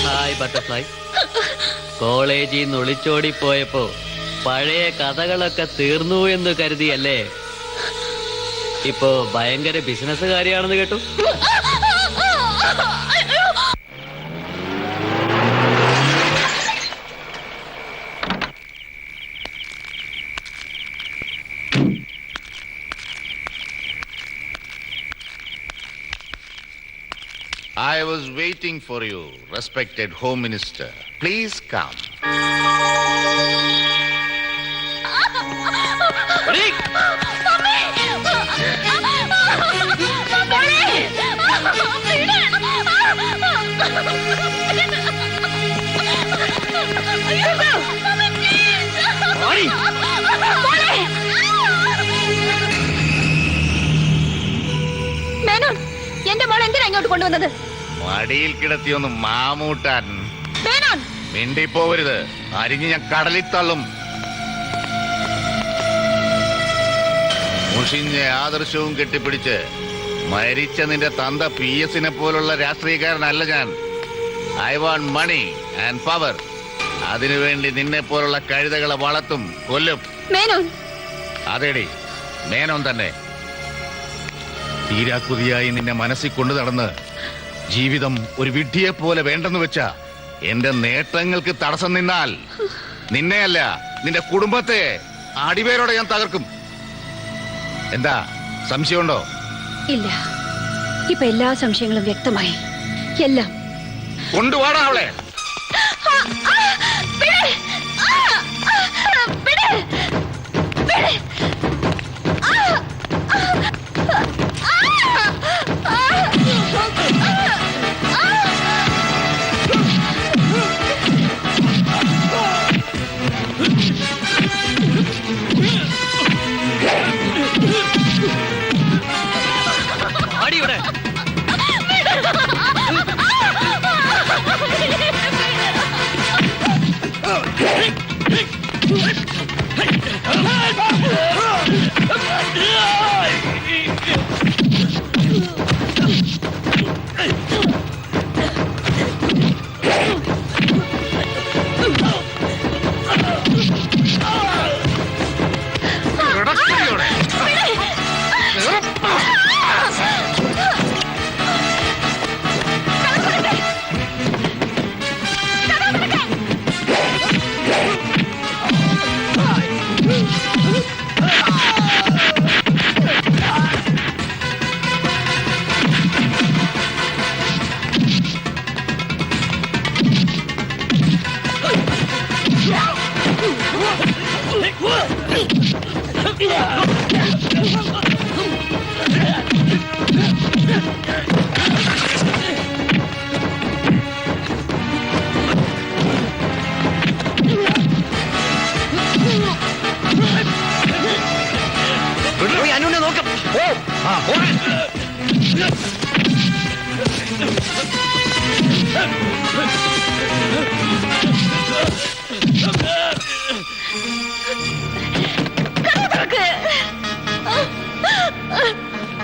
Hi butterfly. കോളേജിൽ നിന്ന് ഒളിച്ചോടിപ്പോയപ്പോ പഴയ കഥകളൊക്കെ തീർന്നു എന്ന് കരുതിയല്ലേ ഇപ്പോ ഭയങ്കര ബിസിനസ്സുകാരിയാണെന്ന് കേട്ടു. I was waiting for you, respected Home Minister. Please come. Menon, എന്റെ മോൾ എന്തിനാ ഇങ്ങോട്ട് കൊണ്ടുവന്നത്? മടിയിൽ കിടത്തിയൊന്ന് മാമൂട്ടാൻ. മേനോൻ, മിണ്ടിപ്പോവരുത്, അരിഞ്ഞ് ഞാൻ കടലിൽ തള്ളും. മുഷിഞ്ഞ ആദർശവും കെട്ടിപ്പിടിച്ച് മരിച്ച നിന്റെ തന്ത PS പോലുള്ള രാഷ്ട്രീയക്കാരനല്ല ഞാൻ. I want money and power. അതിനുവേണ്ടി നിന്നെ പോലുള്ള കഴുതകളെ വളർത്തും, കൊല്ലും. മേനോൻ. അതേടി, മേനോൻ തന്നെ. തീരാക്കുതിയായി നിന്നെ മനസ്സിൽ കൊണ്ടു നടന്ന് ജീവിതം ഒരു വിഡ്ഢിയെ പോലെ വേണ്ടെന്ന് വെച്ച എന്റെ നേട്ടങ്ങൾക്ക് തടസ്സം നിന്നാൽ നിന്നെയല്ല, നിന്റെ കുടുംബത്തെ അടിവേരോടെ ഞാൻ തകർക്കും. എന്താ സംശയമുണ്ടോ? ഇല്ല, ഇപ്പൊ എല്ലാ സംശയങ്ങളും വ്യക്തമായി. എല്ലാം കൊണ്ടുപോടാ അവളെ.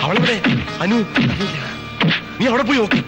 അവളെവിടെ? അനു, നീ അവിടെ പോയി നോക്ക്.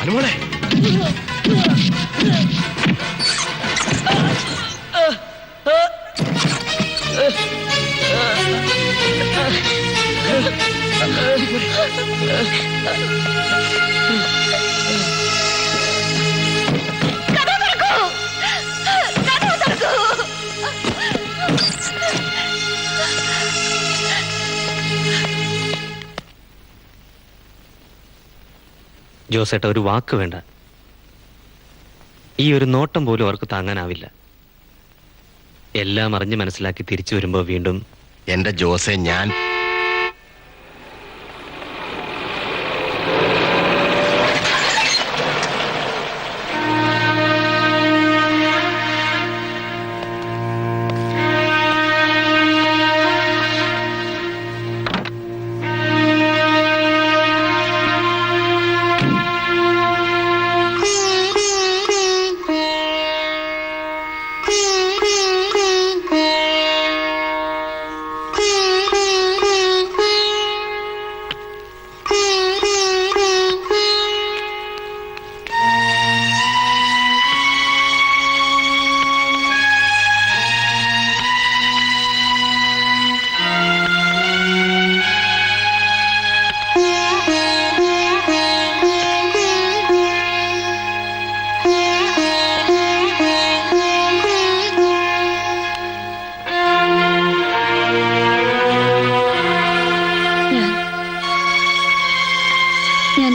അനുമോളെ ജോസേട്ട, ഒരു വാക്ക് വേണ്ട. ഈ ഒരു നോട്ടം പോലും അവർക്ക് താങ്ങാനാവില്ല. എല്ലാം അറിഞ്ഞ് മനസ്സിലാക്കി തിരിച്ചു വരുമ്പോ വീണ്ടും എന്റെ ജോസെ, ഞാൻ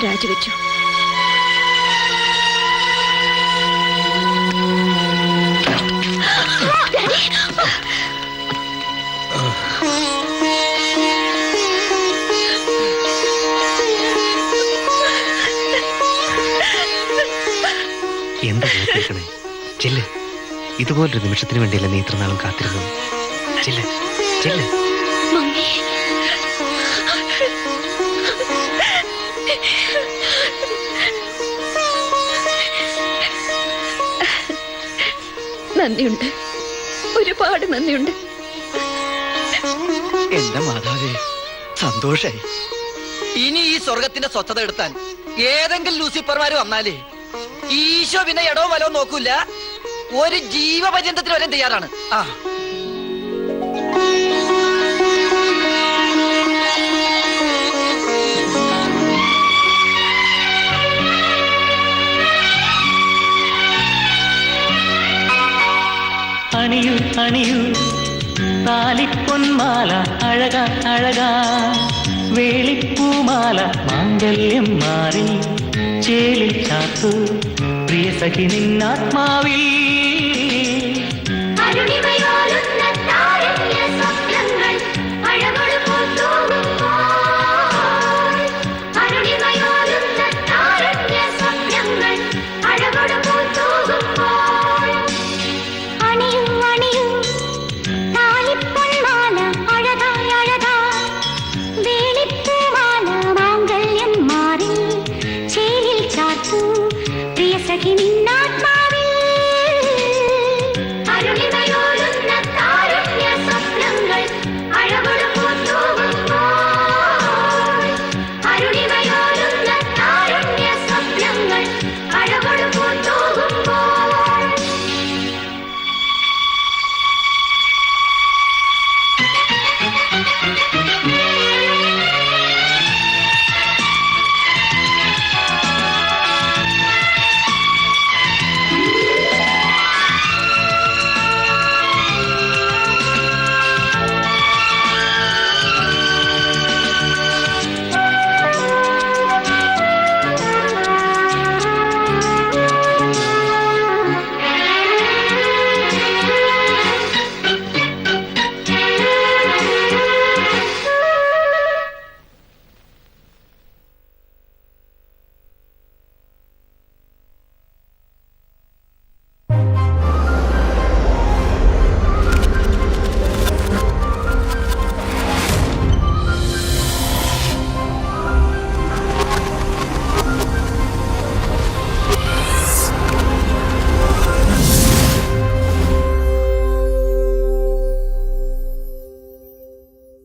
രാജിവെച്ചു. എന്താ കേൾക്കണേ? ചെല്ല്. ഇതുപോലൊരു നിമിഷത്തിന് വേണ്ടിയല്ല നീ ഇത്ര നാളും കാത്തിരുന്നത്. ചെല്ല്, ചെല്ല്. നന്ദിയുണ്ട്, ഒരുപാട് നന്ദിയുണ്ട്. എന്റെ മാതാവേ, സന്തോഷായി. ഇനി ഈ സ്വർഗത്തിന്റെ സ്വസ്ഥത എടുത്താൻ ഏതെങ്കിലും ലൂസിഫർമാര് വന്നാലേ ഈശോ പിന്നെ ഇടവും വലവും നോക്കൂല, ഒരു ജീവപര്യന്തത്തിന് വരെ തയ്യാറാണ്. ആ അണിയൂ അണിയൂ താലിപ്പൊന്മാല അഴക അഴക വേളിപ്പൂമാല മാംഗല്യം മാറി ചേലി ചാത്തു പ്രിയ സഖി നിന്നാത്മാവിൽ